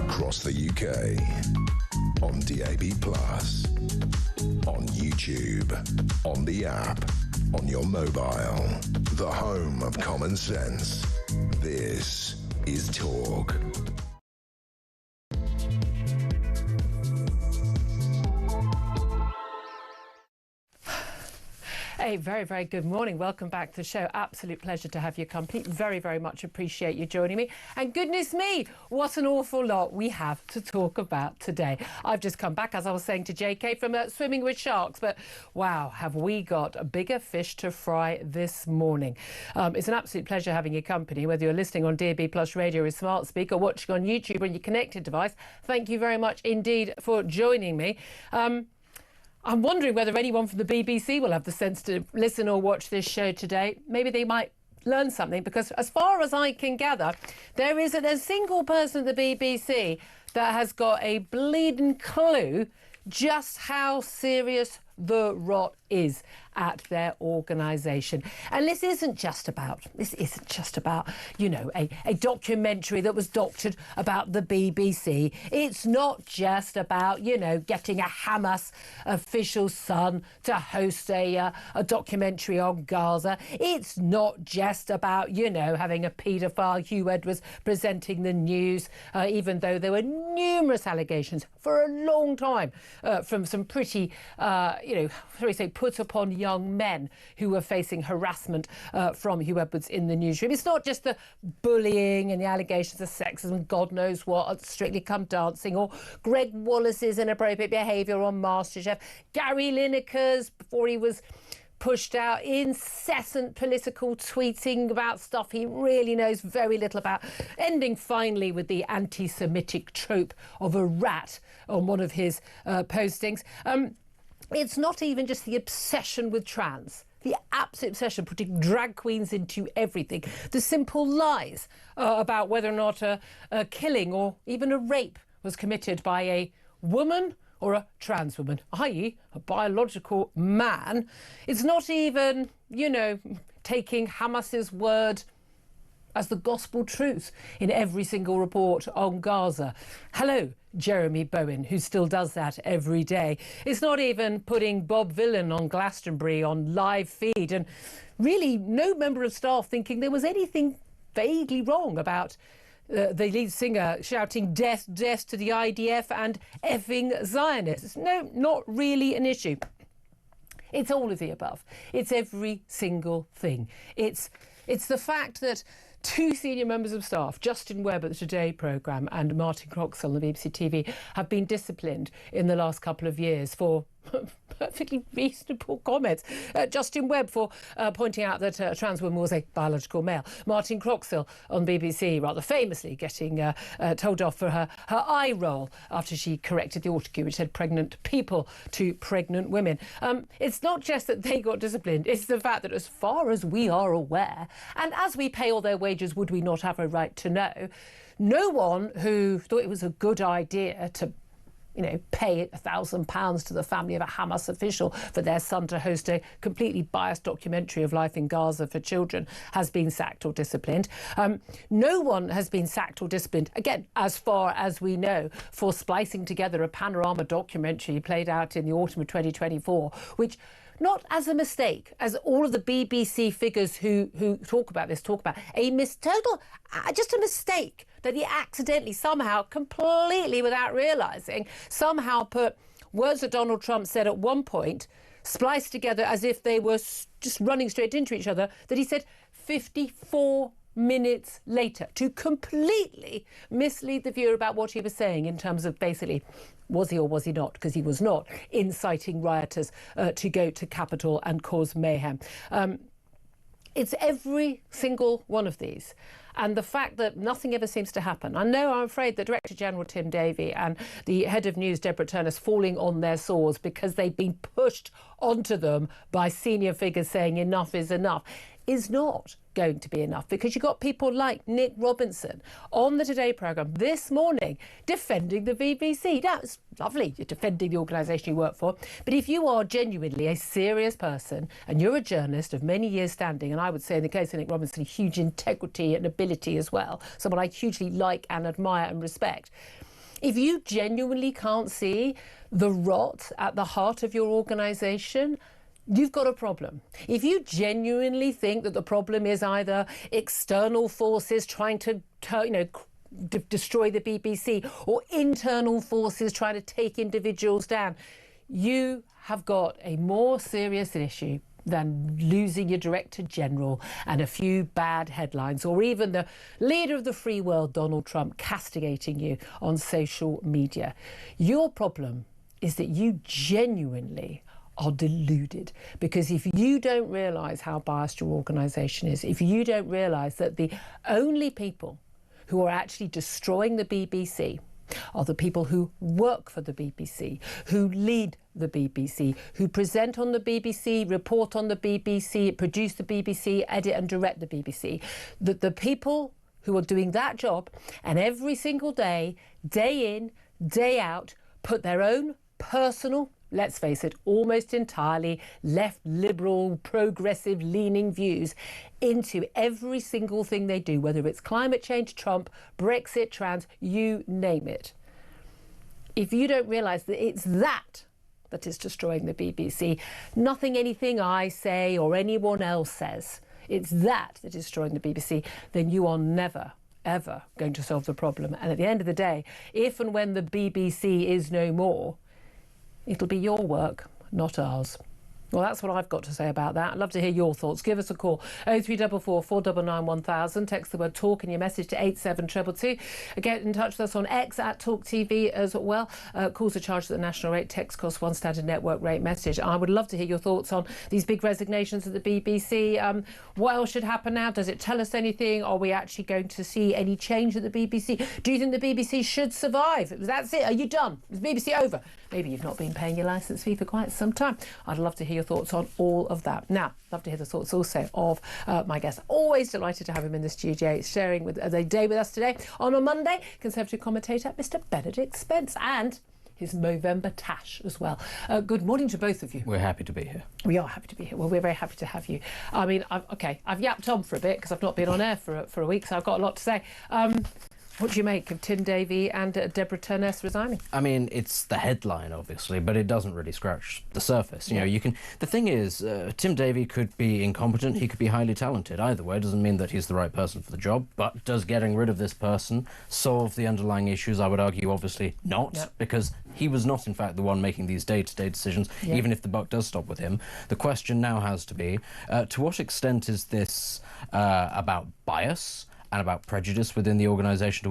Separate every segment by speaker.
Speaker 1: across the UK, on DAB+, on YouTube, on the app, on your mobile, the home of common sense. This is Talk.
Speaker 2: A very, very good morning. Welcome back to the show. Absolute pleasure to have your company. Very, very much appreciate you joining me. And goodness me, what an awful lot we have to talk about today. I've just come back, as I was saying to JK, from swimming with sharks. But wow, have we got a bigger fish to fry this morning. It's an absolute pleasure having your company, whether you're listening on DAB+ radio or smart speaker, watching on YouTube on your connected device. Thank you very much indeed for joining me. I'm wondering whether anyone from the BBC will have the sense to listen or watch this show today. Maybe they might learn something, because as far as I can gather, there isn't a single person at the BBC that has got a bleeding clue just how serious the rot is at their organisation. And this isn't just about, you know, a documentary that was doctored about the BBC. It's not just about, you know, getting a Hamas official's son to host a documentary on Gaza. It's not just about, you know, having a paedophile, Hugh Edwards, presenting the news, even though there were numerous allegations for a long time from some pretty, you know, shall we say, put upon young men who were facing harassment from Hugh Edwards in the newsroom. It's not just the bullying and the allegations of sexism, God knows what, Strictly Come Dancing, or Greg Wallace's inappropriate behaviour on MasterChef, Gary Lineker's, before he was pushed out, incessant political tweeting about stuff he really knows very little about, ending finally with the anti-Semitic trope of a rat on one of his postings. It's not even just the obsession with trans, the absolute obsession, putting drag queens into everything, the simple lies about whether or not a killing or even a rape was committed by a woman or a trans woman, i.e. a biological man. It's not even, you know, taking Hamas's word as the gospel truth in every single report on Gaza. Hello, Jeremy Bowen, who still does that every day. It's not even putting Bob Villan on Glastonbury on live feed, and really no member of staff thinking there was anything vaguely wrong about the lead singer shouting death, death to the IDF and effing Zionists. No, not really an issue. It's all of the above. It's every single thing. It's the fact that two senior members of staff, Justin Webb at the Today programme and Martin Croxall on the BBC TV, have been disciplined in the last couple of years for perfectly reasonable comments. Justin Webb for pointing out that a trans woman was a biological male. Martin Croxall on BBC rather famously getting told off for her eye roll after she corrected the autocue which said pregnant people to pregnant women. It's not just that they got disciplined, it's the fact that as far as we are aware, and as we pay all their wages, would we not have a right to know, no one who thought it was a good idea to, you know, pay £1,000 to the family of a Hamas official for their son to host a completely biased documentary of life in Gaza for children has been sacked or disciplined. No one has been sacked or disciplined, again, as far as we know, for splicing together a panorama documentary played out in the autumn of 2024, which, not as a mistake, as all of the BBC figures who talk about this talk about, just a mistake that he accidentally, somehow, completely without realising, somehow put words that Donald Trump said at one point, spliced together as if they were just running straight into each other, that he said 54 minutes later, to completely mislead the viewer about what he was saying in terms of basically, was he or was he not, because he was not, inciting rioters to go to Capitol and cause mayhem. It's every single one of these. And the fact that nothing ever seems to happen. I know, I'm afraid, that Director General Tim Davie and the Head of News, Deborah Turner's, falling on their swords because they've been pushed onto them by senior figures saying enough is enough, is not going to be enough, because you've got people like Nick Robinson on the Today programme this morning defending the BBC. Now, it's lovely you're defending the organisation you work for, but if you are genuinely a serious person and you're a journalist of many years standing, and I would say in the case of Nick Robinson, huge integrity and ability as well, someone I hugely like and admire and respect, If you genuinely can't see the rot at the heart of your organisation, you've got a problem. If you genuinely think that the problem is either external forces trying to, destroy the BBC or internal forces trying to take individuals down, you have got a more serious issue than losing your Director General and a few bad headlines, or even the leader of the free world, Donald Trump, castigating you on social media. Your problem is that you genuinely are deluded, because if you don't realise how biased your organisation is, if you don't realise that the only people who are actually destroying the BBC are the people who work for the BBC, who lead the BBC, who present on the BBC, report on the BBC, produce the BBC, edit and direct the BBC. That the people who are doing that job, and every single day, day in, day out, put their own personal, let's face it, almost entirely left, liberal, progressive leaning views into every single thing they do, whether it's climate change, Trump, Brexit, trans, you name it. If you don't realise that it's that is destroying the BBC, nothing anything I say or anyone else says, it's that is destroying the BBC, then you are never, ever going to solve the problem. And at the end of the day, if and when the BBC is no more, it'll be your work, not ours. Well, that's what I've got to say about that. I'd love to hear your thoughts. Give us a call, 0344 499 1000. Text the word talk in your message to 87222. Get in touch with us on X at talkTV as well. Calls are charged at the national rate. Text costs one standard network rate message. I would love to hear your thoughts on these big resignations at the BBC. What else should happen now? Does it tell us anything? Are we actually going to see any change at the BBC? Do you think the BBC should survive? That's it. Are you done? Is the BBC over? Maybe you've not been paying your licence fee for quite some time. I'd love to hear your thoughts on all of that. Now, love to hear the thoughts also of my guest. Always delighted to have him in the studio, sharing with the day with us today. On a Monday, Conservative commentator Mr. Benedict Spence, and his Movember Tash as well. Good morning to both of you.
Speaker 3: We're happy to be here.
Speaker 2: We are happy to be here. Well, we're very happy to have you. I mean, I've yapped on for a bit because I've not been on air for a week, so I've got a lot to say. What do you make of Tim Davie and Deborah Turness resigning?
Speaker 3: I mean, it's the headline, obviously, but it doesn't really scratch the surface. You know, you can. The thing is, Tim Davie could be incompetent. He could be highly talented. Either way, doesn't mean that he's the right person for the job. But does getting rid of this person solve the underlying issues? I would argue, obviously, not, because he was not, in fact, the one making these day-to-day decisions. Even if the buck does stop with him, the question now has to be: to what extent is this about bias and about prejudice within the organisation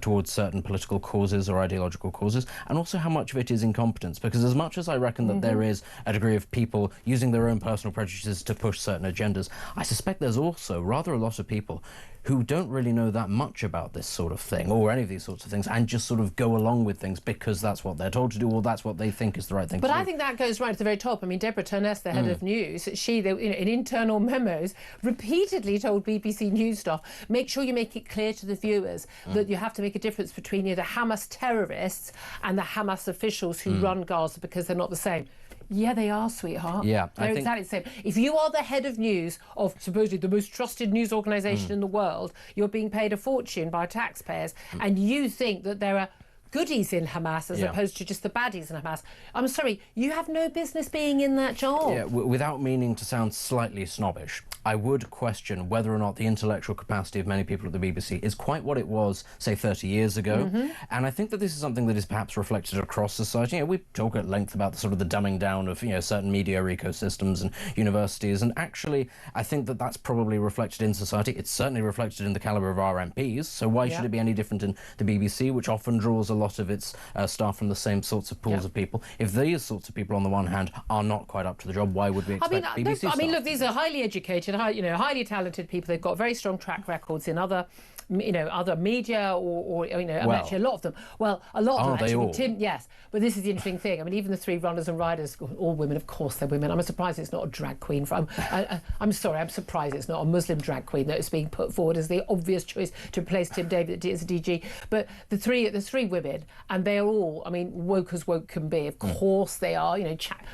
Speaker 3: towards certain political causes or ideological causes, and also how much of it is incompetence? Because as much as I reckon that there is a degree of people using their own personal prejudices to push certain agendas, I suspect there's also rather a lot of people who don't really know that much about this sort of thing, or any of these sorts of things, and just sort of go along with things because that's what they're told to do, or that's what they think is the right thing to do.
Speaker 2: But I think that goes right to the very top. I mean, Deborah Turness, the head of news, in internal memos, repeatedly told BBC News staff, make sure you make it clear to the viewers that you have to make a difference between the Hamas terrorists and the Hamas officials who run Gaza, because they're not the same. Yeah, they are, sweetheart.
Speaker 3: Yeah,
Speaker 2: they're exactly the same. If you are the head of news of supposedly the most trusted news organisation in the world, you're being paid a fortune by taxpayers, and you think that there are goodies in Hamas as opposed to just the baddies in Hamas. I'm sorry, you have no business being in that job.
Speaker 3: Yeah, without meaning to sound slightly snobbish, I would question whether or not the intellectual capacity of many people at the BBC is quite what it was, say, 30 years ago. And I think that this is something that is perhaps reflected across society. You know, we talk at length about the sort of the dumbing down of, certain media ecosystems and universities, and actually I think that that's probably reflected in society. It's certainly reflected in the calibre of our MPs, so why should it be any different in the BBC, which often draws a lot of its staff from the same sorts of pools of people? If these sorts of people, on the one hand, are not quite up to the job, why would we expect BBC staff?
Speaker 2: I mean, look, these are highly educated, highly talented people. They've got very strong track records in other media or actually a lot of them. Well, a lot of them actually.
Speaker 3: All?
Speaker 2: Tim, yes, but this is the interesting thing. I mean, even the three runners and riders, all women, of course they're women. I'm surprised it's not a drag queen. I'm sorry, I'm surprised it's not a Muslim drag queen that is being put forward as the obvious choice to replace Tim Davie as a DG. But the three women, and they are all, I mean, woke as woke can be. Of course they are.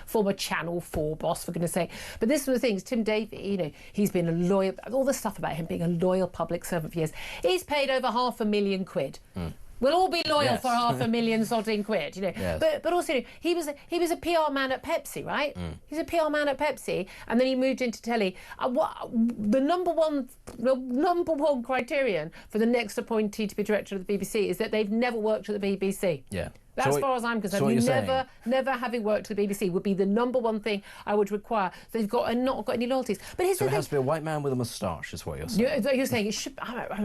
Speaker 2: Former Channel 4 boss, for goodness sake. But this is one of the things. Tim Davie, he's been a loyal. All the stuff about him being a loyal public servant for years. He's paid over £500,000 We'll all be loyal
Speaker 3: Yes.
Speaker 2: for £500,000 sodding quid, you know.
Speaker 3: Yes.
Speaker 2: But also, he was a PR man at Pepsi, right? He's a PR man at Pepsi, and then he moved into telly. The number one criterion for the next appointee to be director of the BBC is that they've never worked at the BBC.
Speaker 3: Yeah.
Speaker 2: That's
Speaker 3: So
Speaker 2: as far as I'm concerned.
Speaker 3: what
Speaker 2: You
Speaker 3: you're
Speaker 2: never having worked at the BBC would be the number one thing I would require. They've not got any loyalties. But here's
Speaker 3: So
Speaker 2: the
Speaker 3: it
Speaker 2: thing.
Speaker 3: has to be a white man with a moustache, is what you're saying.
Speaker 2: You're saying it should.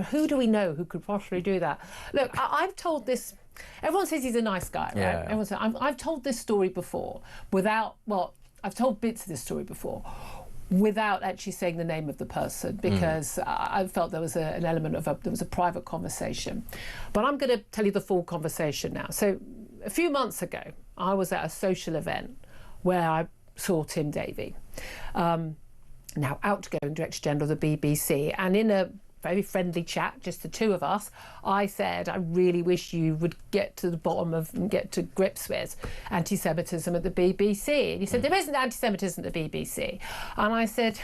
Speaker 2: Who do we know who could possibly do that? Look, I've told this. Everyone says he's a nice guy, right?
Speaker 3: Yeah.
Speaker 2: Everyone says, I've told this story before I've told bits of this story before without actually saying the name of the person, because I felt there was an element of there was a private conversation. But I'm going to tell you the full conversation now. So a few months ago, I was at a social event where I saw Tim Davie, now outgoing Director General of the BBC, and in a very friendly chat, just the two of us, I said, I really wish you would get to the bottom of and get to grips with anti-Semitism at the BBC. And he said, there isn't anti-Semitism at the BBC. And I said,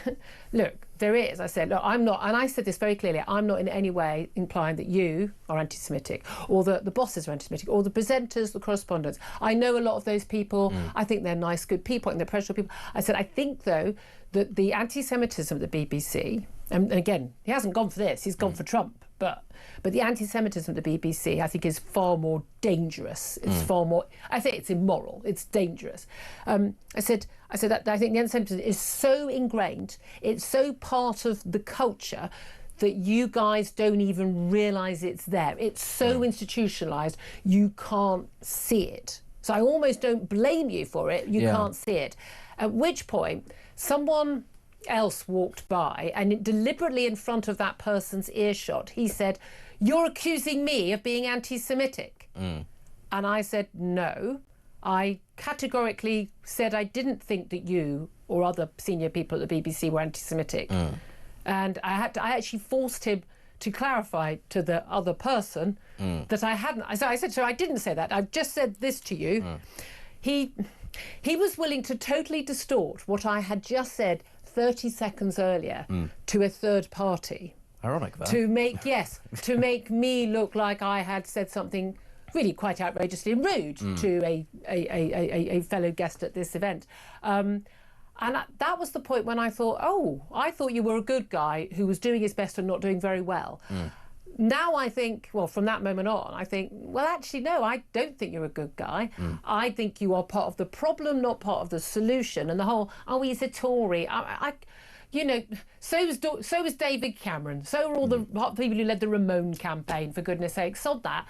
Speaker 2: look, there is. I said, look, I'm not, and I said this very clearly, I'm not in any way implying that you are anti-Semitic, or that the bosses are anti-Semitic, or the presenters, the correspondents. I know a lot of those people. I think they're nice, good people, and they're professional people. I said, I think, though, that the anti-Semitism at the BBC, and again, he hasn't gone for this, he's gone for Trump, but the anti-Semitism at the BBC, I think, is far more dangerous. It's far more, I think it's immoral, it's dangerous. I said that I think the anti-Semitism is so ingrained, it's so part of the culture that you guys don't even realise it's there. It's so institutionalised, you can't see it. So I almost don't blame you for it, you can't see it. At which point, someone else walked by, and deliberately in front of that person's earshot, he said, "You're accusing me of being anti-Semitic." And I said, no. I categorically said I didn't think that you or other senior people at the BBC were anti-Semitic. And I actually forced him to clarify to the other person that I hadn't. So I said, so I didn't say that. I've just said this to you. He was willing to totally distort what I had just said 30 seconds earlier to a third party.
Speaker 3: Ironic, that.
Speaker 2: To make me look like I had said something really quite outrageously rude to a fellow guest at this event. And that was the point when I thought, I thought you were a good guy who was doing his best and not doing very well. Now I think, well, from that moment on, I think, well, actually, no, I don't think you're a good guy. I think you are part of the problem, not part of the solution. And the whole, he's a Tory. You know, so was David Cameron. So were all the people who led the Ramon campaign, for goodness sake. Sod that.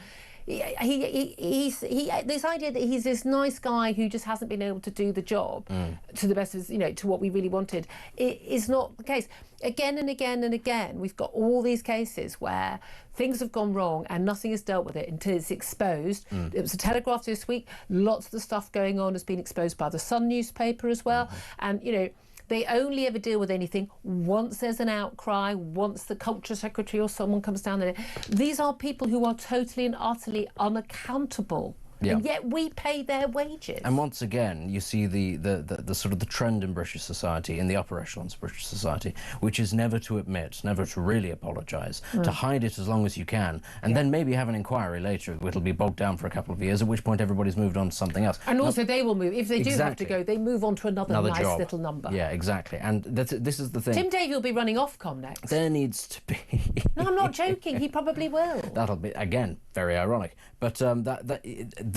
Speaker 2: He's this idea that he's this nice guy who just hasn't been able to do the job to the best of his, to what we really wanted. It is not the case. Again and again and again, we've got all these cases where things have gone wrong and nothing is dealt with it until it's exposed. It was a Telegraph this week. Lots of the stuff going on has been exposed by the Sun newspaper as well. And, they only ever deal with anything once there's an outcry, once the culture secretary or someone comes down there. These are people who are totally and utterly unaccountable.
Speaker 3: Yeah.
Speaker 2: And yet we pay their wages.
Speaker 3: And once again, you see the sort of the trend in British society, in the upper echelons of British society, which is never to admit, never to really apologise, to hide it as long as you can, and then maybe have an inquiry later, it'll be bogged down for a couple of years, at which point everybody's moved on to something else.
Speaker 2: And also they will move. If they do have to
Speaker 3: Exactly.
Speaker 2: go, they move on to another nice
Speaker 3: job.
Speaker 2: little number.
Speaker 3: Yeah, exactly. And this is the thing.
Speaker 2: Tim Davie will be running Ofcom next.
Speaker 3: There needs to be...
Speaker 2: No, I'm not joking. He probably will.
Speaker 3: That'll be, again, very ironic. But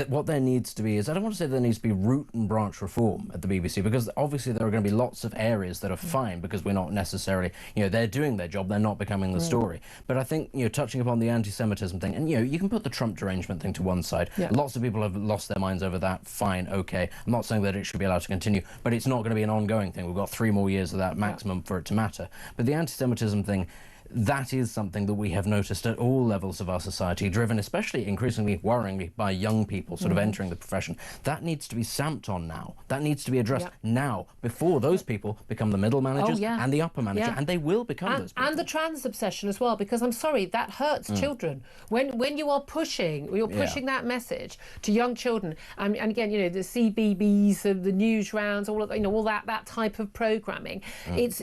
Speaker 3: what there needs to be is, I don't want to say there needs to be root and branch reform at the BBC, because obviously there are going to be lots of areas that are fine because we're not necessarily, they're doing their job, they're not becoming the story. But I think, touching upon the anti-Semitism thing, and, you can put the Trump derangement thing to one side.
Speaker 2: Yeah.
Speaker 3: Lots of people have lost their minds over that. Fine, okay. I'm not saying that it should be allowed to continue, but it's not going to be an ongoing thing. We've got 3 more years of that maximum for it to matter. But the anti-Semitism thing, that is something that we have noticed at all levels of our society, driven especially increasingly, worryingly, by young people sort of entering the profession. That needs to be stamped on now. That needs to be addressed now, before those people become the middle managers and the upper manager, and they will become those people.
Speaker 2: And the trans obsession as well, because I'm sorry, that hurts children. When you are pushing, that message to young children, and again, the CBBS, the news rounds, all of all that type of programming,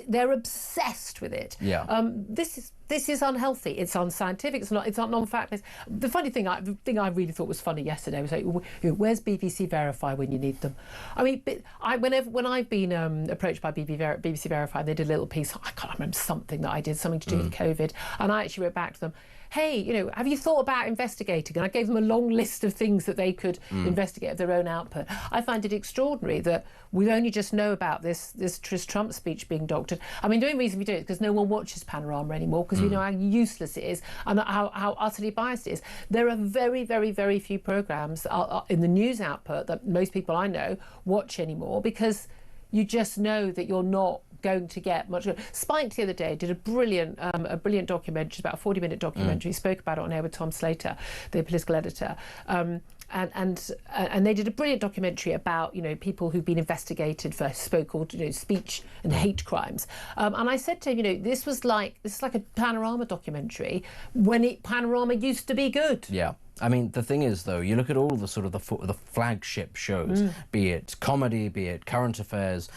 Speaker 2: they're obsessed with it.
Speaker 3: Yeah.
Speaker 2: This this is unhealthy. It's unscientific. It's not non-fact-based. The funny thing, the thing I really thought was funny yesterday was like, where's BBC Verify when you need them? I mean, when I've been approached by BBC Verify, they did a little piece. I can't remember something that I did, something to do with COVID, and I actually wrote back to them, hey, have you thought about investigating? And I gave them a long list of things that they could investigate of their own output. I find it extraordinary that we only just know about this Trump speech being doctored. I mean, the only reason we do it is because no one watches Panorama anymore, because we know how useless it is and how utterly biased it is. There are very, very, very few programmes in the news output that most people I know watch anymore, because you just know that you're not going to get much. Spike the other day did a brilliant documentary, about a 40-minute documentary. He spoke about it on air with Tom Slater, the political editor. And they did a brilliant documentary about people who've been investigated for so-called speech and hate crimes. And I said to him, this is like a Panorama documentary when Panorama used to be good.
Speaker 3: Yeah. I mean, the thing is, though, you look at all the sort of the flagship shows, be it comedy, be it current affairs,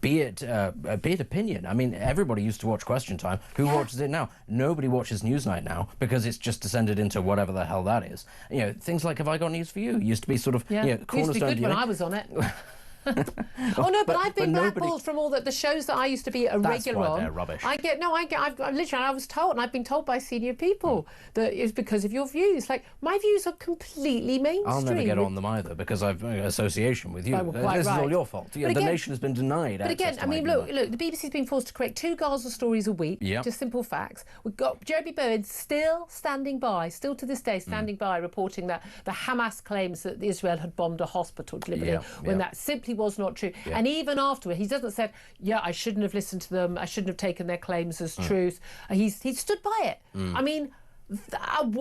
Speaker 3: be it opinion. I mean, everybody used to watch Question Time. Who watches it now? Nobody watches Newsnight now, because it's just descended into whatever the hell that is. Things like Have I Got News for You used to be sort of cornerstone.
Speaker 2: Used to be good when I was on it. Oh no, but I've been blackballed from all the shows that I used to be a regular on.
Speaker 3: They're rubbish.
Speaker 2: I was told, and I've been told by senior people that it's because of your views. Like, my views are completely mainstream.
Speaker 3: I'll never get on them either, because I've association with you. This is all your fault. The nation has been denied.
Speaker 2: But again, I mean, look, the BBC's been forced to create 2 Gaza stories a week. Just simple facts. We've got Jeremy Bowen still to this day standing by, reporting that the Hamas claims that Israel had bombed a hospital deliberately, when that simply was not true. And even afterward, he doesn't say, I shouldn't have listened to them, I shouldn't have taken their claims as truth. He stood by it. I mean, on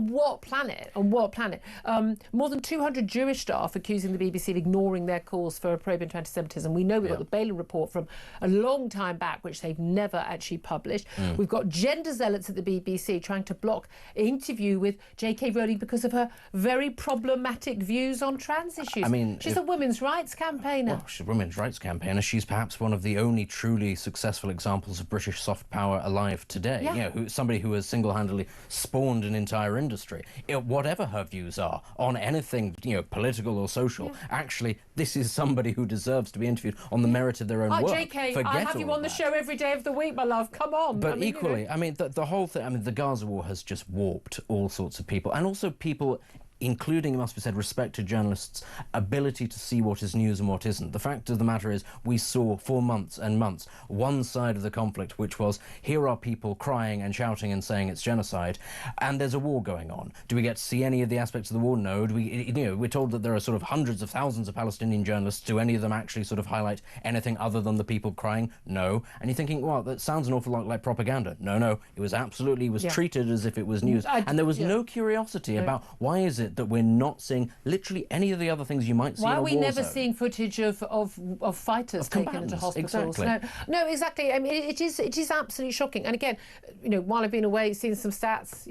Speaker 2: what planet? More than 200 Jewish staff accusing the BBC of ignoring their calls for a probe into anti-Semitism. We know we've got the Bailey report from a long time back, which they've never actually published. We've got gender zealots at the BBC trying to block an interview with J.K. Rowling because of her very problematic views on trans issues. I mean, she's a women's rights campaigner.
Speaker 3: Well, she's a women's rights campaigner. She's perhaps one of the only truly successful examples of British soft power alive today. Somebody who has single-handedly spawned an entire industry. Whatever her views are on anything, political or social, actually, this is somebody who deserves to be interviewed on the merit of their own work.
Speaker 2: JK, I have you on the show every day of the week, my love. Come on.
Speaker 3: But equally, the whole thing, the Gaza war has just warped all sorts of people, and also people, including, it must be said, respected journalists' ability to see what is news and what isn't. The fact of the matter is, we saw for months and months one side of the conflict, which was, here are people crying and shouting and saying it's genocide, and there's a war going on. Do we get to see any of the aspects of the war? No. We're told that there are sort of hundreds of thousands of Palestinian journalists. Do any of them actually sort of highlight anything other than the people crying? No. And you're thinking, well, that sounds an awful lot like propaganda. No. It was treated as if it was news. And there was no curiosity about why is it that we're not seeing literally any of the other things you might see in a war zone.
Speaker 2: Why are we never seeing footage of fighters taken into hospitals?
Speaker 3: Exactly.
Speaker 2: No, exactly. I mean, it is absolutely shocking. And again, while I've been away, seeing some stats,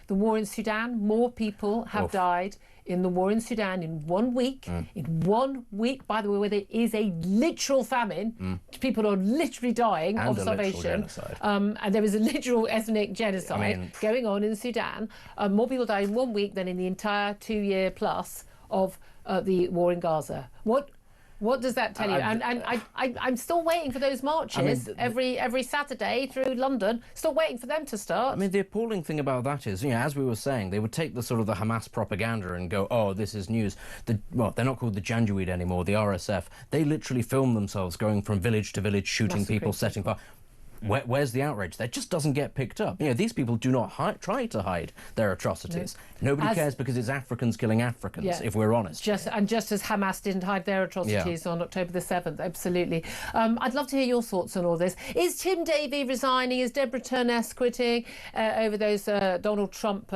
Speaker 2: the war in Sudan, more people have died in the war in Sudan in 1 week. In 1 week, by the way, where there is a literal famine, people are literally dying of starvation. And there is a literal ethnic genocide going on in Sudan. More people die in 1 week than in the entire 2-year plus of the war in Gaza. What does that tell you? I'm still waiting for those marches every Saturday through London. Still waiting for them to start.
Speaker 3: I mean, the appalling thing about that is, as we were saying, they would take the sort of the Hamas propaganda and go, oh, this is news. They're not called the Janjaweed anymore, the RSF. They literally film themselves going from village to village, shooting people, setting fire. Where's the outrage? That just doesn't get picked up. These people do not try to hide their atrocities. No. Nobody cares, because it's Africans killing Africans, if we're honest.
Speaker 2: Just as Hamas didn't hide their atrocities on October the 7th, absolutely. I'd love to hear your thoughts on all this. Is Tim Davie resigning? Is Deborah Turness quitting over those Donald Trump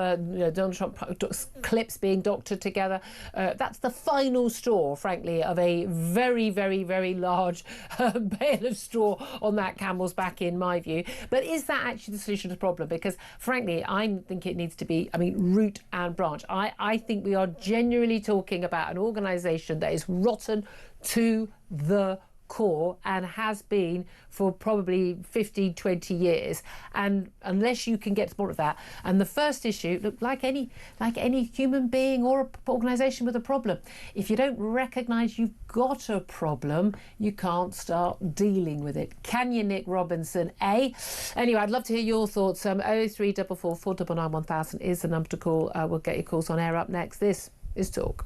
Speaker 2: clips being doctored together? That's the final straw, frankly, of a very, very, very large bale of straw on that camel's back, in my view. But is that actually the solution to the problem? Because frankly, I think it needs to be, root and branch. I think we are genuinely talking about an organisation that is rotten to the core and has been for probably 15, 20 years. And unless you can get to the bottom of that, and the first issue, look, like any human being or organisation with a problem, if you don't recognise you've got a problem, you can't start dealing with it. Can you, Nick Robinson? Anyway, I'd love to hear your thoughts. 03444 499 1000 is the number to call. We'll get your calls on air up next. This is Talk.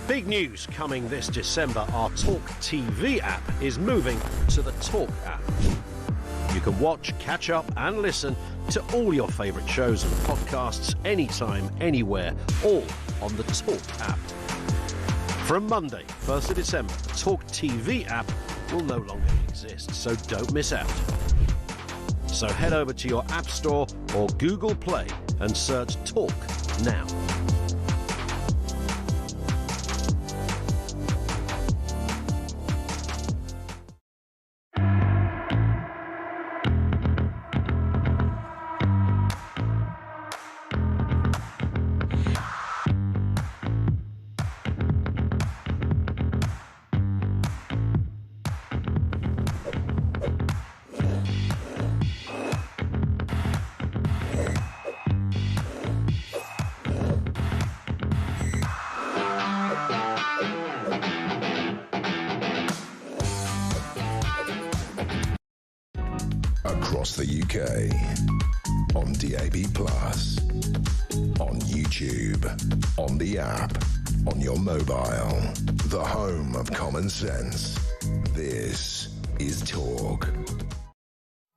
Speaker 4: Big news coming this December. Our talkTV app is moving to the Talk app. You can watch, catch up and listen to all your favourite shows and podcasts anytime, anywhere, all on the Talk app. From Monday, 1st of December, the talkTV app will no longer exist, so don't miss out. So head over to your App Store or Google Play and search Talk now.
Speaker 1: Across the UK, on DAB+, on YouTube, on the app, on your mobile, the home of common sense. This is Talk.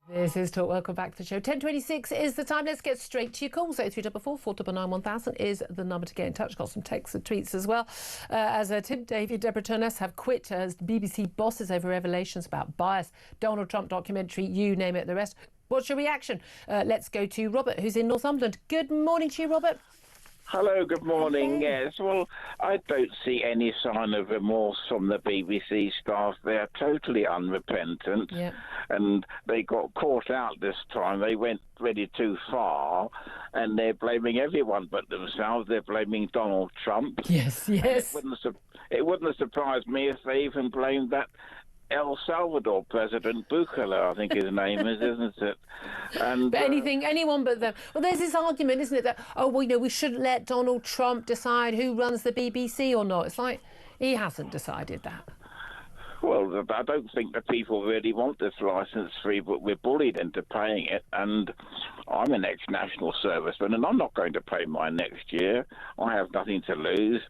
Speaker 2: This is Talk. Welcome back to the show. 10:26 is the time. Let's get straight to your calls. 0344 499 1000 is the number to get in touch. Got some texts and tweets as well. As Tim Davie, Deborah Turness have quit as BBC bosses over revelations about bias, Donald Trump documentary, you name it, the rest. What's your reaction? Let's go to Robert, who's in Northumberland. Good morning to you, Robert.
Speaker 5: Hello, good morning.
Speaker 2: Hello.
Speaker 5: Yes, well, I don't see any sign of remorse from the BBC staff. They're totally unrepentant,
Speaker 2: Yeah.
Speaker 5: and they got caught out this time. They went really too far, and they're blaming everyone but themselves. They're blaming Donald Trump.
Speaker 2: Yes, yes.
Speaker 5: It wouldn't have surprised me if they even blamed that El Salvador President Bukele, I think his name is, isn't it? And
Speaker 2: But anyone but them. Well, there's this argument, isn't it, that, oh, well, we shouldn't let Donald Trump decide who runs the BBC or not. It's like, he hasn't decided that.
Speaker 5: Well, I don't think the people really want this licence fee, but we're bullied into paying it. And I'm an ex-national serviceman, and I'm not going to pay mine next year. I have nothing to lose.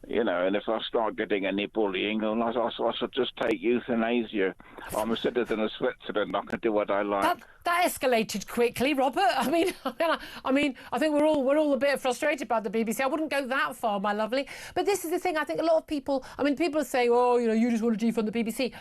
Speaker 5: You know, and if I start getting any bullying, then I should just take euthanasia. I'm a citizen of Switzerland. I can do what I like.
Speaker 2: that escalated quickly, Robert. I mean, I think we're all a bit frustrated about the BBC. I wouldn't go that far, my lovely. But this is the thing. I think a lot of people. I mean, people are saying, "Oh, you just want to defund the BBC."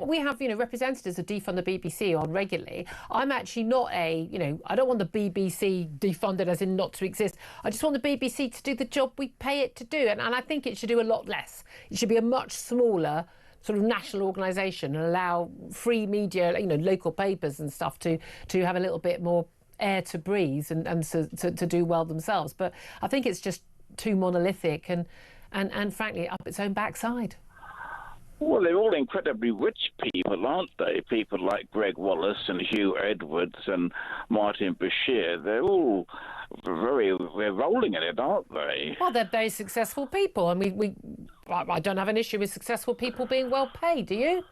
Speaker 2: We have, representatives that defund the BBC on regularly. I'm actually not I don't want the BBC defunded as in not to exist. I just want the BBC to do the job we pay it to do, and I think it should do a lot less. It should be a much smaller sort of national organisation and allow free media, local papers and stuff to have a little bit more air to breathe and to do well themselves. But I think it's just too monolithic and frankly up its own backside.
Speaker 5: Well, they're all incredibly rich people, aren't they? People like Greg Wallace and Hugh Edwards and Martin Bashir. They're all they're rolling in it, aren't they?
Speaker 2: Well, they're very successful people, and I don't have an issue with successful people being well paid, do you?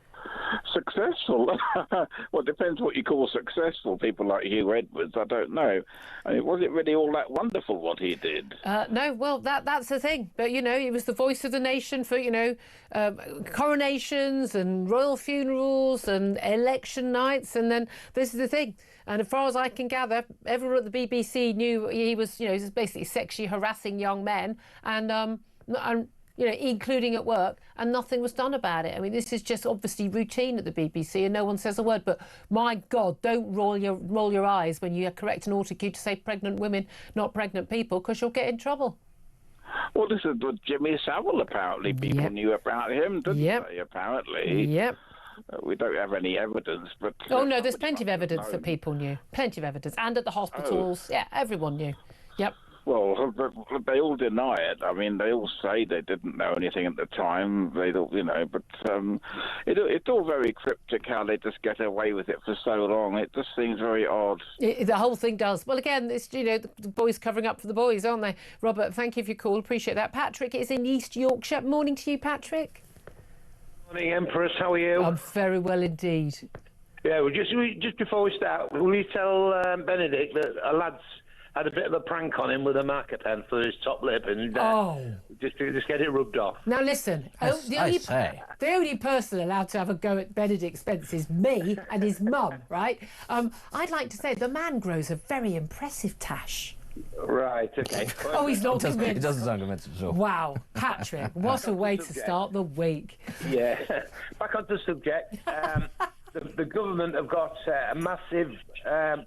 Speaker 5: Successful? Well, it depends what you call successful. People like Hugh Edwards, I don't know. I mean, was it really all that wonderful what he did?
Speaker 2: No, well, that's the thing. But, he was the voice of the nation for, coronations and royal funerals and election nights. And then this is the thing. And as far as I can gather, everyone at the BBC knew he was, he was basically sexually harassing young men and including at work, and nothing was done about it. I mean, this is just obviously routine at the BBC, and no one says a word. But my God, don't roll your eyes when you correct an autocue to say pregnant women, not pregnant people, because you'll get in trouble.
Speaker 5: Well, this is what Jimmy Savile apparently people knew about him, didn't they? Apparently.
Speaker 2: Yep.
Speaker 5: We don't have any evidence, but
Speaker 2: oh no, there's plenty of evidence that people knew. Plenty of evidence, and at the hospitals, everyone knew. Yep.
Speaker 5: Well, they all deny it. I mean, they all say they didn't know anything at the time. They don't, but it's all very cryptic how they just get away with it for so long. It just seems very odd.
Speaker 2: The whole thing does. Well, again, it's the boys covering up for the boys, aren't they? Robert, thank you for your call. Appreciate that. Patrick is in East Yorkshire. Morning to you, Patrick.
Speaker 6: Morning, Empress. How are you?
Speaker 2: I'm very well indeed.
Speaker 6: Yeah, well, just before we start, will you tell Benedict that a lad's had a bit of a prank on him with a marker pen for his top lip and just get it rubbed off.
Speaker 2: Now listen, the only person allowed to have a go at Benedict Spence is me and his mum, right? I'd like to say the man grows a very impressive tash.
Speaker 6: Right, okay.
Speaker 2: Oh, he's not convinced.
Speaker 3: It doesn't sound convincing at all.
Speaker 2: Wow, Patrick, what a way to start the week.
Speaker 6: Yeah, back onto the subject. The government have got a massive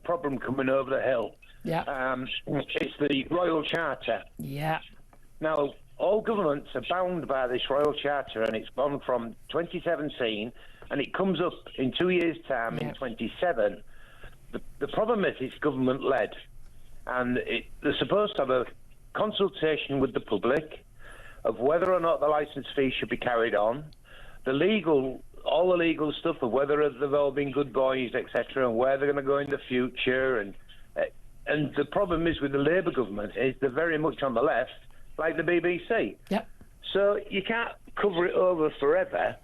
Speaker 6: problem coming over the hill.
Speaker 2: Yeah.
Speaker 6: It's the Royal Charter.
Speaker 2: Yeah.
Speaker 6: Now, all governments are bound by this Royal Charter, and it's gone from 2017, and it comes up in 2 years' time in 27. The problem is it's government-led, and they're supposed to have a consultation with the public of whether or not the licence fee should be carried on, all the legal stuff of whether they've all been good boys, etc., and where they're going to go in the future, and the problem is with the Labour government is they're very much on the left, like the BBC.
Speaker 2: Yep.
Speaker 6: So you can't cover it over forever,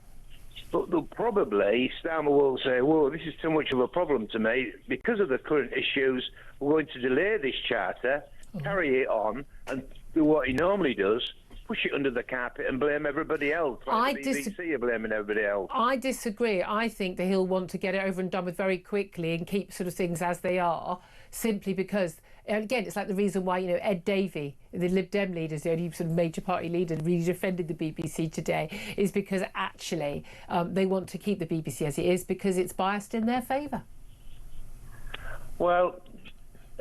Speaker 6: but they'll probably, Starmer will say, whoa, this is too much of a problem to me. Because of the current issues, we're going to delay this charter, carry it on, and do what he normally does, push it under the carpet and blame everybody else. Like the BBC are blaming everybody else.
Speaker 2: I disagree. I think that he'll want to get it over and done with very quickly and keep sort of things as they are, simply because, and again, it's like the reason why, Ed Davey, the Lib Dem leader, the only sort of major party leader, really defended the BBC today, is because actually they want to keep the BBC as it is because it's biased in their favour.
Speaker 6: Well,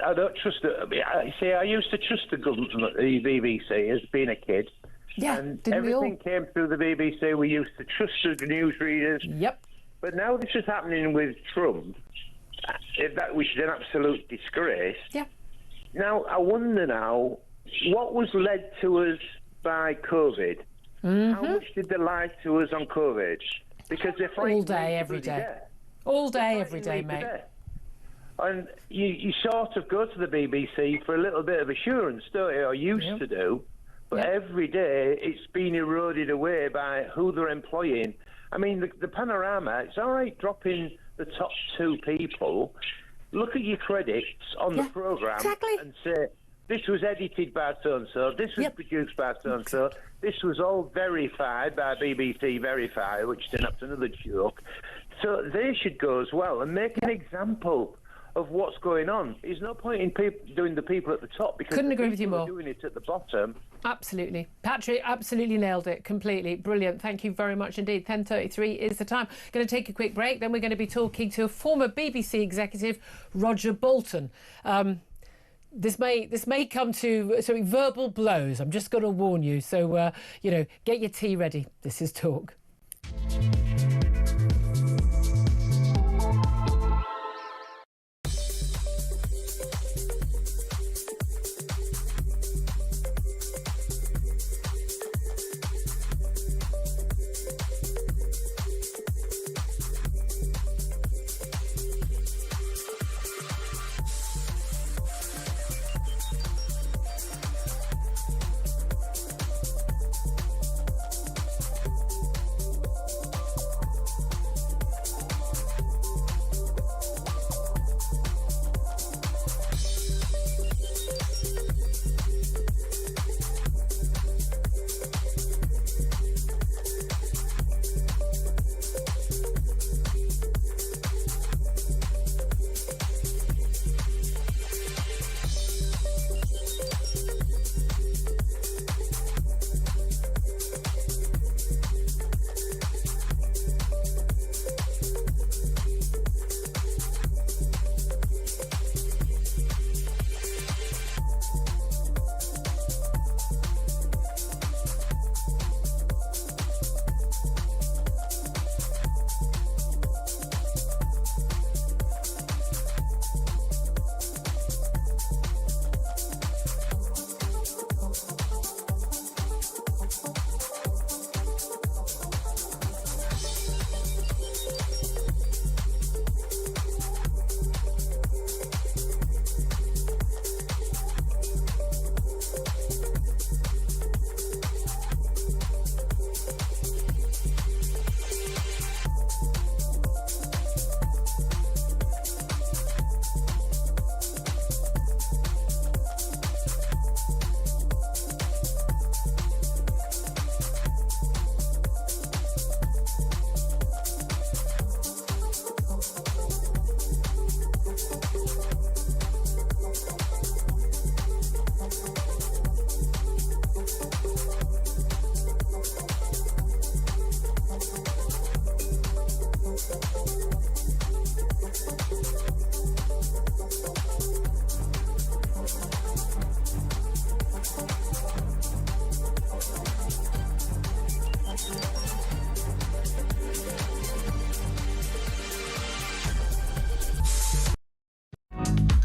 Speaker 6: I don't trust it. I used to trust the government, the BBC, as being a kid.
Speaker 2: Yeah,
Speaker 6: and
Speaker 2: didn't we all?
Speaker 6: everything came through the BBC. We used to trust the newsreaders.
Speaker 2: Yep.
Speaker 6: But now this is happening with Trump, which is an absolute disgrace.
Speaker 2: Yeah.
Speaker 6: Now, I wonder now, what was led to us by COVID?
Speaker 2: Mm-hmm.
Speaker 6: How much did they lie to us on COVID? Because they're fighting
Speaker 2: all day, every day. All day, every day, mate.
Speaker 6: And you sort of go to the BBC for a little bit of assurance, don't you, or used to do. But every day it's been eroded away by who they're employing. I mean, the panorama, it's all right dropping the top two people. Look at your credits on the programme and say, this was edited by so-and-so, this was produced by so-and-so, this was all verified by BBC Verify, which then that's another joke. So they should go as well and make an example of what's going on. There's no point in doing the people at the top, because
Speaker 2: Couldn't
Speaker 6: the
Speaker 2: agree with you
Speaker 6: people
Speaker 2: more.
Speaker 6: who are doing it at the bottom.
Speaker 2: Absolutely. Patrick absolutely nailed it completely. Brilliant. Thank you very much indeed. 10:33 is the time. Going to take a quick break. Then we're going to be talking to a former BBC executive, Roger Bolton. This may come to verbal blows. I'm just going to warn you. So, get your tea ready. This is Talk.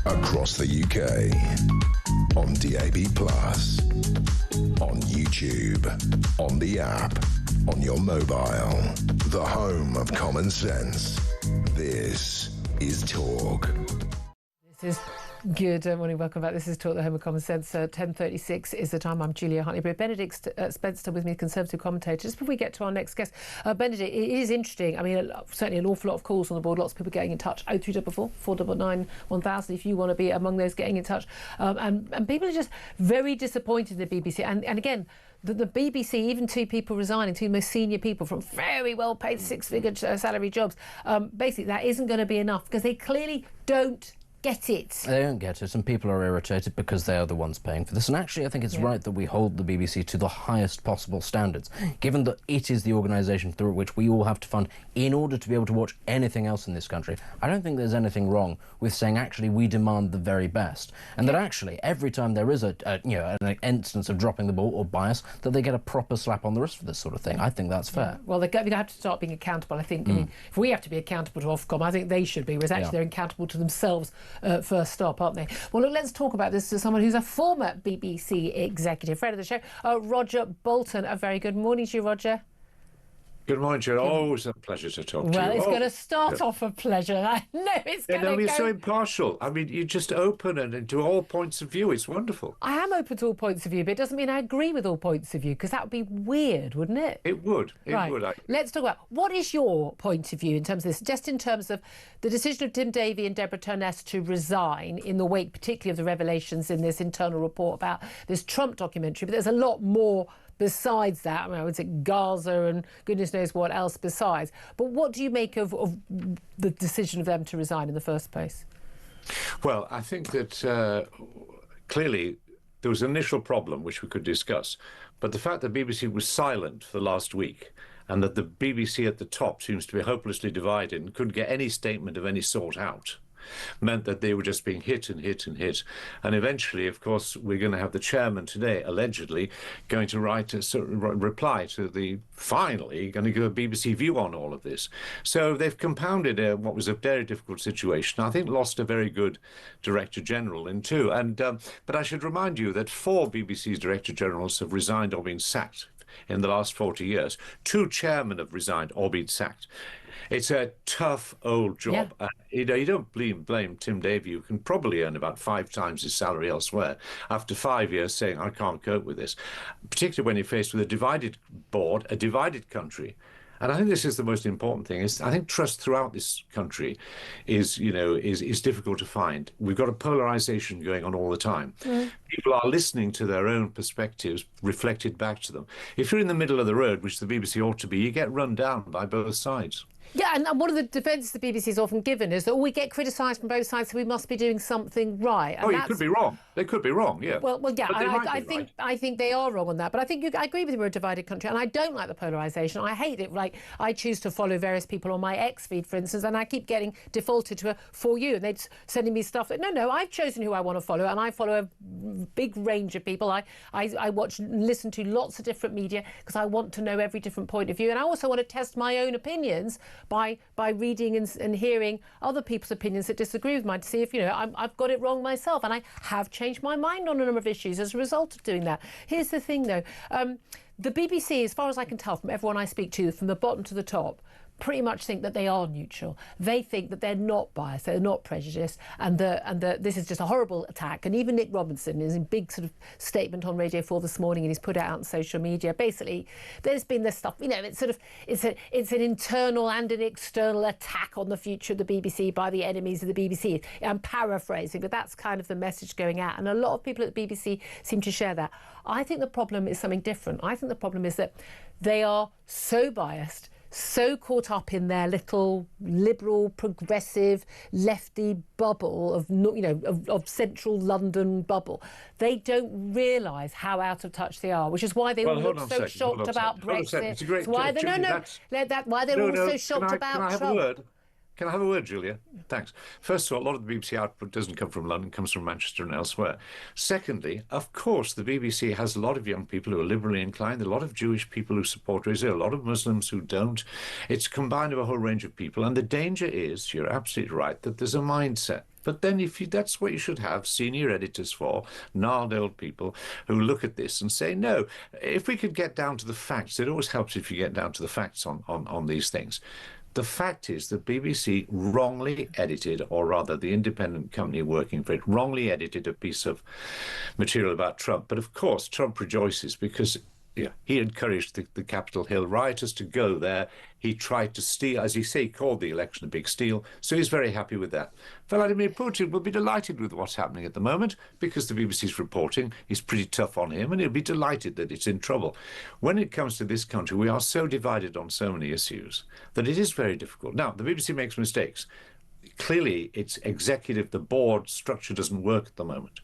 Speaker 1: Across the UK, on DAB+, on YouTube, on the app, on your mobile, the home of common sense. This is Talk.
Speaker 2: This is good morning. Welcome back. This is Talk, the home of common sense. 10:36 is the time. I'm Julia Hartley-Brewer. Benedict Spencer with me, Conservative commentator. Just before we get to our next guest, Benedict, it is interesting. I mean, certainly an awful lot of calls on the board. Lots of people getting in touch. 0344 499 1000 if you want to be among those getting in touch. And people are just very disappointed in the BBC. And again, the BBC, even two people resigning, two most senior people from very well-paid six-figure salary jobs, basically that isn't going to be enough because they clearly don't get it.
Speaker 3: They don't get it, and people are irritated because they are the ones paying for this. And actually, I think it's right that we hold the BBC to the highest possible standards, given that it is the organisation through which we all have to fund in order to be able to watch anything else in this country. I don't think there's anything wrong with saying, actually, we demand the very best. And that actually, every time there is an instance of dropping the ball or bias, that they get a proper slap on the wrist for this sort of thing. I think that's fair.
Speaker 2: Well, they have to start being accountable, I think. I mean, if we have to be accountable to Ofcom, I think they should be, whereas actually they're accountable to themselves first stop, aren't they? Well, look, let's talk about this to someone who's a former BBC executive, friend of the show, Roger Bolton. A very good morning to you, Roger.
Speaker 7: Good morning, Jill. Always a pleasure to talk to you.
Speaker 2: Well, it's going to start off a pleasure. I know it's going to go...
Speaker 7: You're so impartial. I mean, you're just open and into all points of view. It's wonderful.
Speaker 2: I am open to all points of view, but it doesn't mean I agree with all points of view, because that would be weird, wouldn't it?
Speaker 7: It would. It would.
Speaker 2: Let's talk about, what is your point of view in terms of this, just in terms of the decision of Tim Davie and Deborah Turness to resign in the wake, particularly of the revelations in this internal report about this Trump documentary, but there's a lot more besides that. I mean, I would say Gaza and goodness knows what else besides. But what do you make of the decision of them to resign in the first place?
Speaker 7: Well, I think that clearly there was an initial problem which we could discuss, but the fact that BBC was silent for the last week and that the BBC at the top seems to be hopelessly divided and couldn't get any statement of any sort out meant that they were just being hit and hit and hit. And eventually, of course, we're going to have the chairman today, allegedly, going to write a reply to the, finally, going to give a BBC view on all of this. So they've compounded what was a very difficult situation. I think lost a very good Director General in too. And but I should remind you that 4 BBC's Director Generals have resigned or been sacked in the last 40 years. 2 chairmen have resigned or been sacked. It's a tough old job.
Speaker 2: Yeah.
Speaker 7: You don't blame Tim Davie, who can probably earn about 5 times his salary elsewhere, after 5 years saying, I can't cope with this, particularly when you're faced with a divided board, a divided country. And I think this is the most important thing. Is I think trust throughout this country is difficult to find. We've got a polarization going on all the time. People are listening to their own perspectives reflected back to them. If you're in the middle of the road, which the BBC ought to be, you get run down by both sides.
Speaker 2: Yeah, and one of the defences the BBC is often given is that we get criticised from both sides, so we must be doing something right. And
Speaker 7: you could be wrong. They could be wrong, yeah.
Speaker 2: Well, yeah,
Speaker 7: and
Speaker 2: I think they are wrong on that. But I think I agree with you, we're a divided country, and I don't like the polarisation. I hate it. Like, I choose to follow various people on my X feed, for instance, and I keep getting defaulted to a For You, and they're sending me stuff that, no, I've chosen who I want to follow, and I follow a big range of people. I watch and listen to lots of different media because I want to know every different point of view, and I also want to test my own opinions by reading and hearing other people's opinions that disagree with mine to see if, I've got it wrong myself. And I have changed my mind on a number of issues as a result of doing that. Here's the thing, though. The BBC, as far as I can tell from everyone I speak to, from the bottom to the top, pretty much think that they are neutral. They think that they're not biased, they're not prejudiced, and this is just a horrible attack. And even Nick Robinson is in big sort of statement on Radio 4 this morning, and he's put it out on social media. Basically, there's been this stuff, it's an internal and an external attack on the future of the BBC by the enemies of the BBC. I'm paraphrasing, but that's kind of the message going out. And a lot of people at the BBC seem to share that. I think the problem is something different. I think the problem is that they are so biased, so caught up in their little liberal, progressive, lefty bubble of central London bubble. They don't realise how out of touch they are, which is why they all look so shocked about Brexit. It's why they're all so shocked about Trump.
Speaker 7: Can I have a word, Julia? Thanks. First of all, a lot of the BBC output doesn't come from London, comes from Manchester and elsewhere. Secondly, of course, the BBC has a lot of young people who are liberally inclined, a lot of Jewish people who support Israel, a lot of Muslims who don't. It's combined of a whole range of people. And the danger is, you're absolutely right, that there's a mindset. But then that's what you should have senior editors for, gnarled old people who look at this and say, no, if we could get down to the facts, it always helps if you get down to the facts on these things. The fact is that BBC wrongly edited, or rather the independent company working for it, wrongly edited a piece of material about Trump. But of course, Trump rejoices because he encouraged the Capitol Hill rioters to go there. He tried to steal, as he called the election a big steal. So he's very happy with that. Vladimir Putin will be delighted with what's happening at the moment because the BBC's reporting is pretty tough on him, and he'll be delighted that it's in trouble. When it comes to this country, we are so divided on so many issues that it is very difficult. Now, the BBC makes mistakes. Clearly, its executive, the board structure doesn't work at the moment.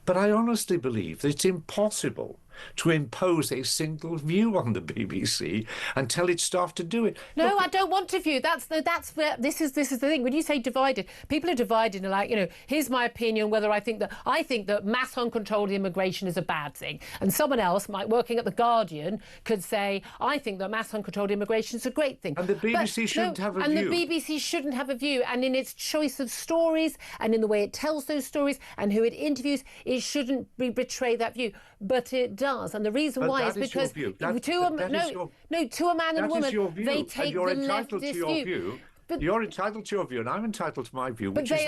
Speaker 7: But I honestly believe that it's impossible to impose a single view on the BBC and tell its staff to do it.
Speaker 2: No, I don't want to view. That's where this is the thing. When you say divided, people are divided and like, here's my opinion whether I think that mass uncontrolled immigration is a bad thing. And someone else, working at The Guardian, could say, I think that mass uncontrolled immigration is a great thing.
Speaker 7: And the BBC shouldn't have a view.
Speaker 2: And the BBC shouldn't have a view. And in its choice of stories and in the way it tells those stories and who it interviews, it shouldn't betray that view. But it does. And the reason why is because to a man and a woman, they take the leftist view.
Speaker 7: But you're entitled to your view, and I'm entitled to my view,
Speaker 2: which is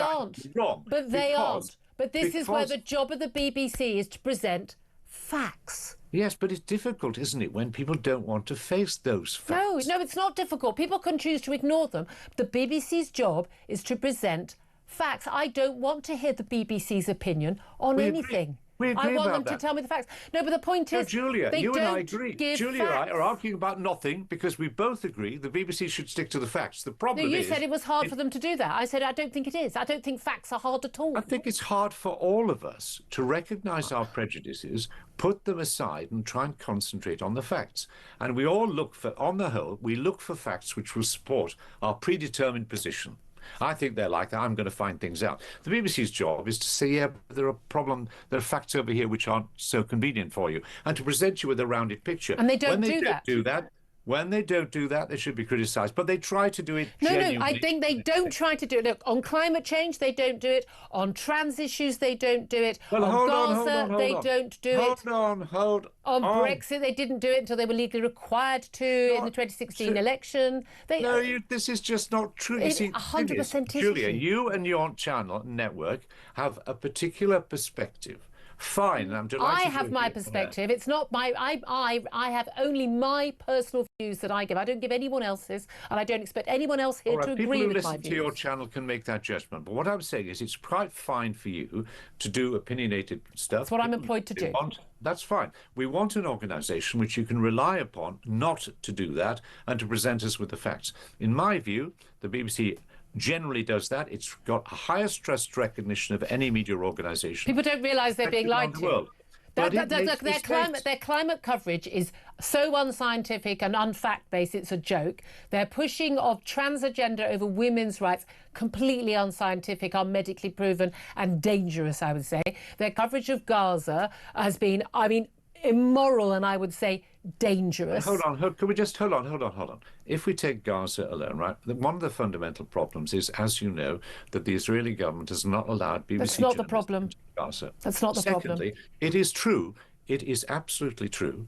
Speaker 2: wrong. But they aren't. But this is where the job of the BBC is to present facts.
Speaker 7: Yes, but it's difficult, isn't it, when people don't want to face those facts?
Speaker 2: No, it's not difficult. People can choose to ignore them. The BBC's job is to present facts. I don't want to hear the BBC's opinion on anything.
Speaker 7: We agree
Speaker 2: I want them
Speaker 7: about that.
Speaker 2: to tell me the facts. No, but the point
Speaker 7: No,
Speaker 2: is,
Speaker 7: Julia,
Speaker 2: they
Speaker 7: you and I
Speaker 2: don't
Speaker 7: agree.
Speaker 2: give
Speaker 7: Julia and I
Speaker 2: facts.
Speaker 7: are arguing about nothing because we both agree the BBC should stick to the facts. The
Speaker 2: No,
Speaker 7: problem
Speaker 2: you
Speaker 7: is...
Speaker 2: said it was hard for them to do that. I said I don't think it is. I don't think facts are hard at all.
Speaker 7: I think it's hard for all of us to recognise our prejudices, put them aside and try and concentrate on the facts. And we all look for, on the whole, we look for facts which will support our predetermined position. I think they're like that. I'm going to find things out. The BBC's job is to say, yeah, there are facts over here which aren't so convenient for you, and to present you with a rounded picture.
Speaker 2: And they don't
Speaker 7: when they
Speaker 2: do that.
Speaker 7: When they don't do that, they should be criticised. But they try to do it genuinely.
Speaker 2: No, I think they don't try to do it. Look, on climate change, they don't do it. On trans issues, they don't do it.
Speaker 7: Well,
Speaker 2: on Gaza, they don't do it.
Speaker 7: Hold
Speaker 2: on.
Speaker 7: On
Speaker 2: Brexit, they didn't do it until they were legally required to in the 2016 election.
Speaker 7: This is just not true. You see,
Speaker 2: 100% is.
Speaker 7: Julia, you and your channel network have a particular perspective. Fine, I'm delighted.
Speaker 2: I have my perspective. It's not my. I have only my personal views that I give. I don't give anyone else's, and I don't expect anyone else here to agree with my views.
Speaker 7: People who listen to your channel can make that judgment. But what I'm saying is, it's quite fine for you to do opinionated stuff.
Speaker 2: That's what I'm employed to do.
Speaker 7: That's fine. We want an organisation which you can rely upon not to do that and to present us with the facts. In my view, the BBC generally does that. It's got the highest trust recognition of any media organisation.
Speaker 2: People don't realise they're being lied to. Their climate coverage is so unscientific and unfact-based, it's a joke. Their pushing of trans agenda over women's rights, completely unscientific, unmedically proven and dangerous, I would say. Their coverage of Gaza has been, immoral and I would say dangerous.
Speaker 7: Hold on. Can we just hold on? If we take Gaza alone, right, one of the fundamental problems is, as you know, that the Israeli government has not allowed BBC.
Speaker 2: That's not the problem.
Speaker 7: Gaza.
Speaker 2: That's not the problem.
Speaker 7: Secondly, it is true. It is absolutely true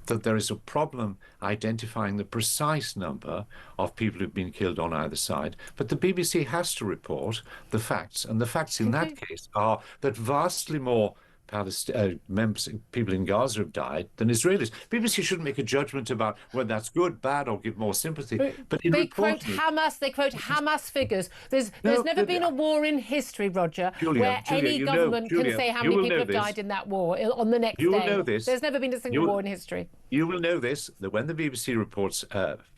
Speaker 7: that there is a problem identifying the precise number of people who've been killed on either side. But the BBC has to report the facts, and the facts in that case are that vastly more people in Gaza have died than Israelis. BBC shouldn't make a judgment about whether that's good, bad, or give more sympathy. But
Speaker 2: they quote Hamas. They quote Hamas figures. There's never been a war in history, Roger, where any government can say how many people have died in that war on the next day.
Speaker 7: You will know this.
Speaker 2: There's never been a single war in history.
Speaker 7: You will know this, that when the BBC reports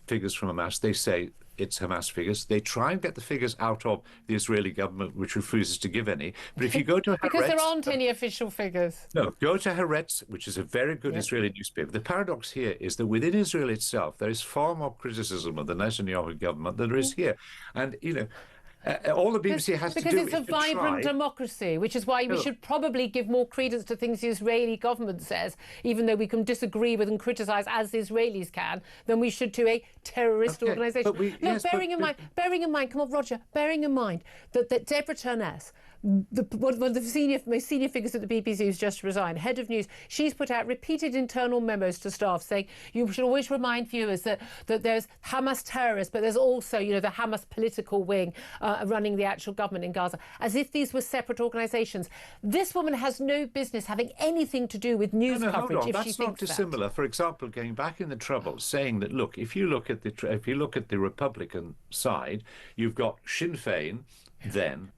Speaker 7: figures from Hamas, they say it's Hamas figures. They try and get the figures out of the Israeli government, which refuses to give any. But if you go to Haaretz...
Speaker 2: Because there aren't any official figures.
Speaker 7: No, go to Haaretz, which is a very good Israeli newspaper. The paradox here is that within Israel itself, there is far more criticism of the Netanyahu government than there is here. And, all the BBC has to do is
Speaker 2: because it's a vibrant democracy, which is why we should probably give more credence to things the Israeli government says, even though we can disagree with and criticise as the Israelis can, than we should to a terrorist organisation. Bearing in mind, come on, Roger, bearing in mind that Deborah Turness, one of the most senior figures at the BBC who's just resigned, head of news, she's put out repeated internal memos to staff saying you should always remind viewers that there's Hamas terrorists, but there's also, the Hamas political wing running the actual government in Gaza, as if these were separate organisations. This woman has no business having anything to do with news coverage.
Speaker 7: Hold on. That's not dissimilar. For example, going back in the Troubles, saying that look, if you look at the Republican side, you've got Sinn Féin. Then,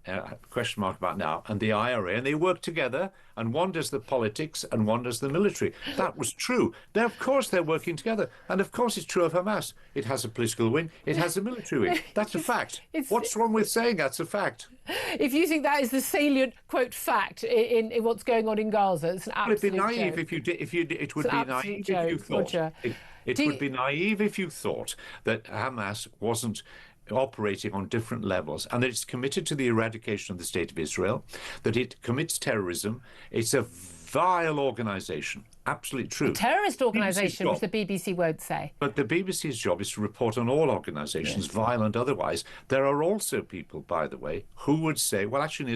Speaker 7: question mark about now, and the IRA, and they work together, and one does the politics and one does the military. That was true. Now, of course, they're working together, and of course it's true of Hamas. It has a political wing, it has a military wing. That's a fact. What's wrong with saying that's a fact?
Speaker 2: If you think that is the salient, quote, fact in what's going on in Gaza, it's an absolute
Speaker 7: It'd be naive
Speaker 2: joke.
Speaker 7: It would be naive if you thought. It would be naive if you thought that Hamas wasn't operating on different levels, and that it's committed to the eradication of the State of Israel, that it commits terrorism. It's a vile organisation. Absolutely true.
Speaker 2: A terrorist organisation, which the BBC won't say.
Speaker 7: But the BBC's job is to report on all organisations, vile and otherwise. There are also people, by the way, who would say, well, actually, an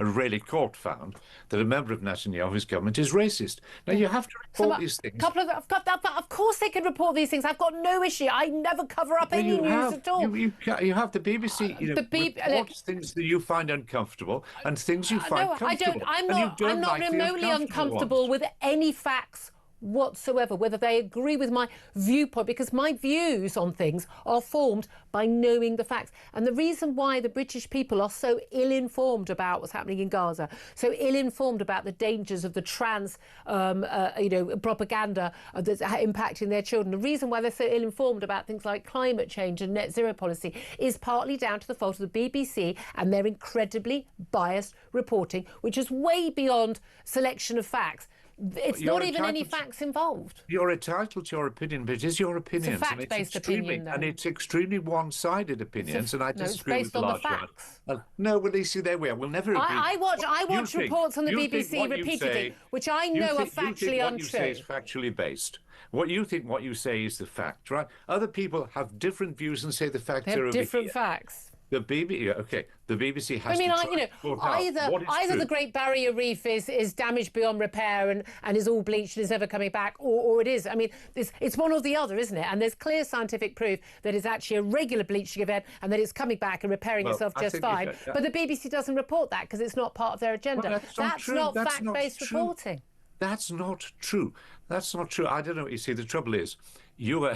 Speaker 7: Israeli court found that a member of Netanyahu's government is racist. Now, you have to report these things.
Speaker 2: Of course they can report these things. I've got no issue. I never cover up any news at all.
Speaker 7: You have the BBC reports things that you find uncomfortable and things you find comfortable.
Speaker 2: I'm not remotely uncomfortable with any facts whatsoever, whether they agree with my viewpoint, because my views on things are formed by knowing the facts. And the reason why the British people are so ill-informed about what's happening in Gaza, so ill-informed about the dangers of the trans, propaganda that's impacting their children, the reason why they're so ill-informed about things like climate change and net zero policy is partly down to the fault of the BBC and their incredibly biased reporting, which is way beyond selection of facts. It's not even any facts involved.
Speaker 7: You're entitled to your opinion, but it is your opinions.
Speaker 2: It's a fact-based opinion, though.
Speaker 7: And it's extremely one-sided opinions, and I disagree with the large
Speaker 2: facts.
Speaker 7: No, well, you see, there we are. We'll never agree.
Speaker 2: I watch reports on the BBC repeatedly, which I know are factually untrue.
Speaker 7: What you say is factually based. What you think, what you say is the fact, right? Other people have different views and say the facts are over
Speaker 2: different
Speaker 7: here.
Speaker 2: Facts.
Speaker 7: The BBC has
Speaker 2: either the Great Barrier Reef is damaged beyond repair and is all bleached and is never coming back, or it is. I mean, it's one or the other, isn't it? And there's clear scientific proof that it's actually a regular bleaching event and that it's coming back and repairing itself just fine. But the BBC doesn't report that because it's not part of their agenda. That's not fact-based reporting.
Speaker 7: That's not true. That's not true. I don't know. You see, the trouble is, you're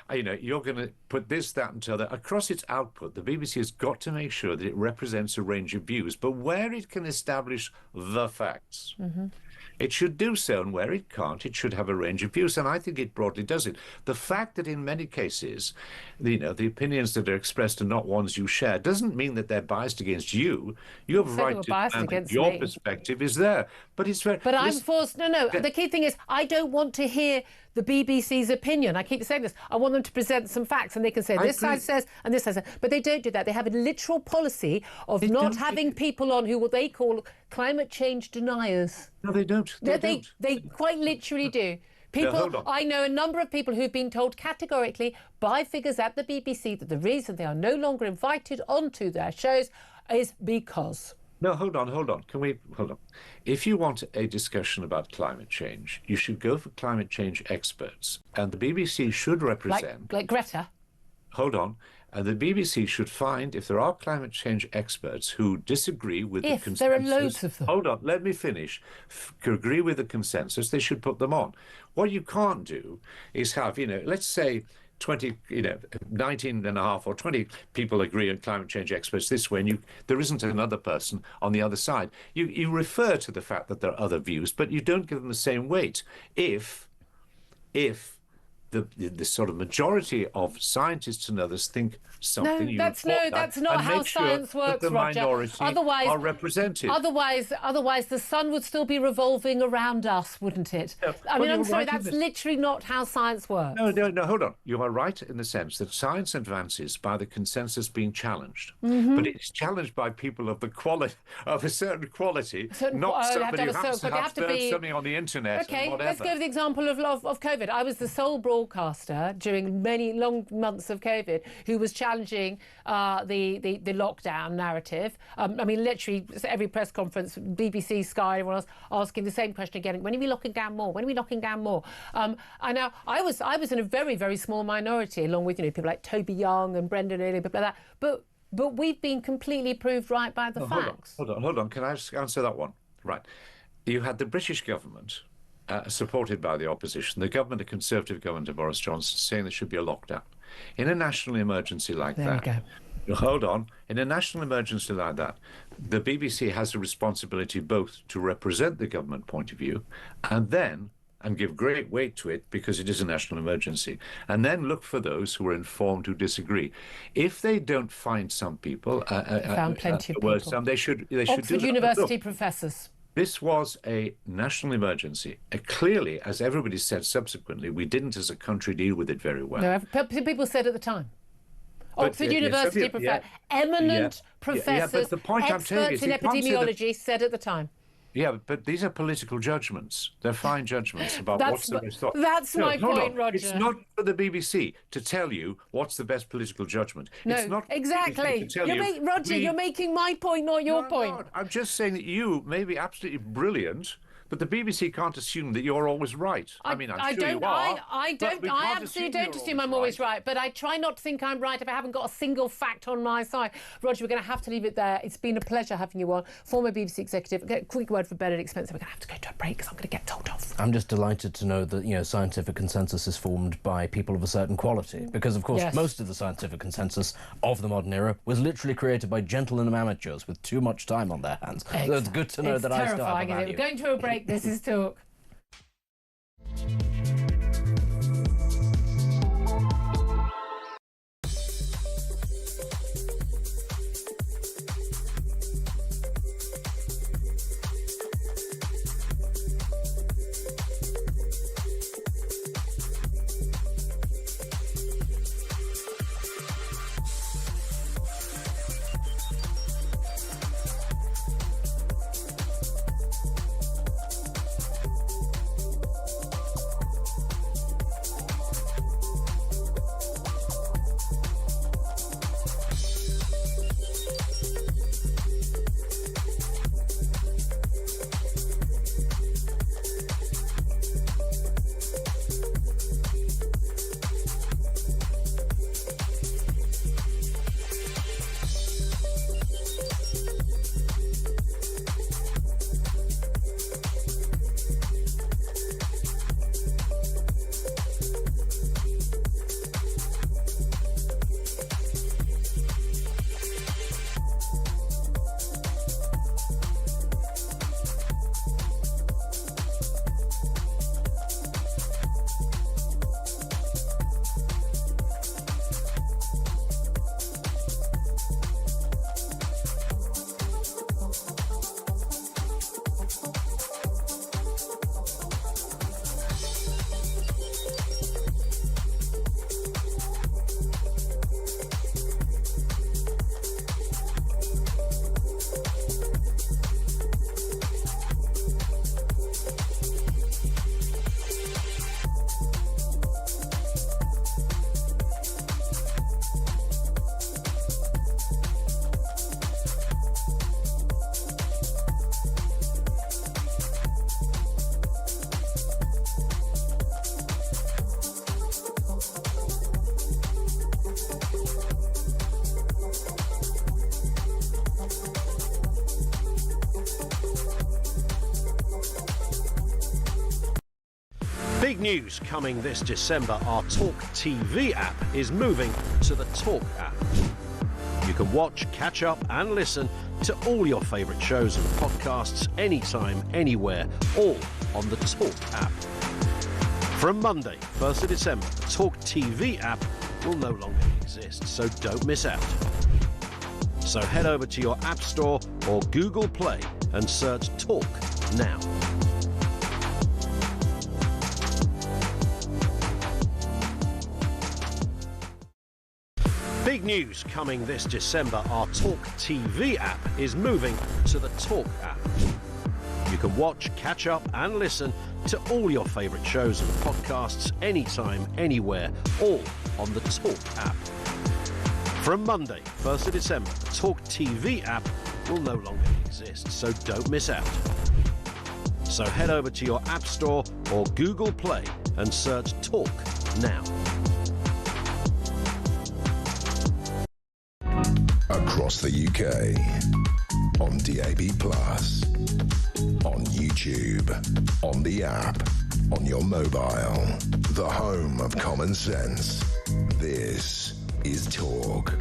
Speaker 7: going to put this, that, and t'other across its output. The BBC has got to make sure that it represents a range of views, but where it can establish the facts, it should do so, and where it can't, it should have a range of views, and I think it broadly does it. The fact that in many cases, the opinions that are expressed are not ones you share doesn't mean that they're biased against you. You have a right to understand your perspective is there, but it's very.
Speaker 2: But I'm forced. No. The key thing is, I don't want to hear the BBC's opinion. I keep saying this. I want them to present some facts, and they can say this side says and this side says. But they don't do that. They have a literal policy of not having people on who what they call climate change deniers.
Speaker 7: No, they don't.
Speaker 2: They quite literally do. People, I know a number of people who've been told categorically by figures at the BBC that the reason they are no longer invited onto their shows is because.
Speaker 7: No, hold on. Can we hold on? If you want a discussion about climate change, you should go for climate change experts, and the BBC should represent
Speaker 2: like Greta.
Speaker 7: Hold on. And the BBC should find, if there are climate change experts who disagree with the consensus...
Speaker 2: there are loads of them.
Speaker 7: Hold on, let me finish. Agree with the consensus, they should put them on. What you can't do is have, let's say 19 and a half or 20 people agree on climate change experts this way, and there isn't another person on the other side. You refer to the fact that there are other views, but you don't give them the same weight. If the sort of majority of scientists and others think something.
Speaker 2: That's not how science works,
Speaker 7: the
Speaker 2: Roger.
Speaker 7: Minority are represented.
Speaker 2: Otherwise, the sun would still be revolving around us, wouldn't it?
Speaker 7: No,
Speaker 2: I'm sorry, that's literally not how science works.
Speaker 7: No, hold on. You are right in the sense that science advances by the consensus being challenged, but it's challenged by people of the quality of a certain quality, not somebody who happens to have something on the internet.
Speaker 2: Okay,
Speaker 7: and whatever.
Speaker 2: let's go to the example of COVID. I was the sole broadcaster during many long months of COVID who was challenging the lockdown narrative. Literally every press conference, BBC, Sky, everyone else asking the same question again. When are we locking down more? When are we locking down more? And now I was in a very, very small minority, along with people like Toby Young and Brendan Early, people like that. But we've been completely proved right by the facts.
Speaker 7: Hold on. Can I just answer that one? Right. You had the British government, supported by the opposition, the government, the Conservative government of Boris Johnson, saying there should be a lockdown. In a national emergency like that, hold on, in a national emergency like that, the BBC has a responsibility both to represent the government point of view and give great weight to it because it is a national emergency, and then look for those who are informed who disagree. If they don't find some people,
Speaker 2: found plenty of people.
Speaker 7: They should
Speaker 2: Oxford
Speaker 7: do that.
Speaker 2: University professors.
Speaker 7: This was a national emergency. Clearly, as everybody said subsequently, we didn't as a country deal with it very well.
Speaker 2: No, people said at the time. Oxford University professors, eminent professors,
Speaker 7: but the point
Speaker 2: experts in epidemiology said at the time.
Speaker 7: Yeah, but these are political judgments. They're fine judgments about what's the best thought.
Speaker 2: That's my point, Roger.
Speaker 7: It's not for the BBC to tell you what's the best political judgment.
Speaker 2: No,
Speaker 7: it's not
Speaker 2: exactly. You're making my point, not your point.
Speaker 7: No, I'm just saying that you may be absolutely brilliant, but the BBC can't assume that you're always right. I'm sure you are.
Speaker 2: I absolutely don't assume I'm always right, but I try not to think I'm right if I haven't got a single fact on my side. Roger, we're going to have to leave it there. It's been a pleasure having you on. Former BBC executive. A quick word for Benedict Spencer. We're going to have to go to a break because I'm going to get told off.
Speaker 3: I'm just delighted to know that, scientific consensus is formed by people of a certain quality, because, of course, most of the scientific consensus of the modern era was literally created by gentlemen amateurs with too much time on their hands.
Speaker 2: Exactly.
Speaker 3: So it's good to know that I still have a value.
Speaker 2: We're going to a break. This is Talk.
Speaker 4: Big news coming this December. Our talkTV app is moving to the Talk app. You can watch, catch up and listen to all your favourite shows and podcasts anytime, anywhere, all on the Talk app. From Monday, 1st of December, the talkTV app will no longer exist, so don't miss out. So head over to your App Store or Google Play and search Talk now. Big news coming this December. Our talkTV app is moving to the Talk app. You can watch, catch up and listen to all your favourite shows and podcasts anytime, anywhere, all on the Talk app. From Monday, 1st of December, the talkTV app will no longer exist, so don't miss out. So head over to your App Store or Google Play and search Talk now.
Speaker 1: Across the UK, on DAB+, on YouTube, on the app, on your mobile, the home of common sense. This is Talk.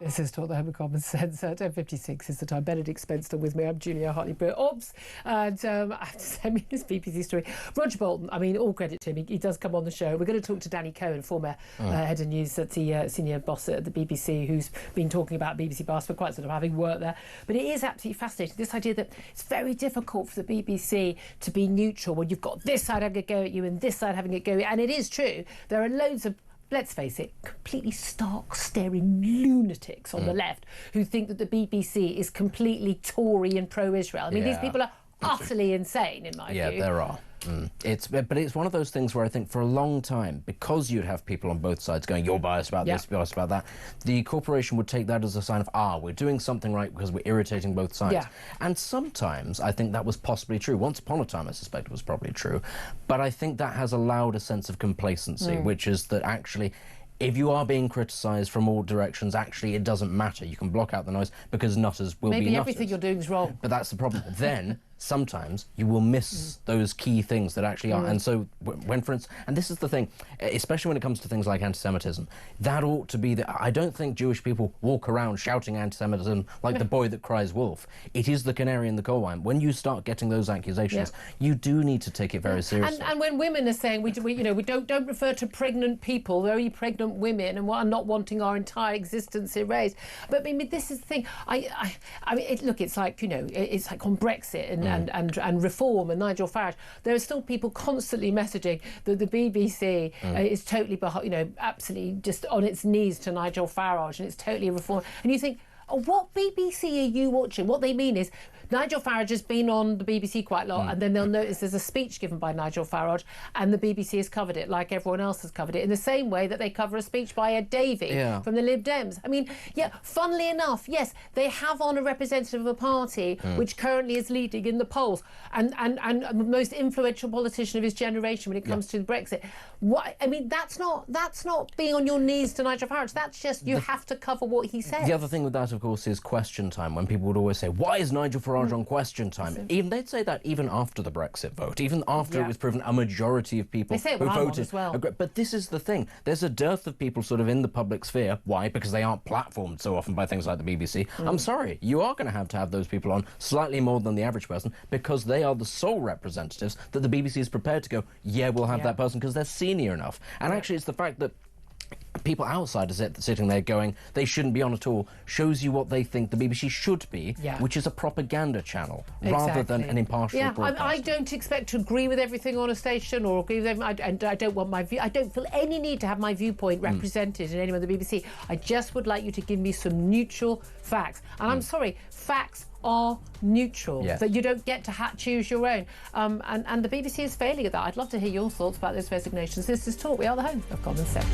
Speaker 2: This is Talk, the home of common sense. 10:56 is the time. Benedict Spencer with me. I'm Julia Hartley-Brewer. Obs. And I have to say, this BBC story. Roger Bolton, all credit to him. He does come on the show. We're going to talk to Danny Cohen, former head of news at the senior boss at the BBC, who's been talking about BBC Bass for quite some time, having worked there. But it is absolutely fascinating, this idea that it's very difficult for the BBC to be neutral when you've got this side having a go at you and this side having a go at you. And it is true. There are loads of, let's face it, completely stark-staring lunatics on the left who think that the BBC is completely Tory and pro-Israel. These people are utterly insane, in my view.
Speaker 3: Yeah, there are. But it's one of those things where I think for a long time, because you'd have people on both sides going, you're biased about this, you're biased about that, the corporation would take that as a sign of, we're doing something right because we're irritating both sides. Yeah. And sometimes I think that was possibly true. Once upon a time, I suspect it was probably true. But I think that has allowed a sense of complacency, which is that actually, if you are being criticised from all directions, actually it doesn't matter. You can block out the noise because nutters will be nutters.
Speaker 2: Maybe everything you're doing is wrong.
Speaker 3: But that's the problem. Then sometimes you will miss those key things that actually are. And so when, for instance, and this is the thing, especially when it comes to things like anti-Semitism, that ought to be I don't think Jewish people walk around shouting anti-Semitism like the boy that cries wolf. It is the canary in the coal mine. When you start getting those accusations, you do need to take it very seriously.
Speaker 2: And when women are saying we don't refer to pregnant people, very pregnant women, and are not wanting our entire existence erased. But I mean, this is the thing. I mean, look, it's like, it's like on Brexit and reform and Nigel Farage. There are still people constantly messaging that the BBC is totally absolutely just on its knees to Nigel Farage, and it's totally reform. And you think, what BBC are you watching? What they mean is Nigel Farage has been on the BBC quite a lot, and then they'll notice there's a speech given by Nigel Farage, and the BBC has covered it like everyone else has covered it, in the same way that they cover a speech by Ed Davey from the Lib Dems. I mean, funnily enough, yes, they have on a representative of a party which currently is leading in the polls, and the most influential politician of his generation when it comes to Brexit. I mean, that's not being on your knees to Nigel Farage. That's just you have to cover what he says.
Speaker 3: The other thing with that, of course, is question time, when people would always say, why is Nigel Farage on question time? They'd say that even after the Brexit vote, even after it was proven a majority of people who voted
Speaker 2: as well.
Speaker 3: But this is the thing. There's a dearth of people sort of in the public sphere. Why? Because they aren't platformed so often by things like the BBC. I'm sorry, you are going to have those people on slightly more than the average person, because they are the sole representatives that the BBC is prepared to go, we'll have that person because they're senior enough. And actually, it's the fact that people outside sitting there going, they shouldn't be on at all, shows you what they think the BBC should be, which is a propaganda channel, rather than an impartial broadcaster.
Speaker 2: I don't expect to agree with everything on a station or agree with everything. I don't want my view. I don't feel any need to have my viewpoint represented in any of the BBC. I just would like you to give me some neutral facts. And I'm sorry, facts are neutral, that you don't get to choose your own. And the BBC is failing at that. I'd love to hear your thoughts about those resignations. This is Talk. We are the home of common sense.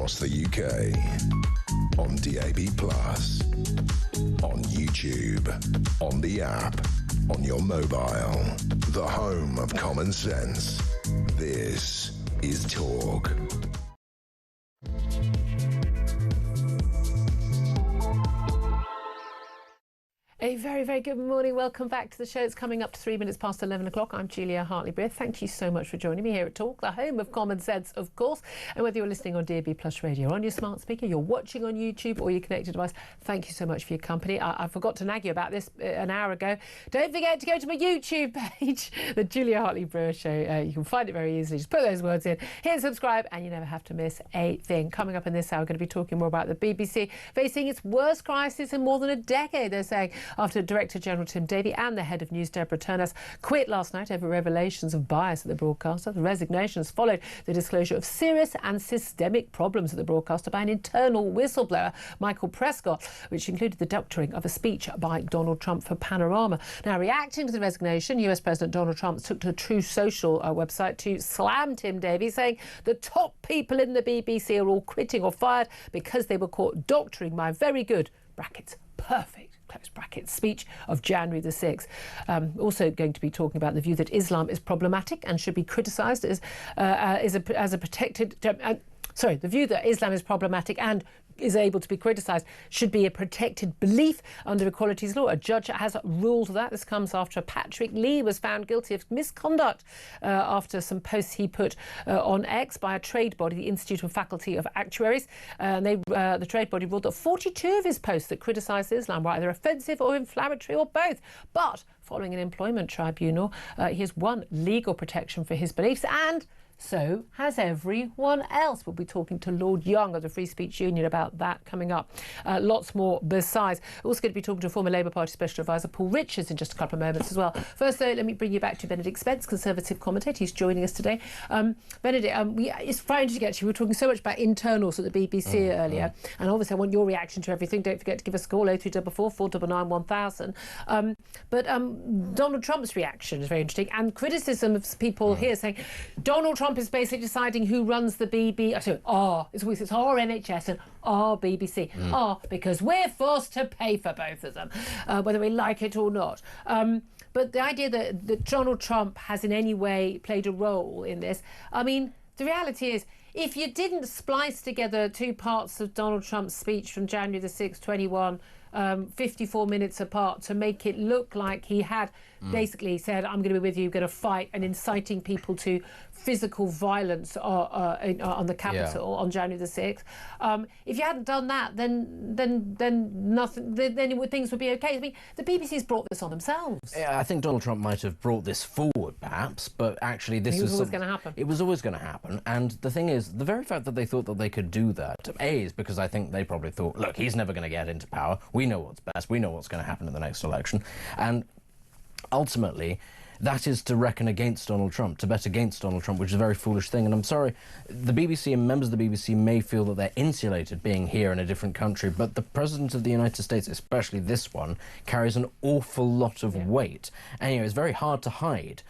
Speaker 1: across the UK, on DAB+, on YouTube, on the app, on your mobile. the home of common sense. This is Talk.
Speaker 2: A very, very good morning. Welcome back to the show. It's coming up to 3 minutes past 11 o'clock. I'm Julia Hartley-Brewer. Thank you so much for joining me here at Talk, the home of common sense, of course. And whether you're listening on DAB Plus Radio, on your smart speaker, you're watching on YouTube or your connected device, thank you so much for your company. I forgot to nag you about this an hour ago. Don't forget to go to my YouTube page, the Julia Hartley-Brewer Show. You can find it very easily. Just put those words in, hit subscribe, and you never have to miss a thing. Coming up in this hour, we're going to be talking more about the BBC facing its worst crisis in more than a decade, they're saying, after Director General Tim Davie and the head of news Deborah Turnhouse quit last night over revelations of bias at the broadcaster. The resignations followed the disclosure of serious and systemic problems at the broadcaster by an internal whistleblower, Michael Prescott, which included the doctoring of a speech by Donald Trump for Panorama. Now, reacting to the resignation, US President Donald Trump took to the True Social website to slam Tim Davie, saying the top people in the BBC are all quitting or fired because they were caught doctoring my very good, brackets, perfect, close brackets, speech of January the 6th. Also going to be talking about the view that Islam is problematic and should be criticised as a protected... the view that Islam is problematic and is able to be criticised should be a protected belief under equalities law. A judge has ruled that. This comes after Patrick Lee was found guilty of misconduct after some posts he put on X by a trade body, the Institute of Faculty of Actuaries. The trade body ruled that 42 of his posts that criticised Islam were either offensive or inflammatory or both. But following an employment tribunal, he has won legal protection for his beliefs, and so has everyone else. We'll be talking to Lord Young of the Free Speech Union about that coming up. Lots more besides. We're also going to be talking to former Labour Party Special Advisor Paul Richards in just a couple of moments as well. First, though, let me bring you back to Benedict Spence, Conservative commentator. He's joining us today. Benedict, it's very interesting, actually. We were talking so much about internals at the BBC earlier, and obviously I want your reaction to everything. Don't forget to give us a call, 0344 499 1000. But Donald Trump's reaction is very interesting, and criticism of people here saying Donald Trump is basically deciding who runs the BBC. It's our NHS and our BBC. Because we're forced to pay for both of them, whether we like it or not. But the idea that Donald Trump has in any way played a role in this, I mean, the reality is, if you didn't splice together two parts of Donald Trump's speech from January the 6th, 21, 54 minutes apart to make it look like he had basically said, I'm going to be with you, going to fight, and inciting people to physical violence on the Capitol on January the 6th. If you hadn't done that, then nothing. Then things would be okay. I mean, the BBC's brought this on themselves.
Speaker 3: Yeah, I think Donald Trump might have brought this forward, perhaps, but actually this was
Speaker 2: always going to happen.
Speaker 3: It was always going to happen, and the thing is, the very fact that they thought that they could do that, is because I think they probably thought, look, he's never going to get into power. We know what's best. We know what's going to happen in the next election, and ultimately, that is to reckon against Donald Trump, to bet against Donald Trump, which is a very foolish thing. And I'm sorry, the BBC and members of the BBC may feel that they're insulated being here in a different country, but the President of the United States, especially this one, carries an awful lot of weight. And, it's very hard to hide.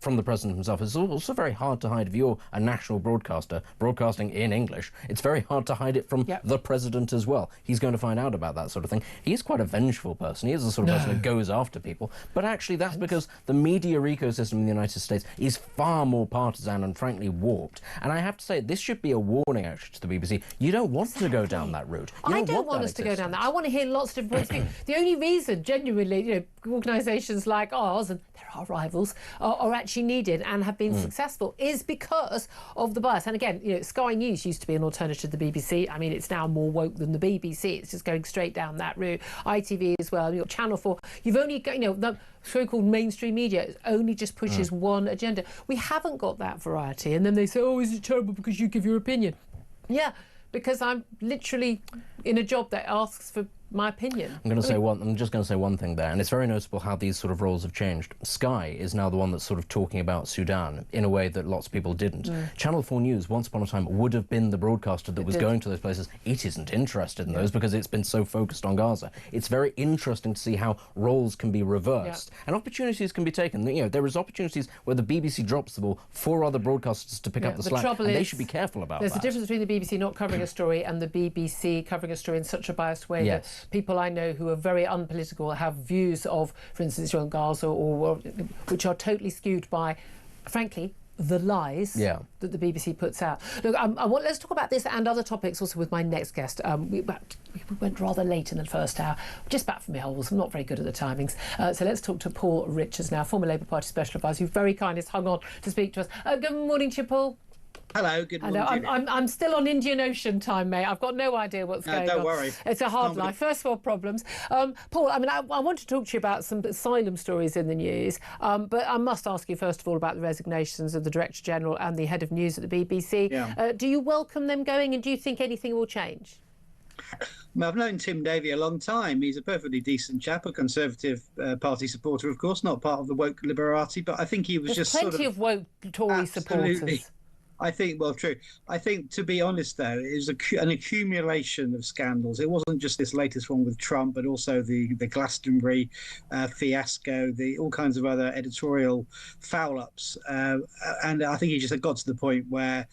Speaker 3: From the President himself. It's also very hard to hide if you're a national broadcaster broadcasting in English. It's very hard to hide it from the President as well. He's going to find out about that sort of thing. He is quite a vengeful person. He is the sort of person who goes after people. But actually, that's because the media ecosystem in the United States is far more partisan and frankly warped. And I have to say, this should be a warning, actually, to the BBC. You don't want to go down that route.
Speaker 2: I don't want us to go down that. I want to hear lots of different points of view. The only reason, genuinely, organisations like ours, and there are rivals, are actually needed and have been successful is because of the bias. And again, Sky News used to be an alternative to the BBC. I mean, it's now more woke than the BBC. It's just going straight down that route. ITV as well. You've got Channel 4. You've only got, the so-called mainstream media only just pushes one agenda. We haven't got that variety. And then they say, is it terrible because you give your opinion? Yeah, because I'm literally in a job that asks for my opinion.
Speaker 3: I'm just going to say one thing there, and it's very noticeable how these sort of roles have changed. Sky is now the one that's sort of talking about Sudan in a way that lots of people didn't. Channel 4 News, once upon a time, would have been the broadcaster that was going to those places. It isn't interested in those because it's been so focused on Gaza. It's very interesting to see how roles can be reversed and opportunities can be taken. There is opportunities where the BBC drops the ball for other broadcasters to pick up the slack, and they should be careful about that.
Speaker 2: There's a difference between the BBC not covering a story and the BBC covering a story in such a biased way that people I know who are very unpolitical, have views of, for instance, Israel and Gaza, or which are totally skewed by, frankly, the lies that the BBC puts out. Look, let's talk about this and other topics also with my next guest. We went rather late in the first hour, just back from the holes. I'm not very good at the timings. So let's talk to Paul Richards now, former Labour Party Special Advisor, who very kindly has hung on to speak to us. Good morning to you, Paul.
Speaker 8: Hello, good morning.
Speaker 2: I'm still on Indian Ocean time, mate. I've got no idea what's going on.
Speaker 8: Don't worry.
Speaker 2: It's a hard life. First world problems. Paul, I want to talk to you about some asylum stories in the news, but I must ask you first of all about the resignations of the Director General and the Head of News at the BBC.
Speaker 8: Yeah.
Speaker 2: Do you welcome them going, and do you think anything will change?
Speaker 8: Well, I've known Tim Davie a long time. He's a perfectly decent chap, a Conservative Party supporter, of course, not part of the woke Liberati, but I think he was
Speaker 2: There's
Speaker 8: just
Speaker 2: plenty of woke Tory supporters.
Speaker 8: I think, well, true. I think, to be honest, though, it was an accumulation of scandals. It wasn't just this latest one with Trump, but also the Glastonbury fiasco, all kinds of other editorial foul-ups. And I think he just got to the point where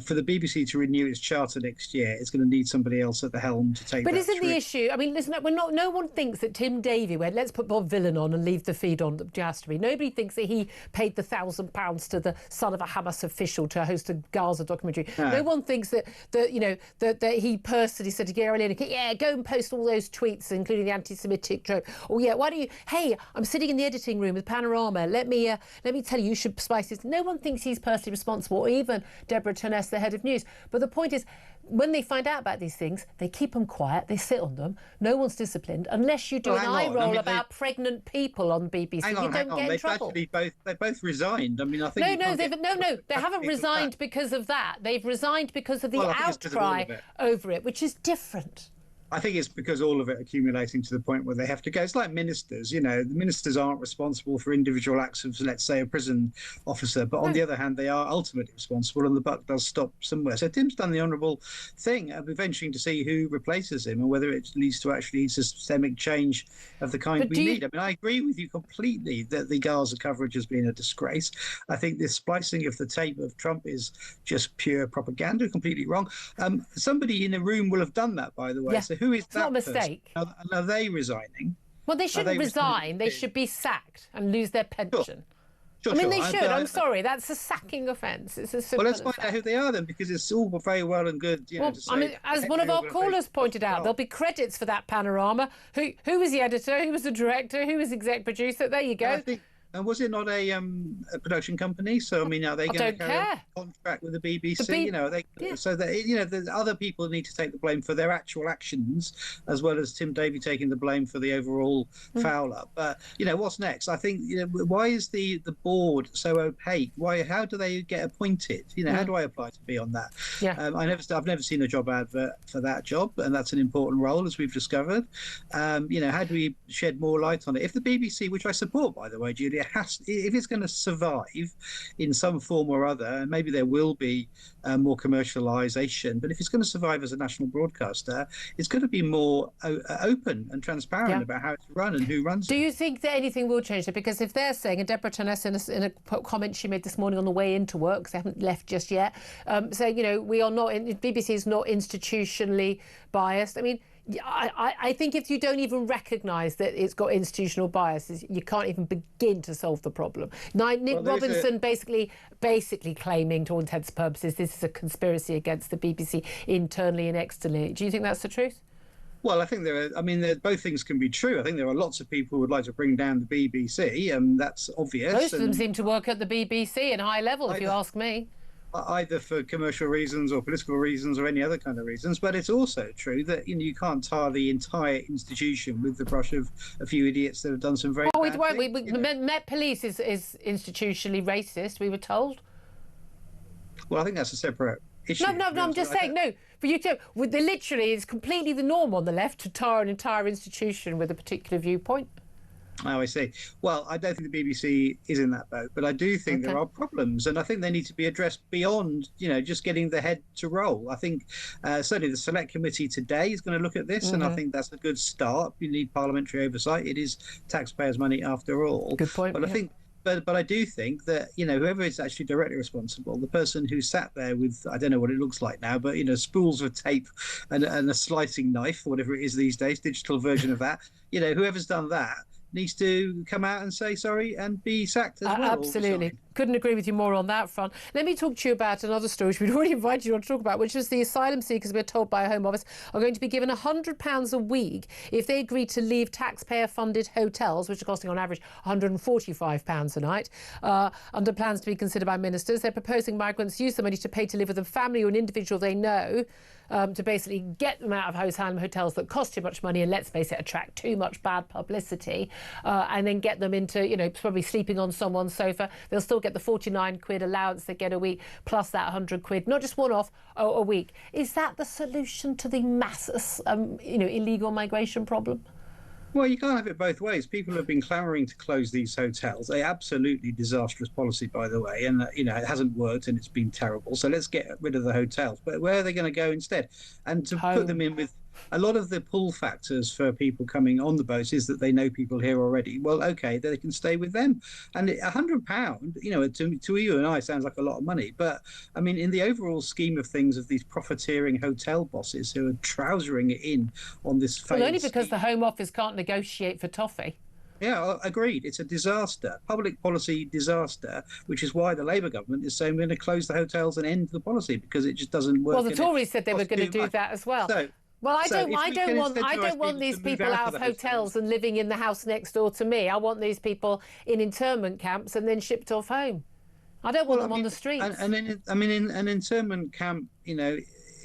Speaker 8: for the BBC to renew its charter next year, it's going to need somebody else at the helm to take that.
Speaker 2: But isn't the issue, I mean, listen, no one thinks that Tim Davie went, let's put Bob Villan on and leave the feed on Glastonbury. Nobody thinks that he paid the £1,000 to the son of a Hamas official to host a Gaza documentary. No one thinks that he personally said to Gary Lineker, yeah, go and post all those tweets, including the anti-Semitic joke. Or why do you? Hey, I'm sitting in the editing room with Panorama. Let me tell you, you should spice this. No one thinks he's personally responsible, or even Deborah Turness, the head of news. But the point is, when they find out about these things, they keep them quiet, they sit on them, no one's disciplined, unless you do an eye roll about pregnant people on BBC, you don't get in trouble.
Speaker 8: They both resigned. I mean, I think...
Speaker 2: They haven't resigned because of that. They've resigned because of the outcry over it, which is different.
Speaker 8: I think it's because all of it accumulating to the point where they have to go. It's like ministers, the ministers aren't responsible for individual acts of, let's say, a prison officer, but on the other hand, they are ultimately responsible, and the buck does stop somewhere. So Tim's done the honourable thing of venturing to see who replaces him and whether it leads to actually systemic change of the kind we need. I mean, I agree with you completely that the Gaza coverage has been a disgrace. I think this splicing of the tape of Trump is just pure propaganda, completely wrong. Somebody in a room will have done that, by the way. Yeah. So who is that?
Speaker 2: It's not a mistake.
Speaker 8: Are they resigning?
Speaker 2: Well, they shouldn't resign. They should be sacked and lose their pension. Sure, they should. I'm sorry. That's a sacking offence. It's as simple
Speaker 8: let's find out who they are then, because it's all very well and good. To say,
Speaker 2: as one of our callers pointed out, there'll be credits for that Panorama. Who was the editor? Who was the director? Who was the exec producer? There you go.
Speaker 8: And was it not a production company? So I mean, are they going to carry a contract with the BBC? So that the other people need to take the blame for their actual actions, as well as Tim Davie taking the blame for the overall foul up. But what's next? I think why is the board so opaque? How do they get appointed? How do I apply to be on that? Yeah. I've never seen a job advert for that job, and that's an important role, as we've discovered. How do we shed more light on it? If the BBC, which I support, by the way, Julia, if it's going to survive in some form or other, and maybe there will be more commercialisation, but if it's going to survive as a national broadcaster, it's going to be more open and transparent about how it's run and who runs it.
Speaker 2: Do you think that anything will change it? Because if they're saying, and Deborah Turness in a comment she made this morning on the way into work, because they haven't left just yet, saying, we are not, BBC is not institutionally biased. I mean, I think if you don't even recognise that it's got institutional biases, you can't even begin to solve the problem. Nick Robinson basically claiming, to all intents and purposes, this is a conspiracy against the BBC internally and externally. Do you think that's the truth?
Speaker 8: Well, I think both things can be true. I think there are lots of people who would like to bring down the BBC, and that's obvious.
Speaker 2: Most of them seem to work at the BBC at high level, if you ask me.
Speaker 8: Either for commercial reasons or political reasons or any other kind of reasons, but it's also true that you can't tar the entire institution with the brush of a few idiots that have done some very bad things.
Speaker 2: Met Police is institutionally racist, we were told.
Speaker 8: Well, I think that's a separate issue.
Speaker 2: No, I'm just saying, for you to... literally, it's completely the norm on the left to tar an entire institution with a particular viewpoint.
Speaker 8: Oh, I see. Well, I don't think the BBC is in that boat, but I do think there are problems, and I think they need to be addressed beyond, just getting the head to roll. I think certainly the Select Committee today is going to look at this, and I think that's a good start. You need parliamentary oversight. It is taxpayers' money after all.
Speaker 2: Good point.
Speaker 8: But I think but I do think that, whoever is actually directly responsible, the person who sat there with, I don't know what it looks like now, but spools of tape and a slicing knife, whatever it is these days, digital version of that, whoever's done that needs to come out and say sorry and be sacked as well.
Speaker 2: Absolutely. Couldn't agree with you more on that front. Let me talk to you about another story which we'd already invited you on to talk about, which is the asylum seekers, we're told by a Home Office, are going to be given £100 a week if they agree to leave taxpayer-funded hotels, which are costing on average £145 a night, under plans to be considered by ministers. They're proposing migrants use the money to pay to live with a family or an individual they know, to basically get them out of asylum hotels that cost too much money and, let's face it, attract too much bad publicity, and then get them into, probably sleeping on someone's sofa. They'll still get the 49 quid allowance they get a week, plus that 100 quid, not just one-off, a week. Is that the solution to the mass, illegal migration problem?
Speaker 8: Well, you can't have it both ways. People have been clamouring to close these hotels. A absolutely disastrous policy, by the way, and it hasn't worked and it's been terrible. So let's get rid of the hotels. But where are they going to go instead? And to put them in with a lot of the pull factors for people coming on the boats is that they know people here already. Well, okay, they can stay with them. And £100, to you and I sounds like a lot of money. But I mean, in the overall scheme of things, of these profiteering hotel bosses who are trousering it in on this failed
Speaker 2: only because
Speaker 8: scheme.
Speaker 2: the Home Office can't negotiate for toffee.
Speaker 8: Yeah, agreed. It's a disaster, public policy disaster, which is why the Labour government is saying we're going to close the hotels and end the policy because it just doesn't work.
Speaker 2: Well, the Tories said they were going to do that as well. Well, I don't want these people out of hotels and living in the house next door to me. I want these people in internment camps and then shipped off home. I don't want them on the streets.
Speaker 8: And an internment camp,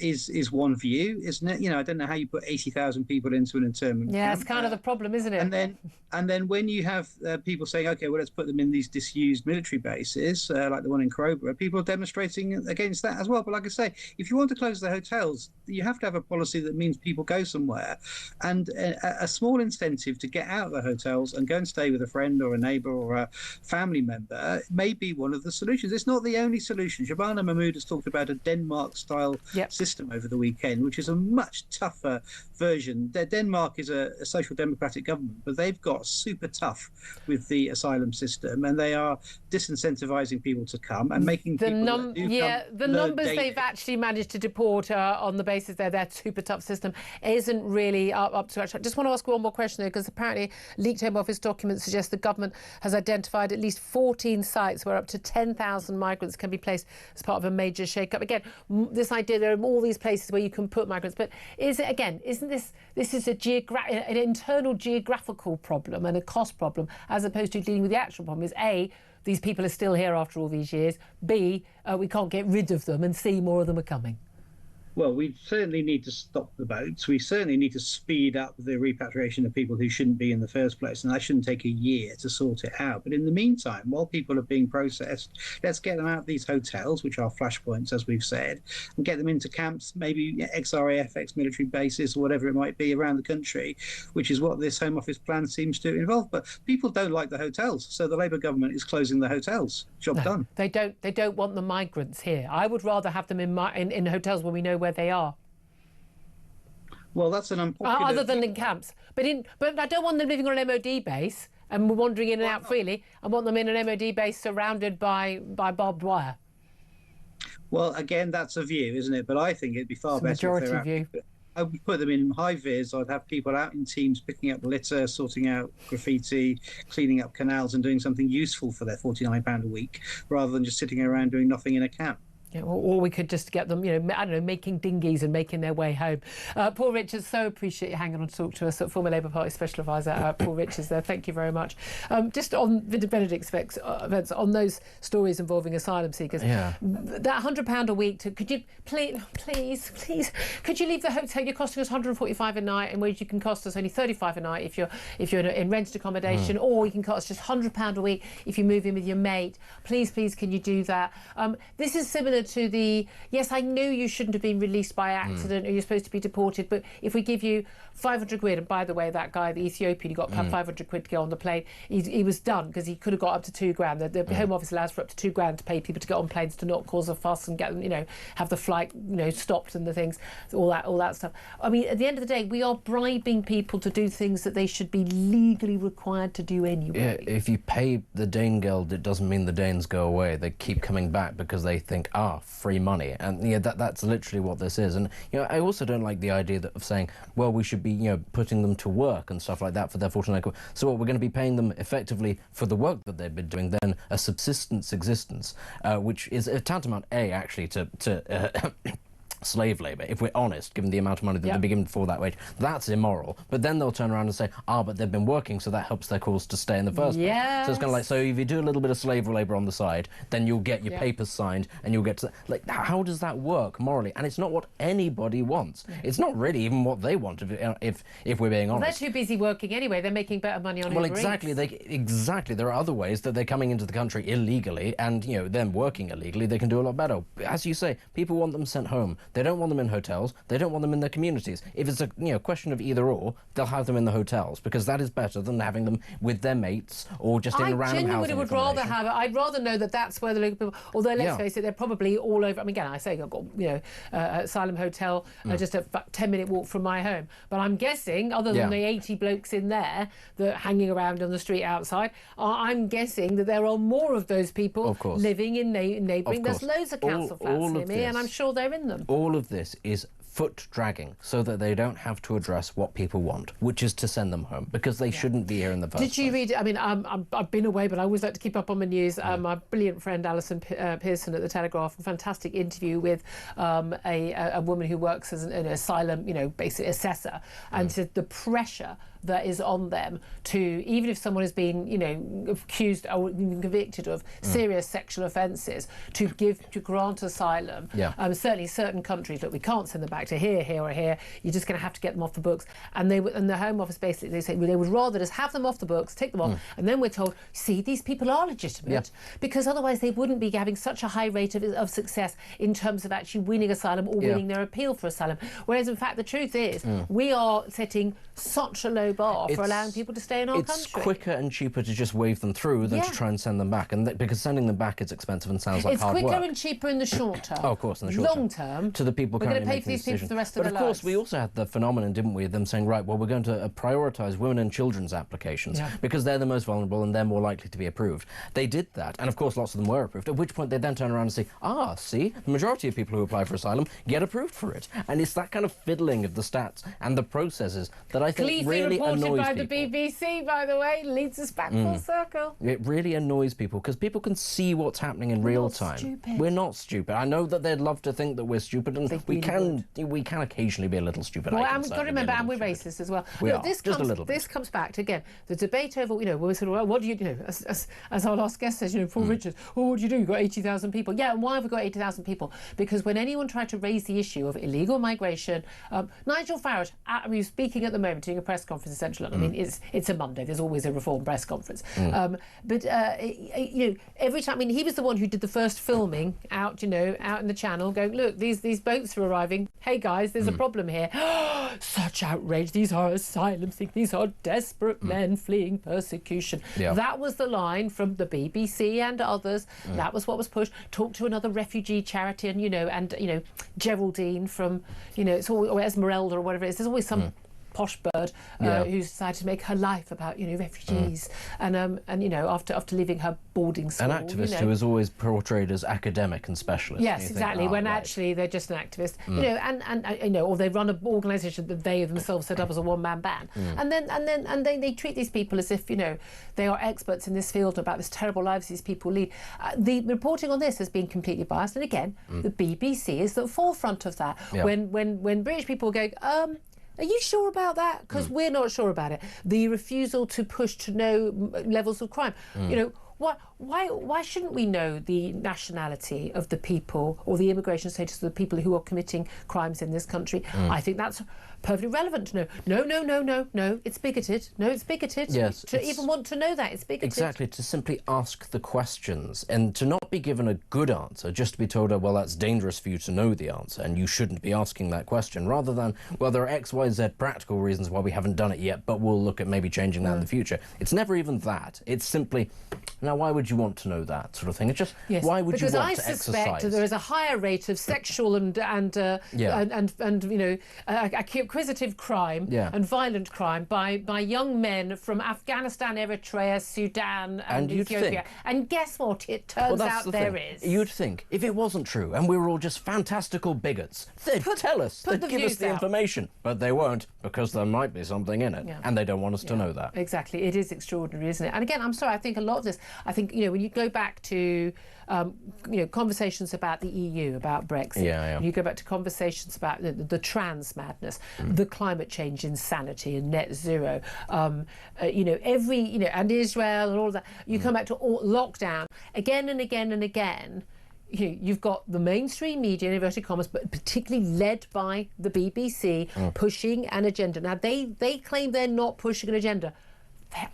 Speaker 8: is one view, isn't it? I don't know how you put 80,000 people into an internment camp.
Speaker 2: Yeah, it's kind of the problem, isn't it?
Speaker 8: And then when you have people saying, OK, well, let's put them in these disused military bases, like the one in Crowborough, people are demonstrating against that as well. But like I say, if you want to close the hotels, you have to have a policy that means people go somewhere. And a small incentive to get out of the hotels and go and stay with a friend or a neighbour or a family member may be one of the solutions. It's not the only solution. Shabana Mahmood has talked about a Denmark-style system over the weekend, which is a much tougher version. Denmark is a social democratic government, but they've got super tough with the asylum system, and they are disincentivizing people to come and making
Speaker 2: the numbers they've actually managed to deport on the basis their super tough system isn't really up to scratch. I just want to ask one more question though, because apparently leaked Home Office documents suggest the government has identified at least 14 sites where up to 10,000 migrants can be placed as part of a major shake-up. Again, this idea there are all these places where you can put migrants, but isn't this is an internal geographical problem and a cost problem, as opposed to dealing with the actual problem? Is A, these people are still here after all these years, B, we can't get rid of them, and C, more of them are coming.
Speaker 8: Well, we certainly need to stop the boats. We certainly need to speed up the repatriation of people who shouldn't be in the first place. And that shouldn't take a year to sort it out. But in the meantime, while people are being processed, let's get them out of these hotels, which are flashpoints, as we've said, and get them into camps, maybe ex-RAF, ex-military bases, or whatever it might be around the country, which is what this Home Office plan seems to involve. But people don't like the hotels. So the Labour government is closing the hotels. Job done.
Speaker 2: They don't want the migrants here. I would rather have them in hotels where we know where they are.
Speaker 8: Well, that's an unpopular...
Speaker 2: Other than in camps. But I don't want them living on an MOD base and wandering in and out freely. I want them in an MOD base surrounded by barbed wire.
Speaker 8: Well, again, that's a view, isn't it? But I think it'd be far better
Speaker 2: majority
Speaker 8: if they're
Speaker 2: view.
Speaker 8: I would put them in high vis. I'd have people out in teams picking up litter, sorting out graffiti, cleaning up canals and doing something useful for their £49 a week, rather than just sitting around doing nothing in a camp.
Speaker 2: Yeah, or we could just get them, making dinghies and making their way home. Paul Richards, so appreciate you hanging on to talk to us. Former Labour Party Special Advisor Paul Richards there. Thank you very much. Just on Benedict's events, on those stories involving asylum seekers, that £100 a week, could you please, could you leave the hotel? You're costing us £145 a night, in which you can cost us only £35 a night if you're in rented accommodation, or you can cost just £100 a week if you move in with your mate. Please, can you do that? This is similar similar to the, yes, I know you shouldn't have been released by accident or you're supposed to be deported, but if we give you 500 quid, and by the way, that guy, the Ethiopian, he got 500 quid to go on the plane, he was done because he could have got up to 2 grand. The Home Office allows for up to 2 grand to pay people to get on planes to not cause a fuss and get them, you know, have the flight, you know, stopped and the things, all that stuff. I mean, at the end of the day, we are bribing people to do things that they should be legally required to do anyway.
Speaker 3: Yeah, if you pay the Dane Geld, it doesn't mean the Danes go away. They keep coming back because they think, free money. And yeah, that's literally what this is. And you know, I also don't like the idea of saying, well, we should be, you know, putting them to work and stuff like that for their fortune. So what, we're going to be paying them effectively for the work that they've been doing, then a subsistence existence, which is tantamount, actually, to slave labour, if we're honest, given the amount of money that they're being given for that wage. That's immoral. But then they'll turn around and say, but they've been working, so that helps their cause to stay in the first place. So it's kind of like, so if you do a little bit of slave labour on the side, then you'll get your papers signed and you'll get to... Like, how does that work morally? And it's not what anybody wants. It's not really even what they want, if we're being honest.
Speaker 2: They're too busy working anyway. They're making better money on Uber Eats.
Speaker 3: Exactly. There are other ways that they're coming into the country illegally and, you know, them working illegally, they can do a lot better. As you say, people want them sent home. They don't want them in hotels. They don't want them in their communities. If it's a question of either or, they'll have them in the hotels because that is better than having them with their mates or just in a random housing.
Speaker 2: I genuinely would rather have it. I'd rather know that that's where the local people. Although let's face it, they're probably all over. I mean, again, I say I've got Asylum Hotel just a 10-minute walk from my home. But I'm guessing, other than the 80 blokes in there that hanging around on the street outside, I'm guessing that there are more of those people living in neighbouring. There's loads of council flats near me, and I'm sure they're in them.
Speaker 3: All of this is foot dragging so that they don't have to address what people want, which is to send them home, because they shouldn't be here in the first place.
Speaker 2: Did you read it? I mean, I've been away, but I always like to keep up on the news. My brilliant friend Alison Pearson at the Telegraph, a fantastic interview with a woman who works as an asylum, basically assessor, and said the pressure that is on them to, even if someone has been, accused or convicted of serious sexual offences, to grant asylum. Certainly certain countries, look, we can't send them back to here or here. You're just going to have to get them off the books. And the Home Office basically, they say they would rather just have them off the books, take them off, and then we're told, see, these people are legitimate, because otherwise they wouldn't be having such a high rate of success in terms of actually winning asylum or winning their appeal for asylum. Whereas in fact the truth is we are setting such a low bar for allowing people to stay in our country.
Speaker 3: It's quicker and cheaper to just wave them through than to try and send them back, and because sending them back is expensive and sounds like hard work.
Speaker 2: It's quicker and cheaper in the short term.
Speaker 3: Of course, in the short term.
Speaker 2: Long term,
Speaker 3: to the people currently making
Speaker 2: the decision. We're going to pay for these people for the rest of their lives.
Speaker 3: But of course, we also had the phenomenon, didn't we, of them saying, right, well, we're going to prioritise women and children's applications because they're the most vulnerable and they're more likely to be approved. They did that, and of course, lots of them were approved, at which point they then turn around and say, see, the majority of people who apply for asylum get approved for it. And it's that kind of fiddling of the stats and the processes that I think really annoys people.
Speaker 2: By the BBC, by the way, leads us back full circle.
Speaker 3: It really annoys people because people can see what's happening in real time.
Speaker 2: Stupid.
Speaker 3: We're not stupid. I know that they'd love to think that we're stupid, and we can occasionally be a little stupid.
Speaker 2: Well, and we've got to remember, and we're racist as well. This comes back to, again, the debate over, we're sort of, well, what do you do? As our last guest says, Paul Richards, what do you do? You've got 80,000 people. Yeah, and why have we got 80,000 people? Because when anyone tried to raise the issue of illegal migration, Nigel Farage, he was speaking at the moment, doing a press conference in Central London. I mean, it's a Monday. There's always a Reform press conference. But every time, he was the one who did the first filming out in the Channel, going, look, these boats are arriving. Hey guys, there's a problem here. Such outrage. These are asylum seekers. These are desperate men fleeing persecution. That was the line from the BBC and others. That was what was pushed. Talk to another refugee charity, and Geraldine from it's always, or Esmeralda or whatever it is. There's always some posh bird who's decided to make her life about refugees and after leaving her boarding school.
Speaker 3: An activist who is always portrayed as academic and specialist.
Speaker 2: Yes, exactly. When actually they're just an activist. Or they run an organisation that they themselves set up as a one-man band. And then they treat these people as if they are experts in this field about this terrible lives these people lead. The reporting on this has been completely biased, and again, the BBC is at the forefront of that. When British people go, are you sure about that? Because we're not sure about it. The refusal to push to know levels of crime. Why shouldn't we know the nationality of the people or the immigration status of the people who are committing crimes in this country? I think that's perfectly relevant to know. No, it's bigoted. No, it's bigoted.
Speaker 3: Yes.
Speaker 2: To even want to know that, it's bigoted.
Speaker 3: Exactly, to simply ask the questions and to not not be given a good answer, just to be told, well, that's dangerous for you to know the answer, and you shouldn't be asking that question, rather than, well, there are X, Y, Z practical reasons why we haven't done it yet, but we'll look at maybe changing that in the future. It's never even that. It's simply, now, why would you want to know that sort of thing? It's just, why would you want to exercise?
Speaker 2: Because I suspect there is a higher rate of sexual and you know, acquisitive crime and violent crime by young men from Afghanistan, Eritrea, Sudan, and Ethiopia. And guess what? It turns out there is.
Speaker 3: You'd think, if it wasn't true and we were all just fantastical bigots, they'd tell us, they'd give us the information. But they won't, because there might be something in it, and they don't want us to know that.
Speaker 2: Exactly. It is extraordinary, isn't it? And again, I'm sorry, I think a lot of this, I think, you know, when you go back to you know, conversations about the EU, about Brexit, you go back to conversations about the trans madness, the climate change insanity and net zero, you know, and Israel and all of that. You come back to lockdown again and again and again. You've got the mainstream media, in inverted commas, but particularly led by the BBC, pushing an agenda. Now, they claim they're not pushing an agenda.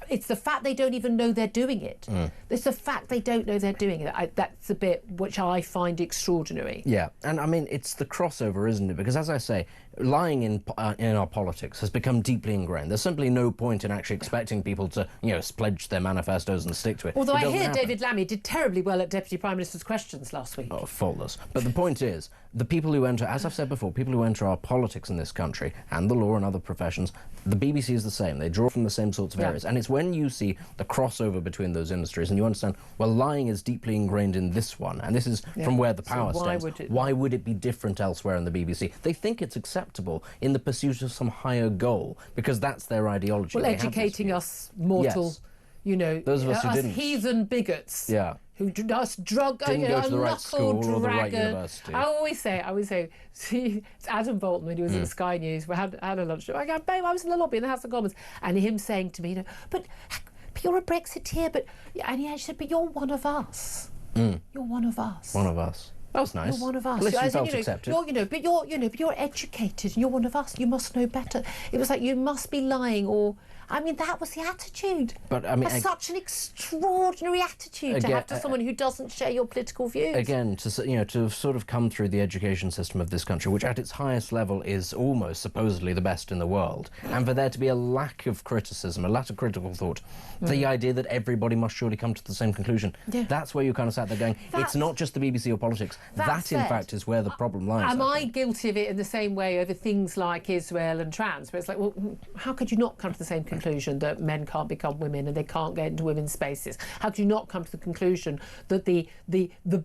Speaker 2: It's the fact they don't even know they're doing it. It's the fact they don't know they're doing it. That's the bit which I find extraordinary.
Speaker 3: Yeah, and I mean, it's the crossover, isn't it? Because as I say, lying in our politics has become deeply ingrained. There's simply no point in actually expecting people to, you know, pledge their manifestos and stick to it.
Speaker 2: Although I hear David Lammy did terribly well at Deputy Prime Minister's questions last week.
Speaker 3: Oh, faultless. But the point is, the people who enter, as I've said before, people who enter our politics in this country, and the law and other professions, the BBC is the same. They draw from the same sorts of areas. And it's when you see the crossover between those industries and you understand, well, lying is deeply ingrained in this one, and this is from where the power stems. Why would it be different elsewhere in the BBC? They think it's acceptable in the pursuit of some higher goal, because that's their ideology.
Speaker 2: Well, educating us mortal, you know,
Speaker 3: those of us who didn't.
Speaker 2: Heathen bigots. Who just drug
Speaker 3: didn't go to the right school or the right university.
Speaker 2: I always say, see, it's Adam Bolton when he was at Sky News. We had a lunch. I go, babe, I was in the lobby in the House of Commons, and him saying to me, you know, but you're a Brexiteer, and he actually said, but you're one of us. You're one of us.
Speaker 3: One of us. That was nice.
Speaker 2: You're one of us.
Speaker 3: At least you felt accepted.
Speaker 2: But you're educated and you're one of us. You must know better. It was like you must be lying, or I mean, that was the attitude.
Speaker 3: But I mean,
Speaker 2: that's such an extraordinary attitude to have to someone who doesn't share your political views.
Speaker 3: Again, to sort of come through the education system of this country, which at its highest level is almost supposedly the best in the world, and for there to be a lack of criticism, a lack of critical thought, the idea that everybody must surely come to the same conclusion. That's where you kind of sat there going, it's not just the BBC or politics. That, in fact, is where the problem lies.
Speaker 2: Am I guilty of it in the same way over things like Israel and trans, where it's like, well, how could you not come to the same conclusion that men can't become women and they can't get into women's spaces? How could you not come to the conclusion that the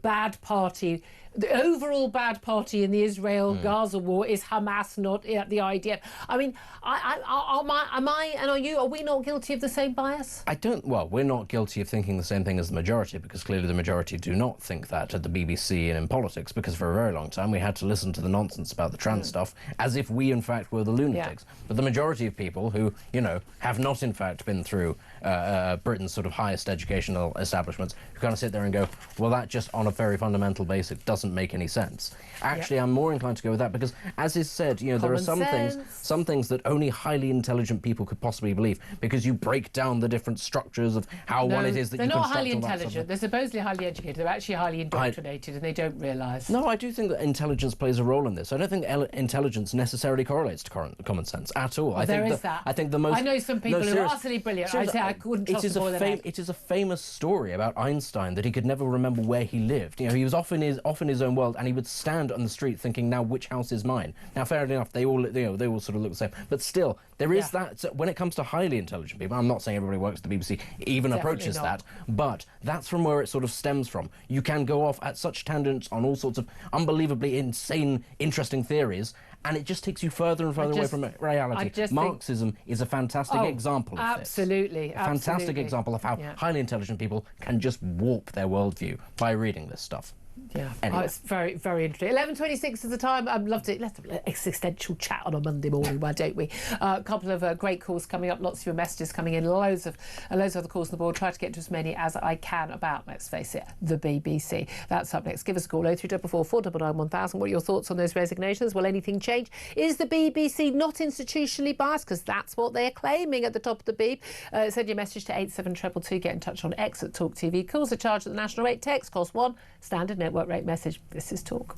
Speaker 2: bad party, the overall bad party in the Israel-Gaza war is Hamas, not the IDF? I mean, are we not guilty of the same bias?
Speaker 3: Well, we're not guilty of thinking the same thing as the majority, because clearly the majority do not think that at the BBC and in politics, because for a very long time we had to listen to the nonsense about the trans stuff as if we, in fact, were the lunatics. But the majority of people who, you know, have not, in fact, been through Britain's sort of highest educational establishments, who kind of sit there and go, well, that just on a very fundamental basis doesn't make any sense. Actually, I'm more inclined to go with that, because, as is said, you know, there are some things that only highly intelligent people could possibly believe, because you break down the different structures of how one it is that you construct.
Speaker 2: They're not highly intelligent. They're supposedly highly educated. They're actually highly indoctrinated, and they don't realise.
Speaker 3: No, I do think that intelligence plays a role in this. I don't think intelligence necessarily correlates to common sense at all.
Speaker 2: Well, I think the most. I know some people who are utterly brilliant. I couldn't trust them more than that.
Speaker 3: It is a famous story about Einstein that he could never remember where he lived. You know, he was off in his own world, and he would stand on the street thinking, now which house is mine? Now, fair enough, they all sort of look the same, but still, there is that. So when it comes to highly intelligent people, I'm not saying everybody works at the BBC even approaches that, but that's from where it sort of stems from. You can go off at such tangents on all sorts of unbelievably insane, interesting theories, and it just takes you further and further away from reality. Marxism is a fantastic example of this.
Speaker 2: Absolutely.
Speaker 3: A fantastic example of how highly intelligent people can just warp their worldview by reading this stuff.
Speaker 2: Yeah,
Speaker 3: Anyway.
Speaker 2: it's very, very interesting. 11:26 is the time. I'd love to. Let's have an existential chat on a Monday morning, why don't we? A couple of great calls coming up. Lots of your messages coming in. Loads of other calls on the board. Try to get to as many as I can about, let's face it, the BBC. That's up next. Give us a call 0344 499 1000. What are your thoughts on those resignations? Will anything change? Is the BBC not institutionally biased? Because that's what they're claiming at the top of the beep. Send your message to 87222. Get in touch on X at talkTV. Calls are charged at the national rate. Text cost 1. Standard network rate message. This is Talk.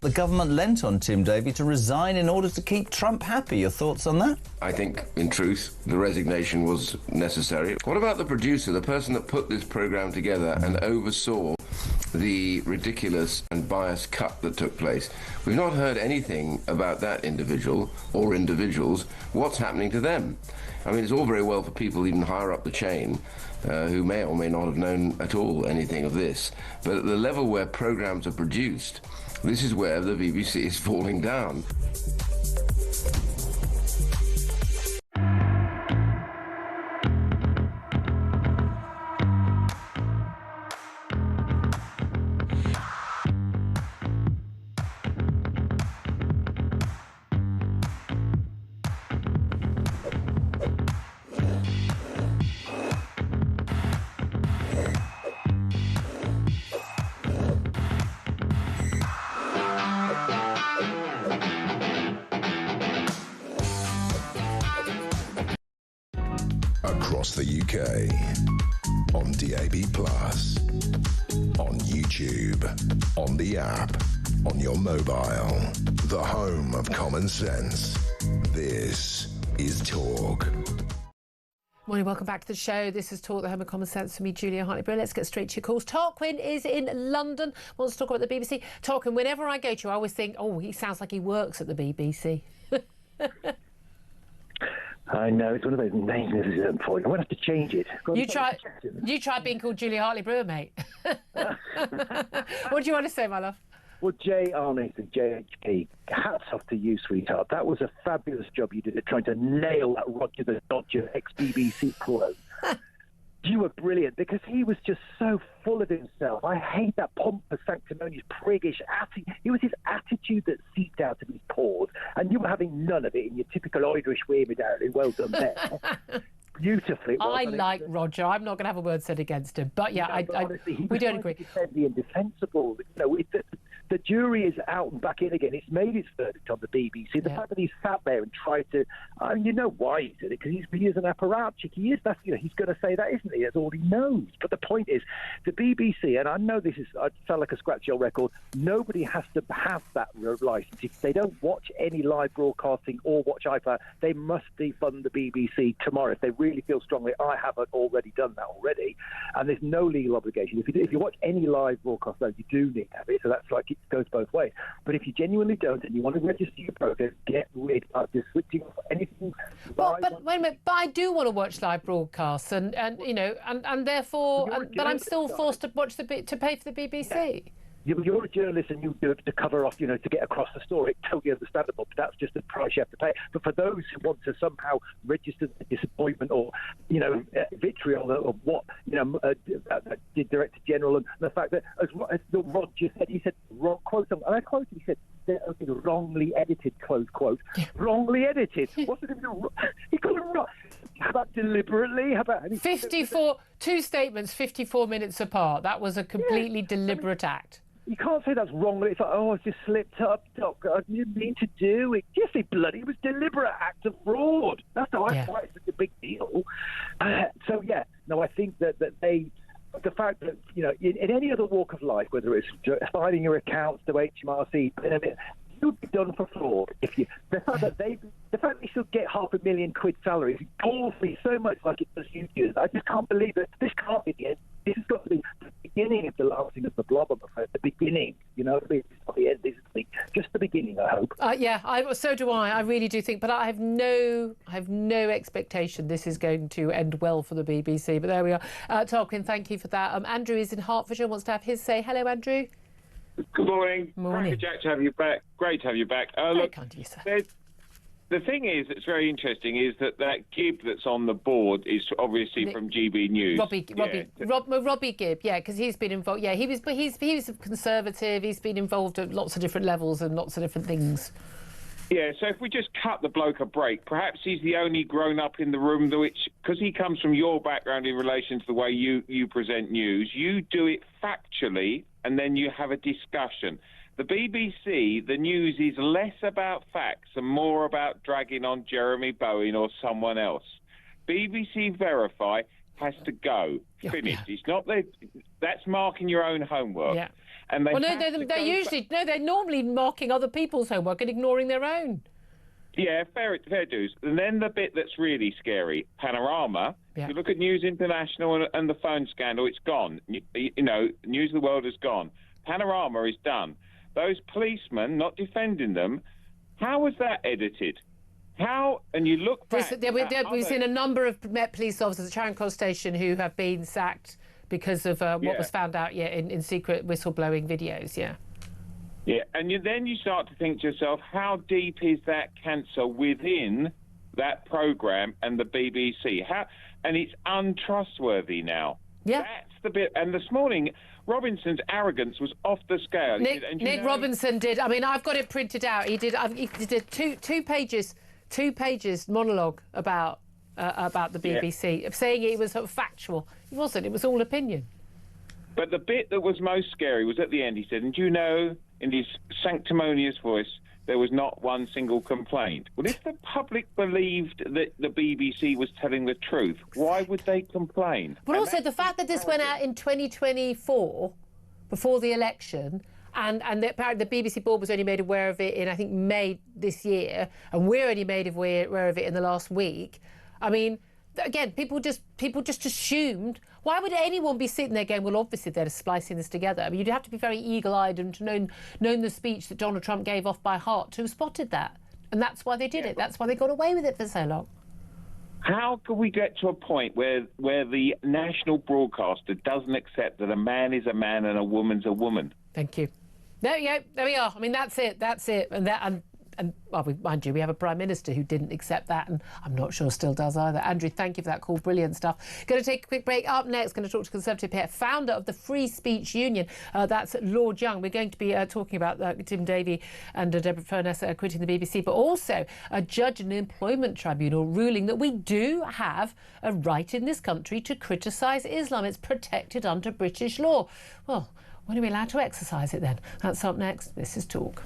Speaker 9: The government lent on Tim Davie to resign in order to keep Trump happy. Your thoughts on that?
Speaker 10: I think, in truth, the resignation was necessary. What about the producer, the person that put this programme together and oversaw the ridiculous and biased cut that took place? We've not heard anything about that individual or individuals. What's happening to them? I mean, it's all very well for people even higher up the chain who may or may not have known at all anything of this. But at the level where programmes are produced, this is where the BBC is falling down.
Speaker 1: Across the UK, on DAB+, on YouTube, on the app, on your mobile, the home of common sense. This is Talk.
Speaker 2: Morning, welcome back to the show. This is Talk, the home of common sense, for me, Julia Hartley-Brewer. Let's get straight to your calls. Tarquin is in London, wants to talk about the BBC. Tarquin, whenever I go to you, I always think, oh, he sounds like he works at the BBC.
Speaker 6: I know, it's one of those names that is important. I'm going to have to change it.
Speaker 2: You try being called Julia Hartley-Brewer, mate. What do you want to say, my love?
Speaker 11: Well, honestly, JHP, hats off to you, sweetheart. That was a fabulous job you did at trying to nail that Roger the Dodger ex-BBC quote. You were brilliant because he was just so full of himself. I hate that pompous, sanctimonious, priggish attitude. It was his attitude that seeped out of his pores, and you were having none of it in your typical Irish way, my darling. Well done there. Beautifully.
Speaker 2: I like Roger. I'm not going to have a word said against him. But yeah,
Speaker 11: honestly,
Speaker 2: we don't agree.
Speaker 11: Defend the indefensible. The jury is out and back in again. It's made its verdict on the BBC. The fact that he's sat there and tried to, you know why he did it, because he is an apparatchik. He is. That's, he's going to say that, isn't he? That's all he knows. But the point is, the BBC, and I know this is, I sound like a scratchy old record, nobody has to have that license. If they don't watch any live broadcasting or watch iPlayer, they must defund the BBC tomorrow. If they really feel strongly, I haven't already done that already, and there's no legal obligation. If you watch any live broadcast, though, you do need to have it. So that's like, it goes both ways. But if you genuinely don't and you want to register your program, get rid of just switching off anything.
Speaker 2: Well, but wait a minute. But I do want to watch live broadcasts, and therefore, but I'm still forced to pay for the BBC.
Speaker 11: Yeah. You're a journalist and you do it to cover off, to get across the story. It's totally understandable, but that's just the price you have to pay. But for those who want to somehow register the disappointment or, vitriol of what, the Director General and the fact that, as Roger said, he said, quote, and I quoted, he said, wrongly edited, close quote. Wrongly edited. What's the difference? He called it wrong. How about deliberately? How about
Speaker 2: 54, two statements, 54 minutes apart. That was a completely deliberate act.
Speaker 11: You can't say that's wrong. It's like, I just slipped up, Doc. I didn't mean to do it. Yes, it was a deliberate act of fraud. That's why it's such a big deal. I think that the fact that, in any other walk of life, whether it's filing your accounts to HMRC, you'd be done for fraud. The fact they should get £500,000 salary galls me so much like it does you. I just can't believe it. This can't be the end. This has got to be the beginning of the lasting of the blob, I'm afraid. The beginning, it's not the end. This is just the beginning, I hope.
Speaker 2: So do I. I really do think, but I have no expectation this is going to end well for the BBC. But there we are. Tarquin, thank you for that. Andrew is in Hertfordshire, wants to have his say. Hello, Andrew.
Speaker 12: Good morning.
Speaker 2: Morning.
Speaker 12: Jack, to have you back. Great to have you back.
Speaker 2: Very kind of you, sir.
Speaker 12: The thing is, that's very interesting, is that Gibb that's on the board is obviously from GB News.
Speaker 2: Robbie Gibb, because he's been involved. Yeah, he was a Conservative. He's been involved at lots of different levels and lots of different things.
Speaker 12: Yeah, so if we just cut the bloke a break, perhaps he's the only grown-up in the room, because he comes from your background in relation to the way you present news, you do it factually and then you have a discussion. The BBC, the news is less about facts and more about dragging on Jeremy Bowen or someone else. BBC Verify has to go. Finished. It's not there. That's marking your own homework.
Speaker 2: Yeah.
Speaker 12: And
Speaker 2: they're normally marking other people's homework and ignoring their own.
Speaker 12: Yeah, fair dues. And then the bit that's really scary, Panorama.
Speaker 2: Yeah.
Speaker 12: If you look at News International and the phone scandal, it's gone. News of the World is gone. Panorama is done. Those policemen, not defending them, how was that edited? How? And you look back...
Speaker 2: We've seen a number of Met police officers at Charing Cross Station who have been sacked because of what was found out in secret whistleblowing videos,
Speaker 12: Yeah, and then you start to think to yourself, how deep is that cancer within that programme and the BBC? And it's untrustworthy now.
Speaker 2: Yeah.
Speaker 12: That's the bit. And this morning, Robinson's arrogance was off the scale.
Speaker 2: Nick Robinson did. I mean, I've got it printed out. He did two pages monologue about the BBC, saying it was factual. It wasn't. It was all opinion.
Speaker 12: But the bit that was most scary was at the end. He said, and in his sanctimonious voice, there was not one single complaint. Well, if the public believed that the BBC was telling the truth, why would they complain?
Speaker 2: But also the fact that this went out in 2024, before the election, and apparently the BBC board was only made aware of it in, I think, May this year, and we're only made aware of it in the last week. I mean, again, people just assumed. Why would anyone be sitting there going, well, obviously they're splicing this together? I mean, you'd have to be very eagle-eyed and to known the speech that Donald Trump gave off by heart to have spotted that. And that's why they did it. That's why they got away with it for so long.
Speaker 12: How can we get to a point where the national broadcaster doesn't accept that a man is a man and a woman's a woman?
Speaker 2: Thank you. There you go. There we are. I mean, that's it. That's it. And well, mind you, we have a Prime Minister who didn't accept that, and I'm not sure still does either. Andrew, thank you for that call. Brilliant stuff. Going to take a quick break. Up next, going to talk to Conservative peer, founder of the Free Speech Union. That's Lord Young. We're going to be talking about Tim Davie and Deborah Furness quitting the BBC, but also a judge in an employment tribunal ruling that we do have a right in this country to criticise Islam. It's protected under British law. Well, when are we allowed to exercise it then? That's up next. This is Talk.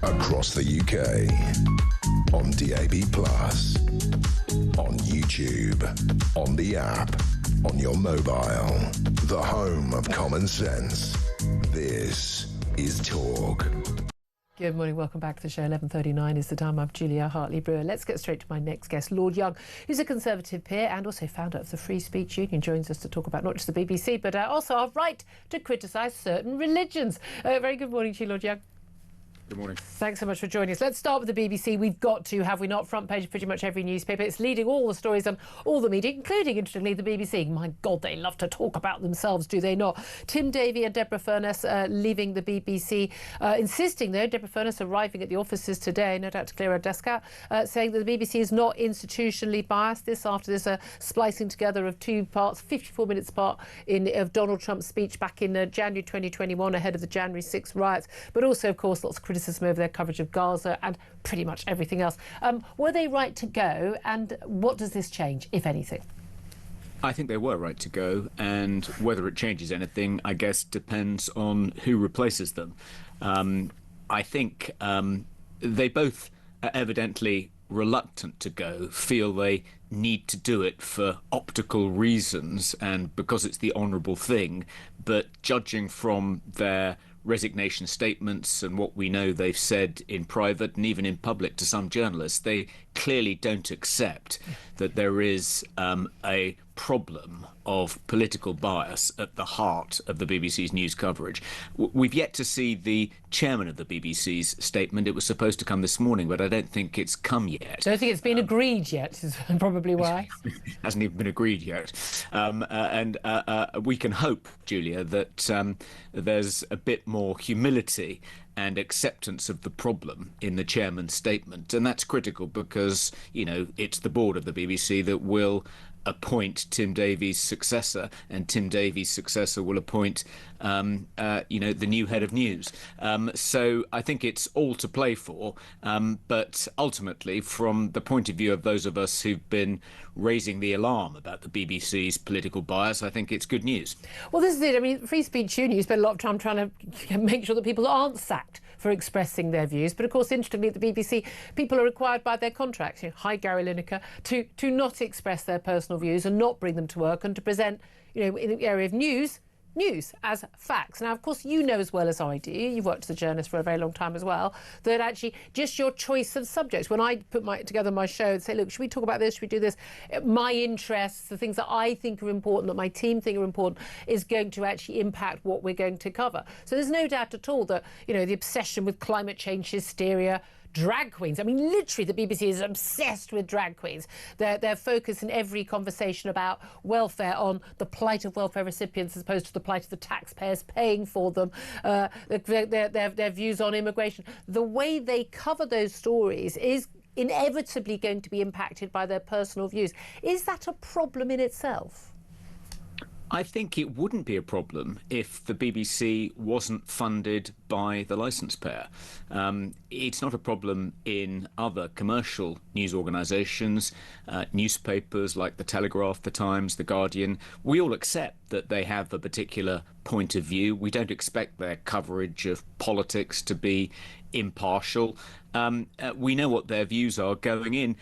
Speaker 1: Across the UK, on DAB+, on YouTube, on the app, on your mobile, the home of common sense. This is Talk.
Speaker 2: Good morning, welcome back to the show. 11:39 is the time. I'm Julia Hartley-Brewer. Let's get straight to my next guest, Lord Young, who's a Conservative peer and also founder of the Free Speech Union, joins us to talk about not just the BBC, but also our right to criticise certain religions. Very good morning to you, Lord Young.
Speaker 13: Good morning.
Speaker 2: Thanks so much for joining us. Let's start with the BBC. We've got to, have we not? Front page of pretty much every newspaper. It's leading all the stories on all the media, including, interestingly, the BBC. My God, they love to talk about themselves, do they not? Tim Davie and Deborah Furness leaving the BBC, insisting, though, Deborah Furness arriving at the offices today, no doubt to clear her desk out, saying that the BBC is not institutionally biased. This after this splicing together of two parts, 54 minutes apart, of Donald Trump's speech back in January 2021 ahead of the January 6th riots, but also, of course, lots of criticism over their coverage of Gaza and pretty much everything else. Were they right to go, and what does this change, if anything?
Speaker 13: I think they were right to go, and whether it changes anything, I guess, depends on who replaces them. I think they both are evidently reluctant to go, feel they need to do it for optical reasons and because it's the honourable thing, but judging from their resignation statements and what we know they've said in private and even in public to some journalists, they clearly don't accept that there is a problem of political bias at the heart of the BBC's news coverage. We've yet to see the chairman of the BBC's statement. It was supposed to come this morning, but I don't think it's come yet.
Speaker 2: Don't think it's been agreed yet, is probably why.
Speaker 13: Hasn't even been agreed yet. And we can hope, Julia, that there's a bit more humility and acceptance of the problem in the chairman's statement. And that's critical because, you know, it's the board of the BBC that will appoint Tim Davies' successor, and Tim Davies' successor will appoint, the new head of news. So I think it's all to play for. But ultimately, from the point of view of those of us who've been raising the alarm about the BBC's political bias, I think it's good news.
Speaker 2: Well, this is it. I mean, Free Speech Union spent a lot of time trying to make sure that people aren't sacked for expressing their views. But of course, interestingly, at the BBC, people are required by their contracts, hi Gary Lineker, to not express their personal views and not bring them to work and to present, in the area of news as facts. Now, of course, you know as well as I do, you've worked as a journalist for a very long time as well, that actually just your choice of subjects, when I put together my show and say, look, should we talk about this, should we do this, my interests, the things that I think are important, that my team think are important, is going to actually impact what we're going to cover. So there's no doubt at all that, the obsession with climate change hysteria, drag queens. I mean, literally, the BBC is obsessed with drag queens. Their focus in every conversation about welfare on the plight of welfare recipients as opposed to the plight of the taxpayers paying for them, their views on immigration. The way they cover those stories is inevitably going to be impacted by their personal views. Is that a problem in itself?
Speaker 13: I think it wouldn't be a problem if the BBC wasn't funded by the licence payer. It's not a problem in other commercial news organisations, newspapers like The Telegraph, The Times, The Guardian. We all accept that they have a particular point of view. We don't expect their coverage of politics to be impartial. We know what their views are going in.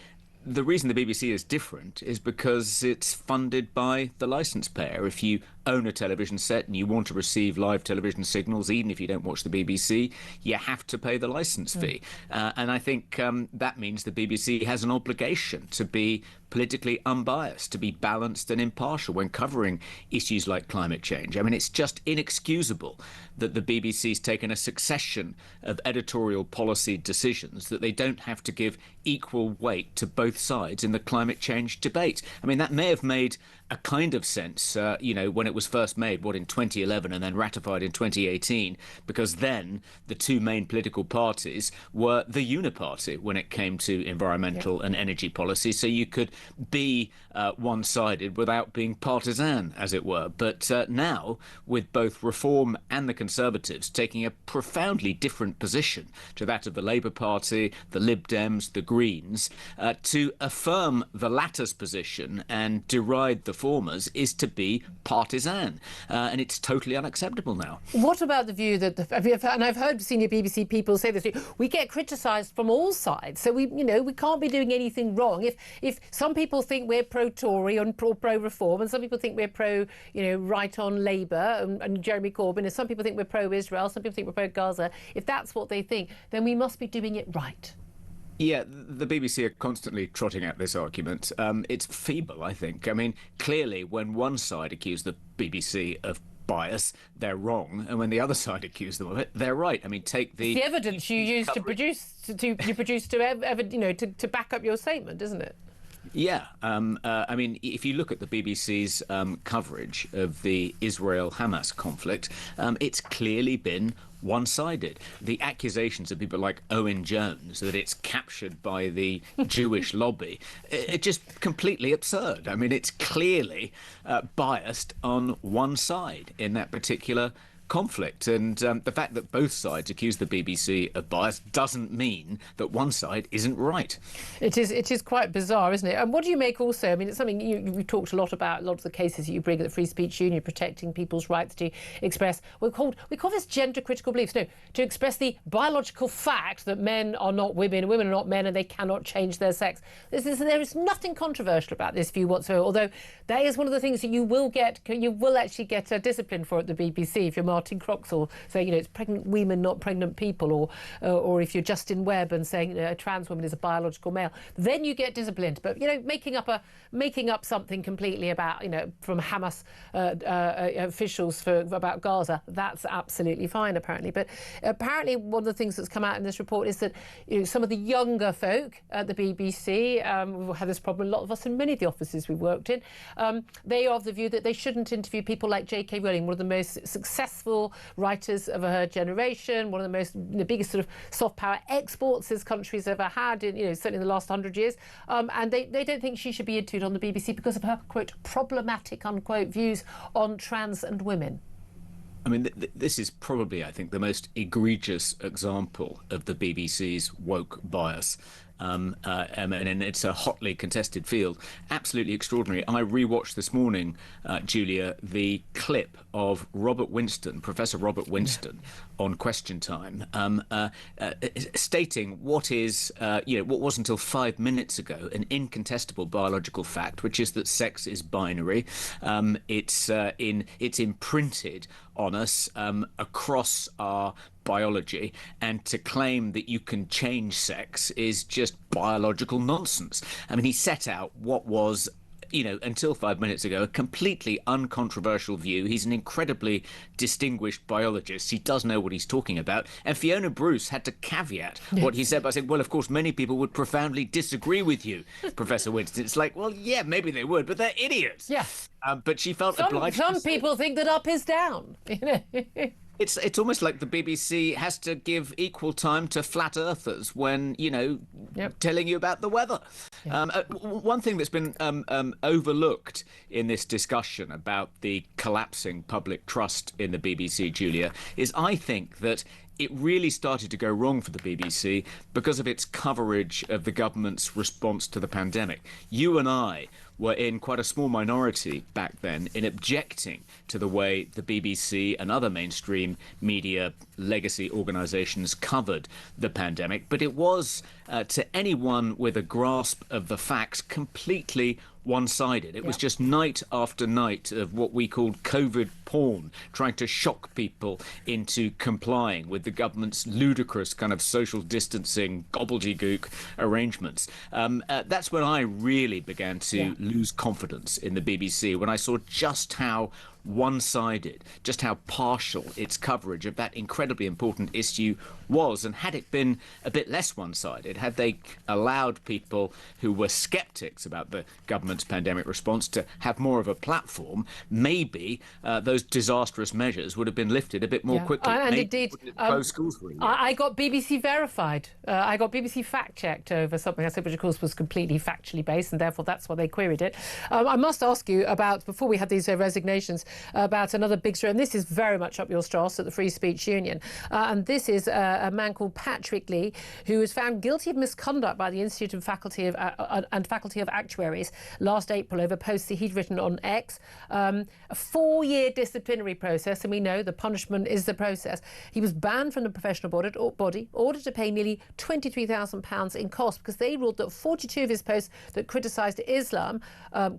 Speaker 13: The reason the BBC is different is because it's funded by the licence payer. If you own a television set and you want to receive live television signals, even if you don't watch the BBC, you have to pay the licence fee. And I think that means the BBC has an obligation to be politically unbiased, to be balanced and impartial when covering issues like climate change. I mean, it's just inexcusable that the BBC's taken a succession of editorial policy decisions that they don't have to give equal weight to both sides in the climate change debate. I mean, that may have made a kind of sense, when it was first made, in 2011 and then ratified in 2018, because then the two main political parties were the uniparty when it came to environmental and energy policy. So you could be one-sided without being partisan, as it were. But now, with both Reform and the Conservatives taking a profoundly different position to that of the Labour Party, the Lib Dems, the Greens, to affirm the latter's position and deride the former's is to be partisan, and it's totally unacceptable now.
Speaker 2: What about the view that, and I've heard senior BBC people say this, we get criticised from all sides, so we can't be doing anything wrong. If some people think we're pro-Tory and pro-Reform, and some people think we're right on Labour and Jeremy Corbyn, and some people think we're pro-Israel, some people think we're pro-Gaza, if that's what they think, then we must be doing it right.
Speaker 13: Yeah, the BBC are constantly trotting out this argument. It's feeble, I think. I mean, clearly, when one side accuse the BBC of bias, they're wrong, and when the other side accuse them of it, they're right. I mean, take the
Speaker 2: evidence you use to back up your statement, isn't it?
Speaker 13: Yeah, I mean, if you look at the BBC's coverage of the Israel-Hamas conflict, it's clearly been one-sided. The accusations of people like Owen Jones that it's captured by the Jewish lobby, it's just completely absurd. I mean, it's clearly biased on one side in that particular conflict, and the fact that both sides accuse the BBC of bias doesn't mean that one side isn't right.
Speaker 2: It is quite bizarre, isn't it? And what do you make also? I mean, it's something we talked a lot about, a lot of the cases that you bring at the Free Speech Union, protecting people's rights to express, we call this gender critical beliefs. No, to express the biological fact that men are not women, women are not men, and they cannot change their sex. There is nothing controversial about this view whatsoever, although that is one of the things that you will actually get a discipline for at the BBC if you're Martin Croxall saying, it's pregnant women, not pregnant people, or if you're Justin Webb and saying a trans woman is a biological male, then you get disciplined. But making up something completely about from Hamas officials about Gaza, that's absolutely fine apparently. But apparently one of the things that's come out in this report is that some of the younger folk at the BBC, we've had this problem, a lot of us in many of the offices we've worked in, they are of the view that they shouldn't interview people like J.K. Rowling, one of the most successful writers of her generation, one of the biggest sort of soft power exports this country's ever had, certainly in the last 100 years. And they don't think she should be interviewed on the BBC because of her, quote, problematic, unquote, views on trans and women.
Speaker 13: I mean, this is probably, I think, the most egregious example of the BBC's woke bias. And it's a hotly contested field. Absolutely extraordinary. I rewatched this morning, Julia, the clip of Professor Robert Winston, on Question Time, stating what was until 5 minutes ago an incontestable biological fact, which is that sex is binary. It's imprinted on us across our biology, and to claim that you can change sex is just biological nonsense. I mean, he set out what was, until 5 minutes ago, a completely uncontroversial view. He's an incredibly distinguished biologist. He does know what he's talking about. And Fiona Bruce had to caveat what he said by saying, well, of course, many people would profoundly disagree with you, Professor Winston. It's like, well, yeah, maybe they would, but they're idiots.
Speaker 2: Yeah.
Speaker 13: But she felt obliged.
Speaker 2: Some people think that up is down.
Speaker 13: It's almost like the BBC has to give equal time to flat earthers when, telling you about the weather. Yeah. One thing that's been overlooked in this discussion about the collapsing public trust in the BBC, Julia, is I think that it really started to go wrong for the BBC because of its coverage of the government's response to the pandemic. You and I were in quite a small minority back then in objecting to the way the BBC and other mainstream media legacy organisations covered the pandemic. But it was, to anyone with a grasp of the facts, completely one-sided. It was just night after night of what we called COVID porn, trying to shock people into complying with the government's ludicrous kind of social distancing gobbledygook arrangements. That's when I really began to lose confidence in the BBC, when I saw just how one-sided, just how partial its coverage of that incredibly important issue was. And had it been a bit less one-sided, had they allowed people who were sceptics about the government's pandemic response to have more of a platform, maybe those disastrous measures would have been lifted a bit more quickly.
Speaker 2: And indeed,
Speaker 13: close schools for
Speaker 2: I got BBC verified. I got BBC fact-checked over something I said, which of course was completely factually based, and therefore that's why they queried it. I must ask you about, before we had these resignations, about another big story, and this is very much up your strasse at the Free Speech Union. And this is a man called Patrick Lee, who was found guilty of misconduct by the Institute of Faculty of Actuaries last April over posts that he'd written on X. A 4-year disciplinary process, and we know the punishment is the process. He was banned from the professional body, ordered to pay nearly £23,000 in costs because they ruled that 42 of his posts that criticised Islam,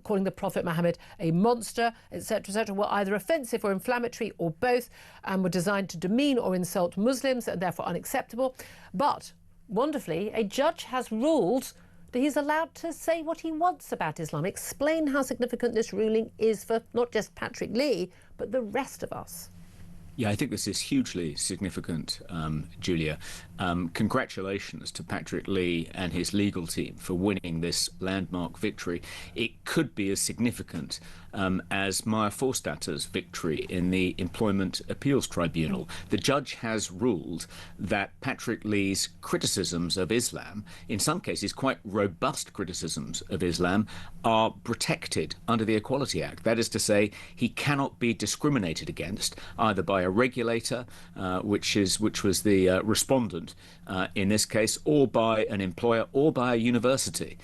Speaker 2: calling the Prophet Muhammad a monster, etc., were either offensive or inflammatory or both, and were designed to demean or insult Muslims and therefore unacceptable. But, wonderfully, a judge has ruled that he's allowed to say what he wants about Islam. Explain how significant this ruling is for not just Patrick Lee, but the rest of us.
Speaker 13: Yeah, I think this is hugely significant, Julia. Congratulations to Patrick Lee and his legal team for winning this landmark victory. It could be as significant as Maya Forstatter's victory in the Employment Appeals Tribunal. The judge has ruled that Patrick Lee's criticisms of Islam, in some cases quite robust criticisms of Islam, are protected under the Equality Act. That is to say, he cannot be discriminated against either by a regulator, which was the respondent in this case, or by an employer or by a university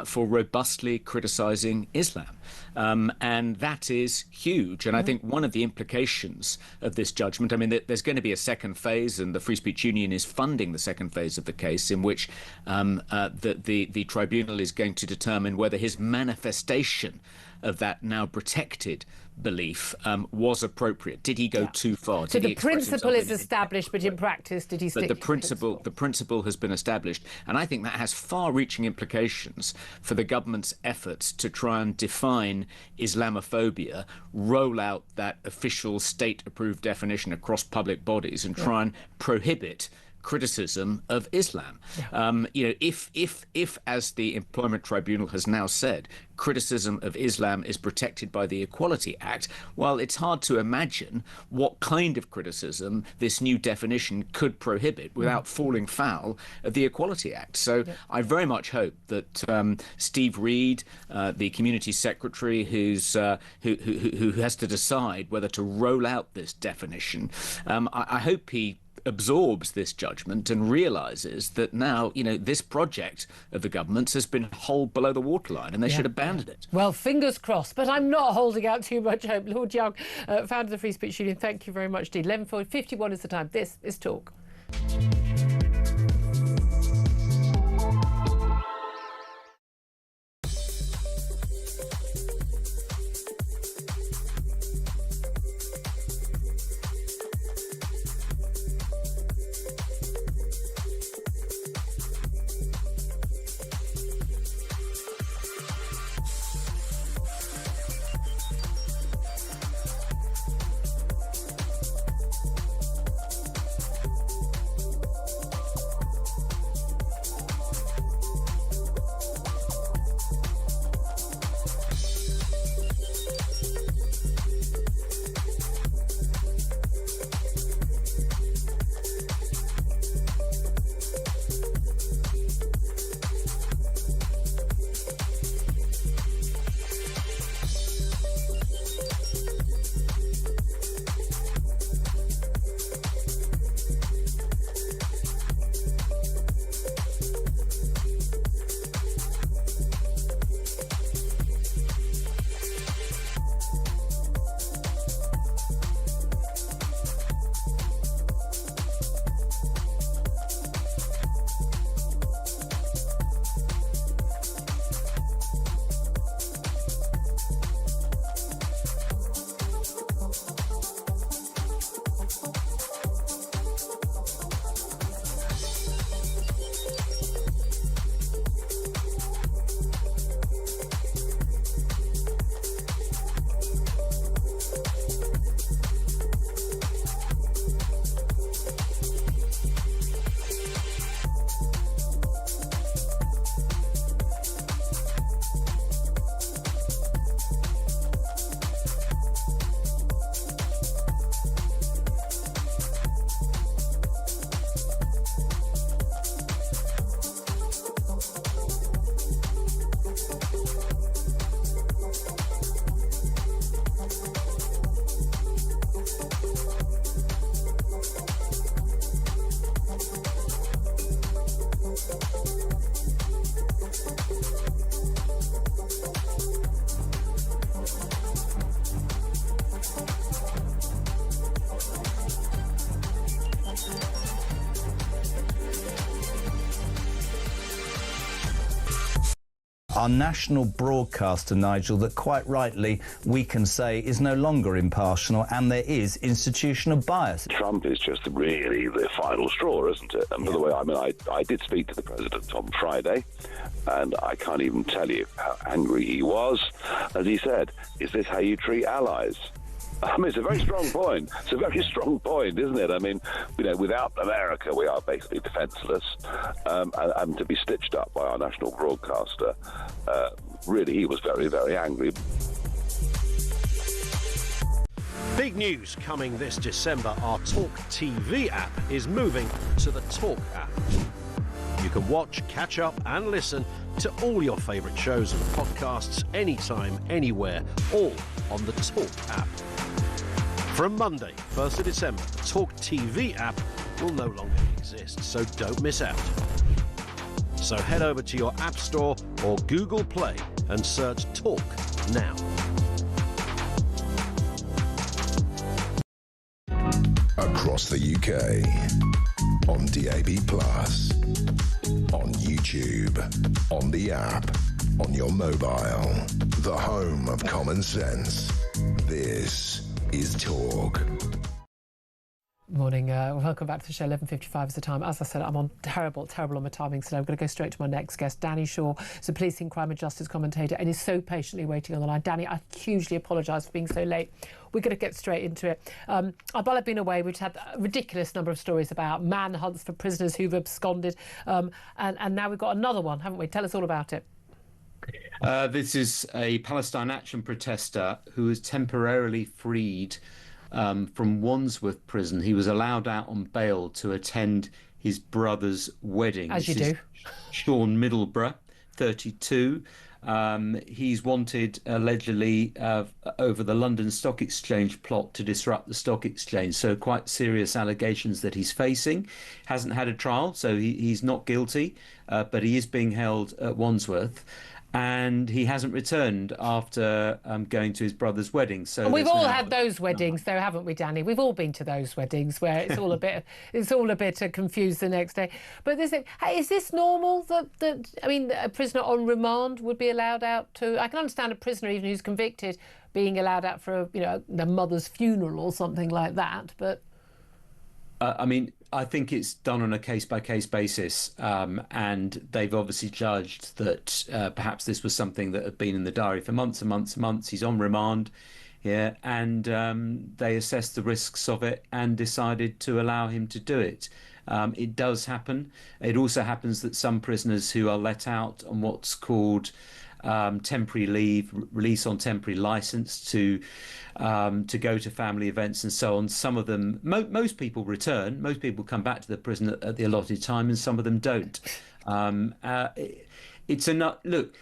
Speaker 13: for robustly criticising Islam. And that is huge. And I think one of the implications of this judgment, I mean, there's going to be a second phase, and the Free Speech Union is funding the second phase of the case, in which the tribunal is going to determine whether his manifestation of that now protected belief was appropriate? Did he go too far?
Speaker 2: So the principle is established, but in practice, did he stick
Speaker 13: to the principle has been established, and I think that has far-reaching implications for the government's efforts to try and define Islamophobia, roll out that official state-approved definition across public bodies, and try and prohibit criticism of Islam. If, as the Employment Tribunal has now said, criticism of Islam is protected by the Equality Act, well, it's hard to imagine what kind of criticism this new definition could prohibit without falling foul of the Equality Act. So I very much hope that Steve Reed, the Community Secretary, who has to decide whether to roll out this definition, I hope he absorbs this judgment and realises that now, this project of the government's has been holed below the waterline and they should abandon it.
Speaker 2: Well, fingers crossed, but I'm not holding out too much hope. Lord Young, founder of the Free Speech Union, thank you very much indeed. 11:51 is the time. This is Talk.
Speaker 9: Our national broadcaster, Nigel, that quite rightly we can say is no longer impartial, and there is institutional bias.
Speaker 14: Trump is just really the final straw, isn't it? And by the way, I did speak to the president on Friday, and I can't even tell you how angry he was. As he said, is this how you treat allies? I mean, it's a very strong point. It's a very strong point, isn't it? I mean, without America, we are basically defenceless, and to be stitched up by our national broadcaster, really, he was very, very angry.
Speaker 4: Big news coming this December. Our talkTV app is moving to the Talk app. You can watch, catch up and listen to all your favourite shows and podcasts anytime, anywhere, all on the Talk app. From Monday, 1st of December, the talkTV app will no longer exist, so don't miss out. So head over to your App Store or Google Play and search Talk now.
Speaker 1: Across the UK, on DAB+, on YouTube, on the app, on your mobile. The home of common sense. This is Talk.
Speaker 2: Morning, welcome back to the show. 11:55 is the time. As I said, I'm on terrible on my timing, so I'm going to go straight to my next guest. Danny Shaw is a policing, crime and justice commentator and is so patiently waiting on the line. Danny, I hugely apologise for being so late. We're going to get straight into it. While I've been away, we've had a ridiculous number of stories about manhunts for prisoners who've absconded, and now we've got another one, haven't we? Tell us all about it.
Speaker 15: This is a Palestine Action protester who was temporarily freed from Wandsworth prison. He was allowed out on bail to attend his brother's wedding.
Speaker 2: As you do.
Speaker 15: Sean Middleborough, 32. He's wanted allegedly over the London Stock Exchange plot to disrupt the stock exchange. So quite serious allegations that he's facing. Hasn't had a trial, so he's not guilty, but he is being held at Wandsworth. And he hasn't returned after going to his brother's wedding. So
Speaker 2: and we've all had those weddings, though, haven't we, Danny? We've all been to those weddings where it's all a bit confused the next day. But is this normal that a prisoner on remand would be allowed out to? I can understand a prisoner even who's convicted being allowed out for their mother's funeral or something like that, but.
Speaker 15: I think it's done on a case-by-case basis, and they've obviously judged that perhaps this was something that had been in the diary for months and months and months. He's on remand, and they assessed the risks of it and decided to allow him to do it. It does happen. It also happens that some prisoners who are let out on what's called temporary leave, release on temporary license to go to family events and so on. Some of them, most people return. Most people come back to the prison at the allotted time, and some of them don't. It's enough. Look,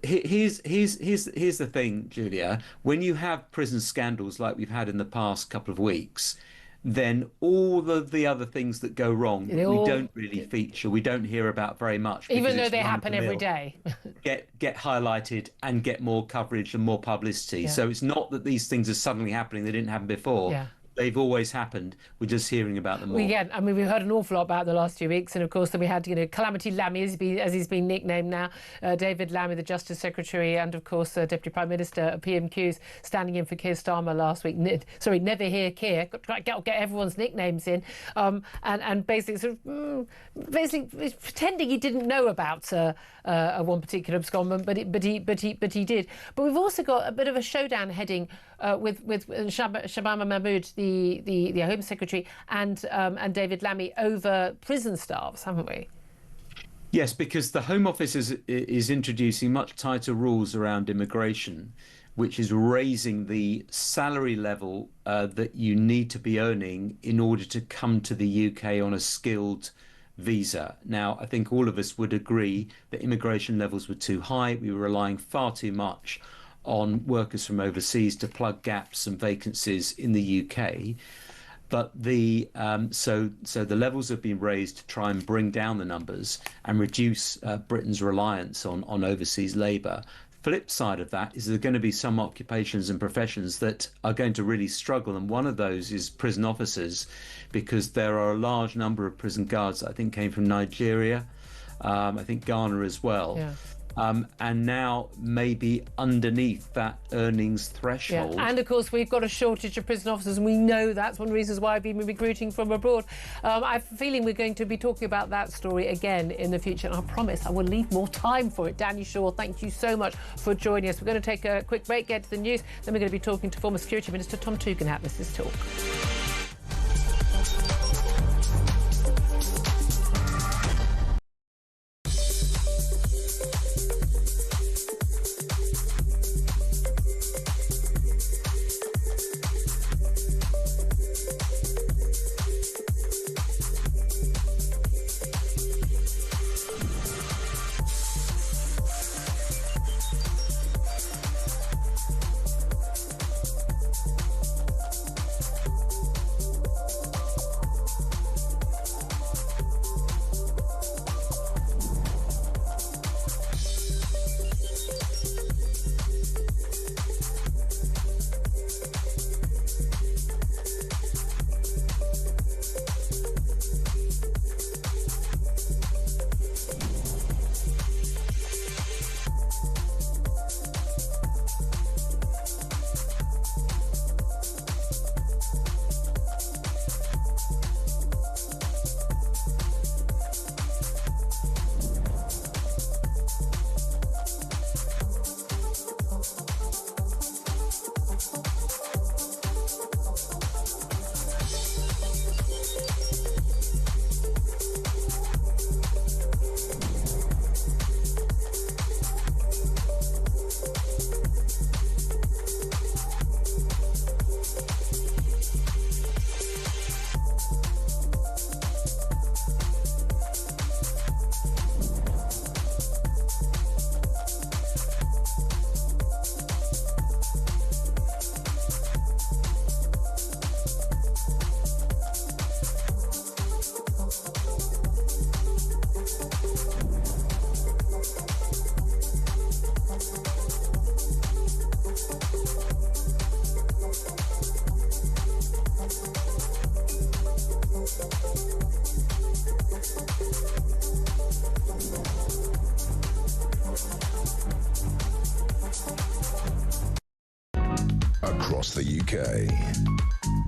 Speaker 15: here's the thing, Julia. When you have prison scandals like we've had in the past couple of weeks, then all of the other things that go wrong we don't really feature, we don't hear about very much.
Speaker 2: Even though they happen every day.
Speaker 15: get highlighted and get more coverage and more publicity. Yeah. So it's not that these things are suddenly happening, they didn't happen before. Yeah. They've always happened. We're just hearing about them more.
Speaker 2: We've heard an awful lot about the last few weeks, and of course then we had Calamity Lammy, as he's been nicknamed now, David Lammy, the Justice Secretary, and of course Deputy Prime Minister PMQs standing in for Keir Starmer last week. Never hear Keir. Get everyone's nicknames in, and basically pretending he didn't know about one particular abscondment, but he did. But we've also got a bit of a showdown heading with Shabana Mahmood, the Home Secretary, and David Lammy over prison staffs, haven't we?
Speaker 15: Yes, because the Home Office is introducing much tighter rules around immigration, which is raising the salary level that you need to be earning in order to come to the UK on a skilled visa. Now, I think all of us would agree that immigration levels were too high. We were relying far too much on workers from overseas to plug gaps and vacancies in the UK. But so the levels have been raised to try and bring down the numbers and reduce Britain's reliance on overseas labour. Flip side of that is there are going to be some occupations and professions that are going to really struggle, and one of those is prison officers, because there are a large number of prison guards that I think came from Nigeria, I think Ghana as well. Yeah. And now maybe underneath that earnings threshold.
Speaker 2: Yeah. And of course we've got a shortage of prison officers, and we know that's one of the reasons why I've been recruiting from abroad. I have a feeling we're going to be talking about that story again in the future, and I promise I will leave more time for it. Danny Shaw, thank you so much for joining us. We're going to take a quick break, get to the news, then we're going to be talking to former Security Minister Tom Tugendhat. This is Talk.
Speaker 1: across the UK,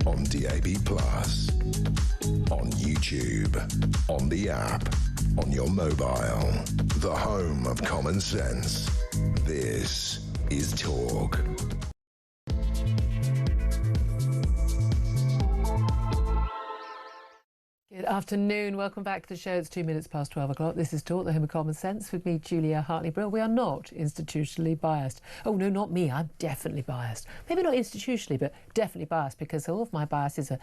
Speaker 1: on DAB+, on YouTube, on the app, on your mobile, the home of common sense. This is Talk.
Speaker 2: Good afternoon. Welcome back to the show. It's 2 minutes past 12 o'clock. This is Talk, the home of common sense, with me, Julia Hartley-Brewer. We are not institutionally biased. Oh, no, not me. I'm definitely biased. Maybe not institutionally, but definitely biased, because all of my biases are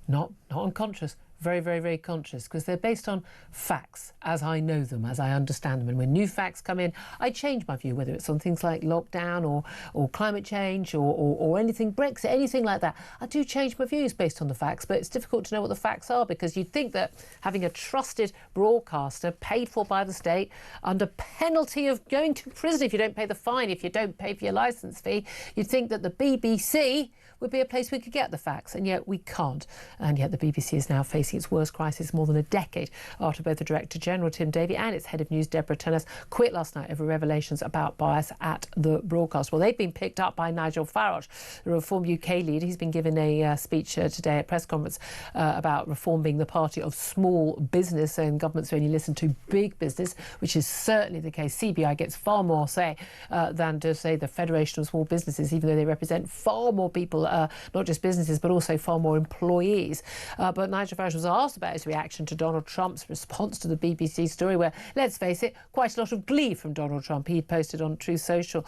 Speaker 2: not unconscious. Very, very, very conscious, because they're based on facts as I know them, as I understand them. And when new facts come in, I change my view, whether it's on things like lockdown or climate change or anything, Brexit, anything like that. I do change my views based on the facts, but it's difficult to know what the facts are, because you'd think that having a trusted broadcaster paid for by the state under penalty of going to prison if you don't pay the fine, if you don't pay for your licence fee, you'd think that the BBC would be a place we could get the facts, and yet we can't. And yet the BBC is now facing its worst crisis more than a decade after both the Director General, Tim Davie, and its Head of News, Deborah Turness, quit last night over revelations about bias at the broadcast. Well, they've been picked up by Nigel Farage, the Reform UK leader. He's been given a speech today at press conference about Reform being the party of small business, and governments only listen to big business, which is certainly the case. CBI gets far more say than, to say, the Federation of Small Businesses, even though they represent far more people, not just businesses, but also far more employees. But Nigel Farage was asked about his reaction to Donald Trump's response to the BBC story, where, let's face it, quite a lot of glee from Donald Trump. He posted on Truth Social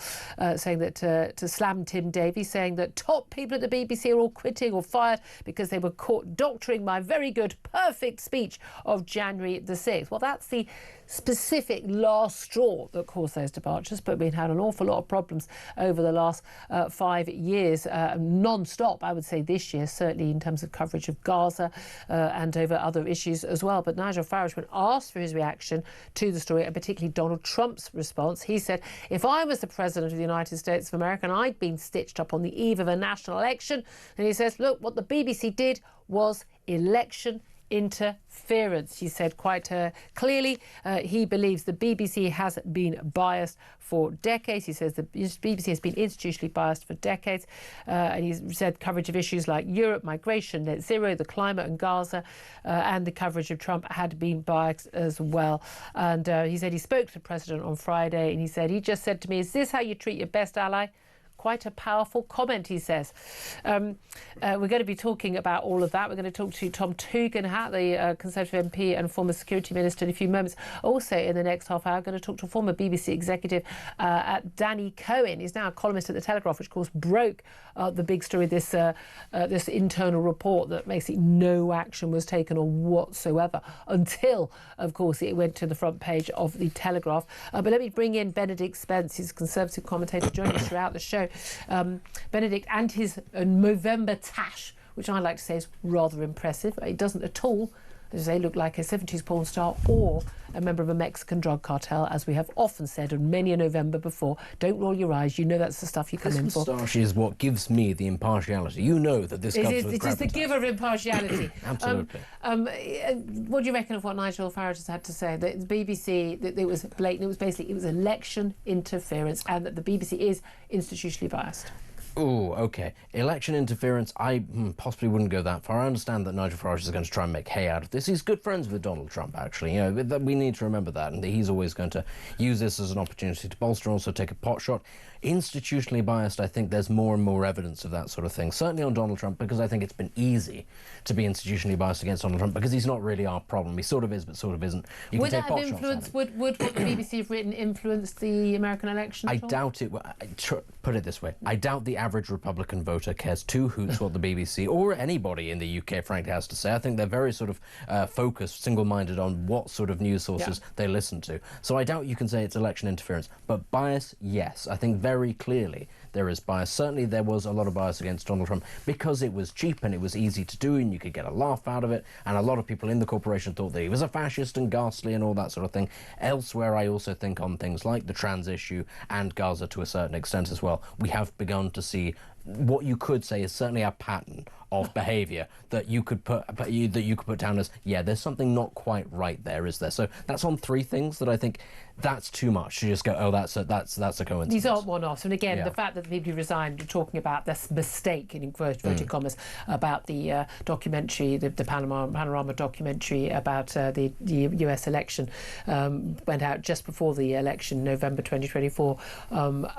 Speaker 2: saying that to slam Tim Davie, saying that top people at the BBC are all quitting or fired because they were caught doctoring my very good, perfect speech of January the 6th. Well, that's the specific last straw that caused those departures, but we've had an awful lot of problems over the last 5 years, non-stop, I would say, this year, certainly in terms of coverage of Gaza and over other issues as well. But Nigel Farage, when asked for his reaction to the story, and particularly Donald Trump's response, he said, if I was the President of the United States of America and I'd been stitched up on the eve of a national election, and he says, look, what the BBC did was election interference. He said quite clearly he believes the BBC has been biased for decades. He says the BBC has been institutionally biased for decades, and he said coverage of issues like Europe, migration, net zero, the climate and Gaza, and the coverage of Trump had been biased as well. And he said he spoke to the President on Friday, and he said, he just said to me, is this how you treat your best ally? Quite a powerful comment, he says. We're going to be talking about all of that. We're going to talk to Tom Tugendhat, the Conservative MP and former Security Minister, in a few moments. Also, in the next half hour, I'm going to talk to a former BBC executive, Danny Cohen. He's now a columnist at The Telegraph, which, of course, broke the big story, this internal report that basically no action was taken on whatsoever until, of course, it went to the front page of The Telegraph. But let me bring in Benedict Spence. He's a Conservative commentator joining us throughout the show. Benedict and his Movember tash, which I like to say is rather impressive. It doesn't at all, as I say, look like a 70s porn star or a member of a Mexican drug cartel, as we have often said on many a November before. Don't roll your eyes, you know that's the stuff you come in for.
Speaker 3: This moustache is what gives me the impartiality. You know that this comes with
Speaker 2: It is the giver of impartiality.
Speaker 3: Absolutely.
Speaker 2: What do you reckon of what Nigel Farage has had to say? The BBC, that it was blatant, it was election interference, and that the BBC is institutionally biased.
Speaker 3: Oh, OK. Election interference, I possibly wouldn't go that far. I understand that Nigel Farage is going to try and make hay out of this. He's good friends with Donald Trump, actually. You know, we need to remember that, and he's always going to use this as an opportunity to bolster and also take a pot shot. Institutionally biased, I think there's more and more evidence of that sort of thing, certainly on Donald Trump, because I think it's been easy to be institutionally biased against Donald Trump, because he's not really our problem. He sort of is, but sort of isn't.
Speaker 2: Would that have influenced, would what the BBC have written influence the American election?
Speaker 3: I doubt it. Put it this way, I doubt the average Republican voter cares two hoots what the BBC or anybody in the UK, frankly, has to say. I think they're very sort of focused, single-minded on what sort of news sources they listen to. So I doubt you can say it's election interference. But bias, yes. I think very clearly there is bias. Certainly there was a lot of bias against Donald Trump because it was cheap and it was easy to do and you could get a laugh out of it, and a lot of people in the corporation thought that he was a fascist and ghastly and all that sort of thing. Elsewhere, I also think on things like the trans issue and Gaza to a certain extent as well, we have begun to see what you could say is certainly a pattern of behaviour that you could put down as, yeah, there's something not quite right there, is there? So that's on 3 things that I think that's too much to just go, oh, that's a coincidence.
Speaker 2: These aren't one-offs. And again, the fact that the people who resigned are talking about this mistake, in inverted commas, about the documentary, the Panorama documentary about the US election, went out just before the election, November 2024. But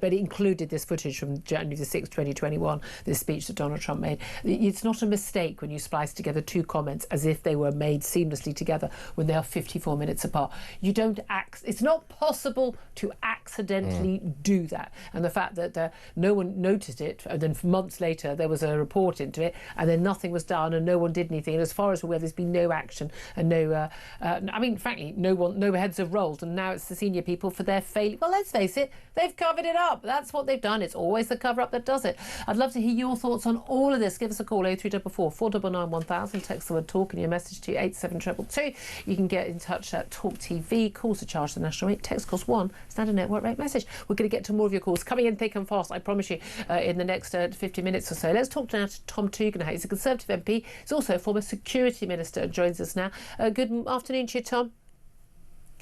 Speaker 2: it included this footage from January the 6th, 2021, this speech that Donald Trump made. It's not a mistake when you splice together 2 comments as if they were made seamlessly together when they are 54 minutes apart. You don't it's not possible to accidentally do that. And the fact that no one noticed it, and then months later there was a report into it, and then nothing was done and no one did anything. And as far as we're aware, there's been no action and no, I mean, frankly, no heads have rolled. And now it's the senior people for their failure. Well, let's face it, they've covered it up. That's what they've done. It's always the cover up that does it. I'd love to hear your thoughts on all of this. Give us a call, 0344 499 1000. Text the word talk and your message to 87222. You can get in touch at talkTV. Calls are charged the national rate. Text costs 1. Standard network rate message. We're going to get to more of your calls coming in thick and fast, I promise you, in the next 50 minutes or so. Let's talk now to Tom Tugendhat. He's a Conservative MP. He's also a former Security Minister and joins us now. Good afternoon to you, Tom.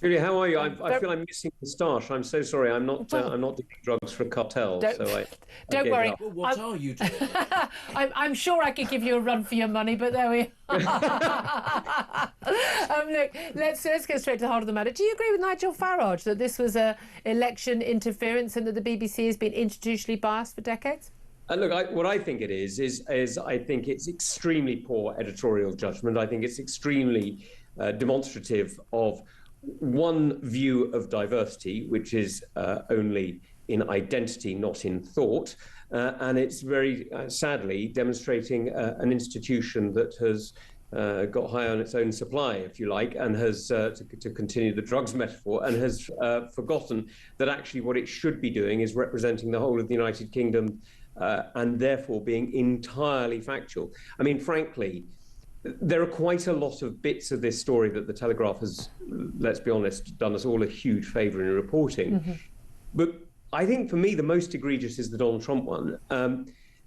Speaker 16: Julia, how are you? I feel I'm missing moustache. I'm so sorry. I'm not taking drugs for a cartel.
Speaker 2: Don't worry.
Speaker 3: Well, what are you doing?
Speaker 2: I'm sure I could give you a run for your money, but there we are. Look, let's go straight to the heart of the matter. Do you agree with Nigel Farage that this was election interference and that the BBC has been institutionally biased for decades?
Speaker 16: Look, what I think it is I think it's extremely poor editorial judgment. I think it's extremely demonstrative of one view of diversity, which is only in identity, not in thought. And it's very sadly demonstrating an institution that has got high on its own supply, if you like, and has, to continue the drugs metaphor, and has forgotten that actually what it should be doing is representing the whole of the United Kingdom and therefore being entirely factual. I mean, frankly, there are quite a lot of bits of this story that the Telegraph has, let's be honest, done us all a huge favour in reporting. Mm-hmm. But I think for me, the most egregious is the Donald Trump one.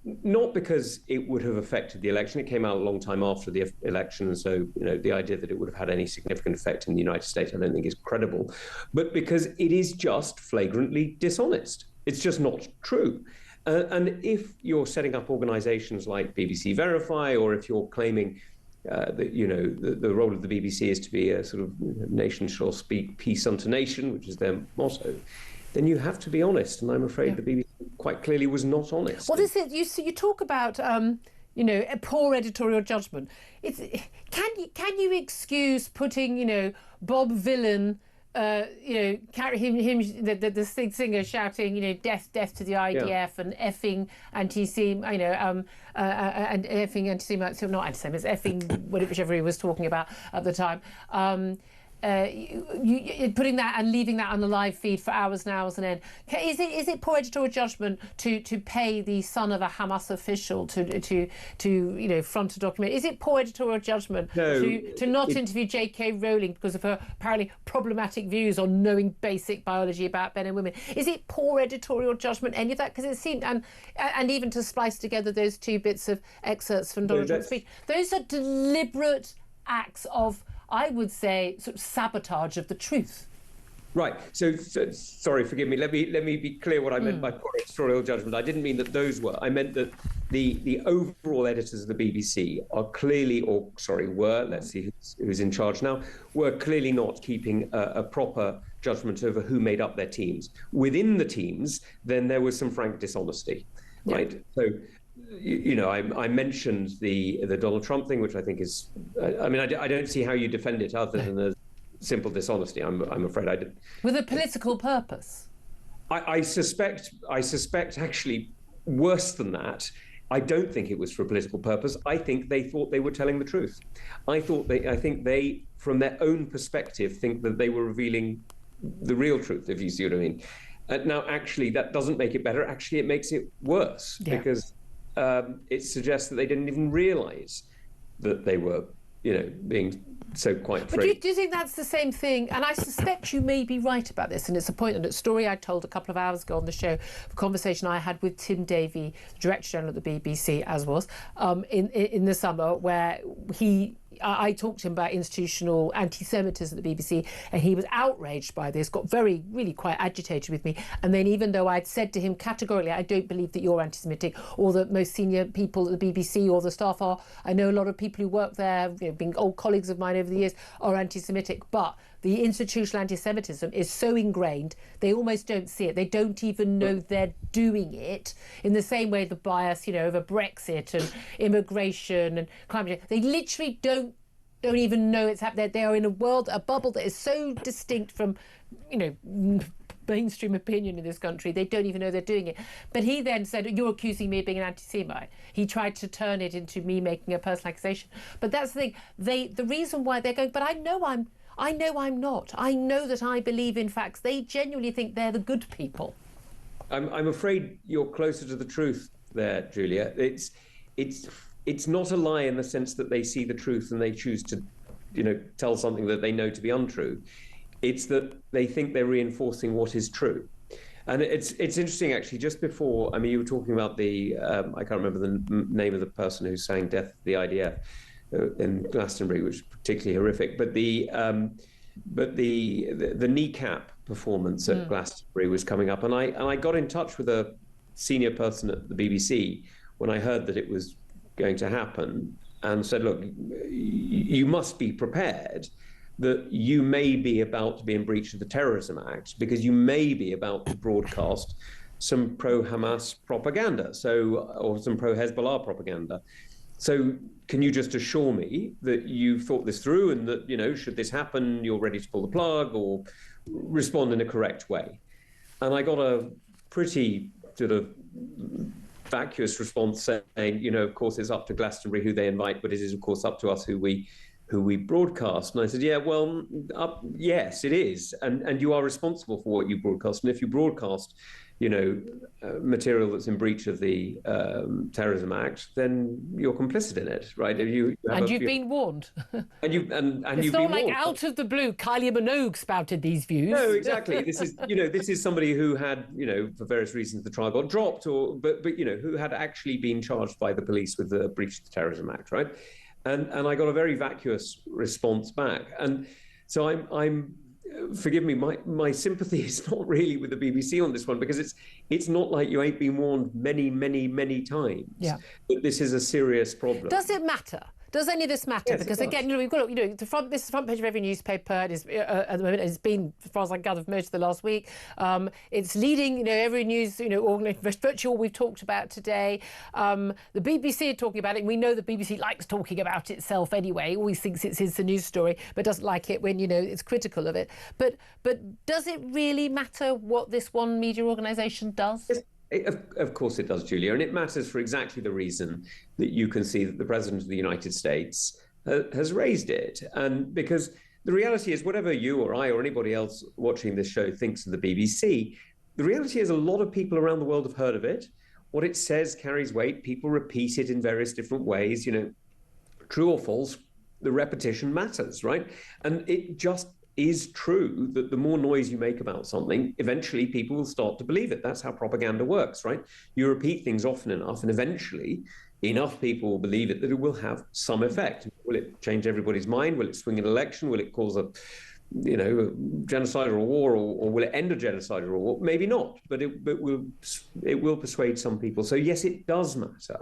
Speaker 16: Not because it would have affected the election. It came out a long time after the election. And so, the idea that it would have had any significant effect in the United States, I don't think is credible. But because it is just flagrantly dishonest. It's just not true. And if you're setting up organisations like BBC Verify, or if you're claiming that the role of the BBC is to be a sort of nation shall speak peace unto nation, which is their motto, then you have to be honest. And I'm afraid the BBC quite clearly was not honest.
Speaker 2: Well, this is you talk about a poor editorial judgment. Can you excuse putting Bob Villain, carry him the singer shouting, death to the IDF and effing anti-Semites, and effing anti-Semites, not anti-Semites, effing whichever he was talking about at the time. Putting that and leaving that on the live feed for hours and hours and end. Is it poor editorial judgment to pay the son of a Hamas official to front a document? Is it poor editorial judgment to not interview J.K. Rowling because of her apparently problematic views on knowing basic biology about men and women? Is it poor editorial judgment, any of that? Because it seemed, and even to splice together those 2 bits of excerpts from Donald Trump's speech, those are deliberate acts of, I would say, sort of sabotage of the truth.
Speaker 16: Right. So sorry, forgive me. Let me be clear what I meant by poor editorial judgment. I didn't mean that those were. I meant that the overall editors of the BBC are clearly, let's see who's in charge now, were clearly not keeping a proper judgment over who made up their teams. Within the teams, then there was some frank dishonesty, right? So, I mentioned the Donald Trump thing, which I think is, I don't see how you defend it other than as simple dishonesty. I'm afraid I did.
Speaker 2: With a political purpose.
Speaker 16: I suspect actually worse than that. I don't think it was for a political purpose. I think they thought they were telling the truth. I think they, from their own perspective, think that they were revealing the real truth, if you see what I mean. Now, actually, that doesn't make it better. Actually, it makes it worse because it suggests that they didn't even realise that they were, being quite
Speaker 2: But
Speaker 16: free.
Speaker 2: do you think that's the same thing? And I suspect you may be right about this. And it's a point, and a story I told a couple of hours ago on the show, a conversation I had with Tim Davie, Director General of the BBC, as was, in the summer, where I talked to him about institutional anti-Semitism at the BBC, and he was outraged by this, got really quite agitated with me. And then even though I'd said to him categorically, I don't believe that you're anti-Semitic, or that most senior people at the BBC or the staff are, I know a lot of people who work there, being old colleagues of mine over the years, are anti-Semitic, but the institutional anti-Semitism is so ingrained, they almost don't see it. They don't even know they're doing it, in the same way the bias, over Brexit and immigration and climate change. They literally don't even know it's happening. They are in a bubble that is so distinct from, mainstream opinion in this country. They don't even know they're doing it. But he then said, you're accusing me of being an anti-Semite. He tried to turn it into me making a personal accusation. But that's the thing. The reason why they're going, but I know I'm not. I know that I believe in facts. They genuinely think they're the good people.
Speaker 16: I'm afraid you're closer to the truth there, Julia. It's not a lie in the sense that they see the truth and they choose to, tell something that they know to be untrue. It's that they think they're reinforcing what is true. And it's interesting, actually, just before, you were talking about the, I can't remember the name of the person who sang Death of the IDF in Glastonbury, which was particularly horrific, but the kneecap performance at Glastonbury was coming up, and I got in touch with a senior person at the BBC when I heard that it was going to happen, and said, look, you must be prepared that you may be about to be in breach of the Terrorism Act, because you may be about to broadcast some pro-Hamas propaganda, or some pro-Hezbollah propaganda. So can you just assure me that you've thought this through, and that, should this happen, you're ready to pull the plug or respond in a correct way? And I got a pretty sort of vacuous response saying, of course, it's up to Glastonbury who they invite, but it is, of course, up to us who we broadcast. And I said, yeah, well, yes, it is. And you are responsible for what you broadcast. And if you broadcast, material that's in breach of the Terrorism Act, then you're complicit in it, right? You've
Speaker 2: been warned.
Speaker 16: And you've
Speaker 2: it's not like warned. Out of the blue, Kylie Minogue spouted these views.
Speaker 16: No, exactly. This is somebody who had, for various reasons, the trial got dropped, but who had actually been charged by the police with the breach of the Terrorism Act, right? And I got a very vacuous response back. And so I'm forgive me, my sympathy is not really with the BBC on this one, because it's not like you ain't been warned many, many, many times that this is a serious problem.
Speaker 2: Does it matter? Does any of this matter?
Speaker 16: Yes,
Speaker 2: because again, we've got this is the front page of every newspaper. It is at the moment. It's been, as far as I gather, for most of the last week. It's leading, every news, virtually all we've talked about today. The BBC are talking about it. And we know the BBC likes talking about itself anyway. Always thinks it's a news story, but doesn't like it when it's critical of it. But does it really matter what this one media organisation does?
Speaker 16: Yes. Of course it does, Julia, and it matters for exactly the reason that you can see that the President of the United States has raised it. And because the reality is, whatever you or I or anybody else watching this show thinks of the BBC, the reality is a lot of people around the world have heard of it. What it says carries weight. People repeat it in various different ways. True or false, the repetition matters, right? And it just is true that the more noise you make about something, eventually people will start to believe it. That's how propaganda works, right? You repeat things often enough, and eventually enough people will believe it that it will have some effect. Will it change everybody's mind? Will it swing an election? Will it cause a genocide or a war, or will it end a genocide or a war? Maybe not, but it will persuade some people. So yes, it does matter,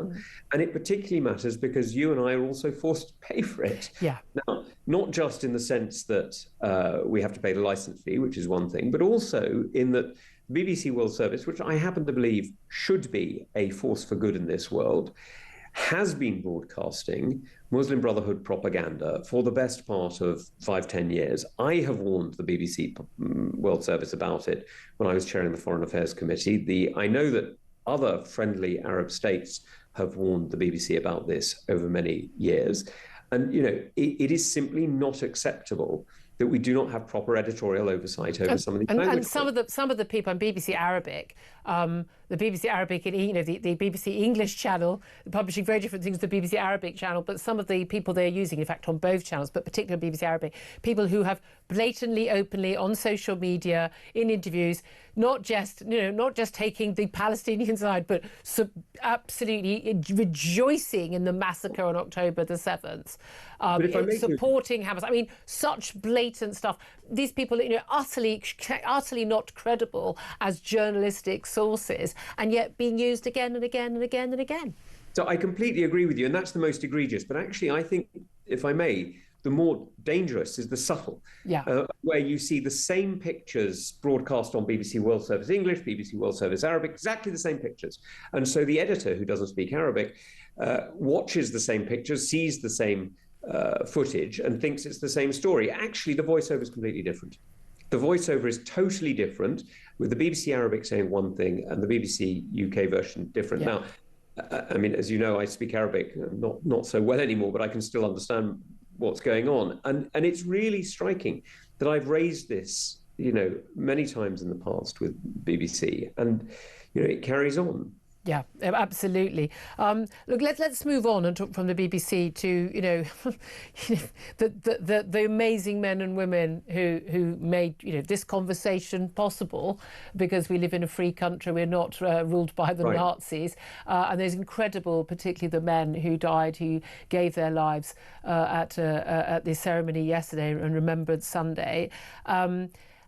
Speaker 16: and it particularly matters because you and I are also forced to pay for it.
Speaker 2: Yeah.
Speaker 16: Now, not just in the sense that we have to pay the license fee, which is one thing, but also in that the BBC World Service, which I happen to believe should be a force for good in this world, has been broadcasting Muslim Brotherhood propaganda for the best part of 5-10 years. I have warned the BBC World Service about it when I was chairing the Foreign Affairs Committee. I know that other friendly Arab states have warned the BBC about this over many years. And, it is simply not acceptable that we do not have proper editorial oversight over some of these languages.
Speaker 2: And some of the people on BBC Arabic, the BBC Arabic, the BBC English channel, publishing very different things to the BBC Arabic channel, but some of the people they're using, in fact, on both channels, but particularly BBC Arabic, people who have blatantly, openly on social media, in interviews, not just taking the Palestinian side, but absolutely rejoicing in the massacre on October the 7th, supporting Hamas. I mean, such blatant stuff. These people, utterly not credible as journalistic sources, and yet being used again and again and again and again.
Speaker 16: So I completely agree with you, and that's the most egregious. But actually, I think, if I may, the more dangerous is the subtle, where you see the same pictures broadcast on BBC World Service English, BBC World Service Arabic, exactly the same pictures. And so the editor, who doesn't speak Arabic, watches the same pictures, sees the same footage, and thinks it's the same story. Actually, the voiceover is completely different. The voiceover is totally different, with the BBC Arabic saying one thing and the BBC UK version different. Yeah. Now, I mean, as you know, I speak Arabic, not so well anymore, but I can still understand what's going on. And it's really striking that I've raised this, many times in the past with BBC, and, it carries on.
Speaker 2: Yeah, absolutely. Look, let's move on and talk from the BBC to the amazing men and women who made this conversation possible, because we live in a free country. We're not ruled by the Nazis, and there's incredible, particularly the men who died, who gave their lives at the ceremony yesterday and Remembrance Sunday.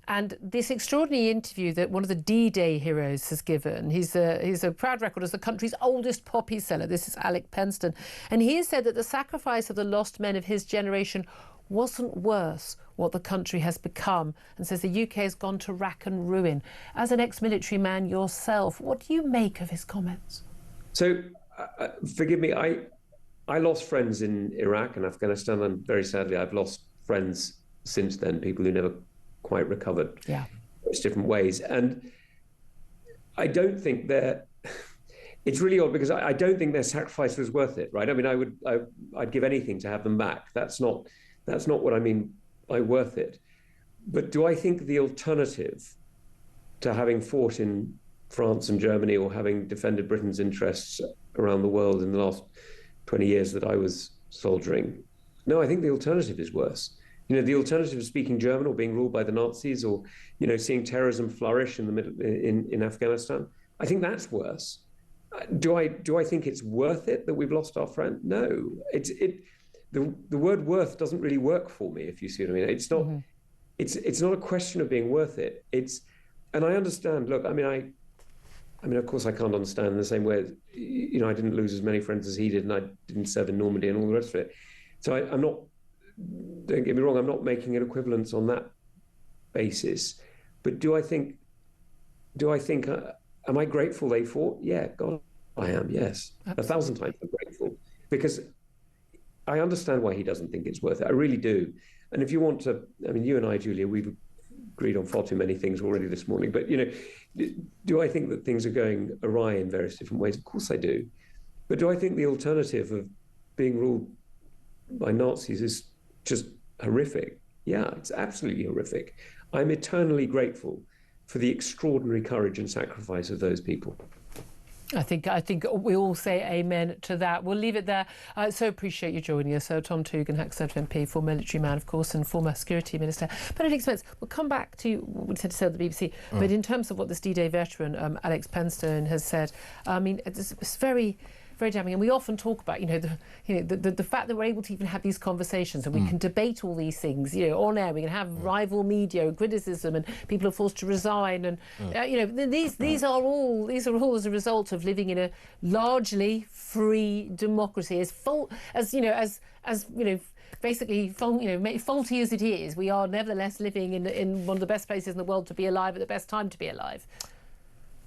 Speaker 2: And this extraordinary interview that one of the D-Day heroes has given, he's a proud record as the country's oldest poppy seller. This is Alec Penston. And he has said that the sacrifice of the lost men of his generation wasn't worse what the country has become, and says the UK has gone to rack and ruin. As an ex-military man yourself, what do you make of his comments?
Speaker 16: So, forgive me, I lost friends in Iraq and Afghanistan, and very sadly I've lost friends since then, people who never quite recovered in different ways. And I don't think it's really odd, because I don't think their sacrifice was worth it, right? I mean, I'd give anything to have them back. That's not what I mean by worth it. But do I think the alternative to having fought in France and Germany, or having defended Britain's interests around the world in the last 20 years that I was soldiering? No, I think the alternative is worse. The alternative of speaking German or being ruled by the Nazis, or, seeing terrorism flourish in Afghanistan, I think that's worse. Do I think it's worth it that we've lost our friend? No. The word worth doesn't really work for me, if you see what I mean. It's not. Mm-hmm. It's not a question of being worth it. And I understand. Look, I mean, of course, I can't understand in the same way. I didn't lose as many friends as he did, and I didn't serve in Normandy and all the rest of it. So I'm not. Don't get me wrong, I'm not making an equivalence on that basis. But do I think, am I grateful they fought? Yeah, God, I am, yes. Absolutely. 1,000 times I'm grateful. Because I understand why he doesn't think it's worth it. I really do. And if you want to, I mean, you and I, Julia, we've agreed on far too many things already this morning. But, do I think that things are going awry in various different ways? Of course I do. But do I think the alternative of being ruled by Nazis is just horrific? Yeah, it's absolutely horrific. I'm eternally grateful for the extraordinary courage and sacrifice of those people.
Speaker 2: I think we all say amen to that. We'll leave it there. I so appreciate you joining us. Tom Toogan, Conservative MP, former military man, of course, and former security minister. Benedict Spence, we'll come back to what we said to say at the BBC. But in terms of what this D-Day veteran, Alex Penston, has said, I mean, it's very, very damning. And we often talk about, the fact that we're able to even have these conversations and we can debate all these things, on air. We can have rival media and criticism, and people are forced to resign. And these are all as a result of living in a largely free democracy. Basically, faulty as it is, we are nevertheless living in one of the best places in the world to be alive at the best time to be alive.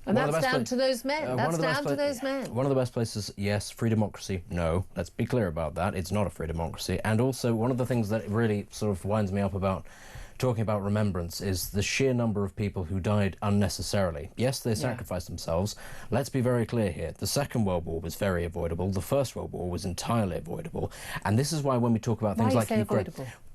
Speaker 2: And that's down to those men. That's down to those men.
Speaker 3: One of the best places, yes. Free democracy, no. Let's be clear about that. It's not a free democracy. And also, one of the things that really sort of winds me up about talking about remembrance is the sheer number of people who died unnecessarily. Yes, they sacrificed themselves. Let's be very clear here. The Second World War was very avoidable. The First World War was entirely avoidable. And this is why when we talk about things like Ukraine...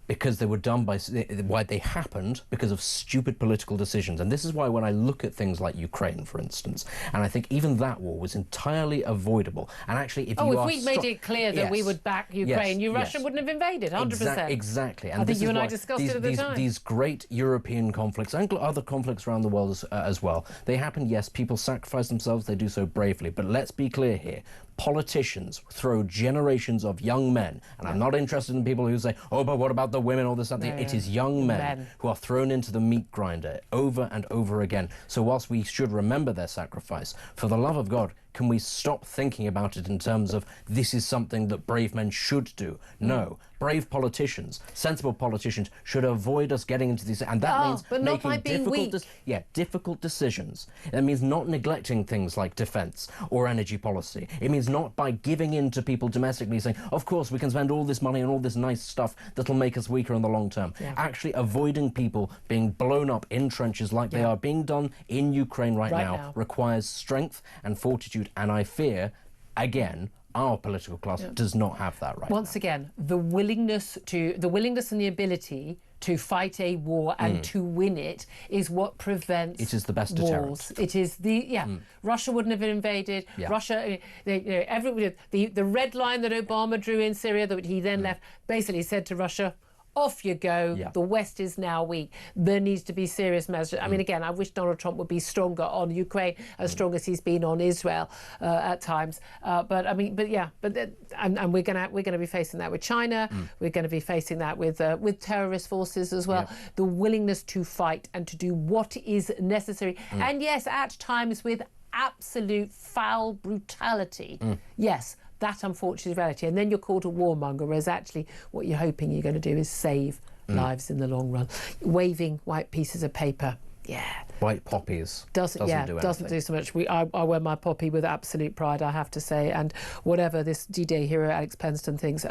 Speaker 3: because they were done why they happened because of stupid political decisions. And this is why when I look at things like Ukraine, for instance, and I think even that war was entirely avoidable. And actually, if
Speaker 2: we'd made it clear that we would back Ukraine, Russia wouldn't have invaded, 100%.
Speaker 3: Exactly. And
Speaker 2: I think you and I discussed it at the time.
Speaker 3: These great European conflicts and other conflicts around the world as well, they happen, yes, people sacrifice themselves, they do so bravely. But let's be clear here. Politicians throw generations of young men, and I'm not interested in people who say, oh, but what about the women, all this, something. It is young men who are thrown into the meat grinder over and over again. So whilst we should remember their sacrifice, for the love of God, can we stop thinking about it in terms of this is something that brave men should do? No. Brave politicians, sensible politicians, should avoid us getting into these, and that means making difficult decisions. That means not neglecting things like defence or energy policy. It means not by giving in to people domestically saying, of course, we can spend all this money on all this nice stuff that'll make us weaker in the long term. Actually avoiding people being blown up in trenches like they are being done in Ukraine right now requires strength and fortitude, and I fear, again, our political class does not have that right
Speaker 2: Once again, the willingness and the ability to fight a war and to win it is what prevents
Speaker 3: it is the best
Speaker 2: wars.
Speaker 3: deterrent.
Speaker 2: It is Russia wouldn't have invaded. Russia, the red line that Obama drew in Syria that he then left basically said to Russia, off you go. The West is now weak. There needs to be serious measures. I mean, again, I wish Donald Trump would be stronger on Ukraine, as strong as he's been on Israel at times. And we're gonna be facing that with China. We're going to be facing that with terrorist forces as well. The willingness to fight and to do what is necessary, and yes, at times with absolute foul brutality. Yes. That, unfortunately, is reality. And then you're called a warmonger, whereas actually what you're hoping you're going to do is save lives in the long run. Waving white pieces of paper,
Speaker 3: white poppies doesn't do so much. I wear my poppy with absolute pride, I have to say. And whatever this D-Day hero Alex Penston thinks,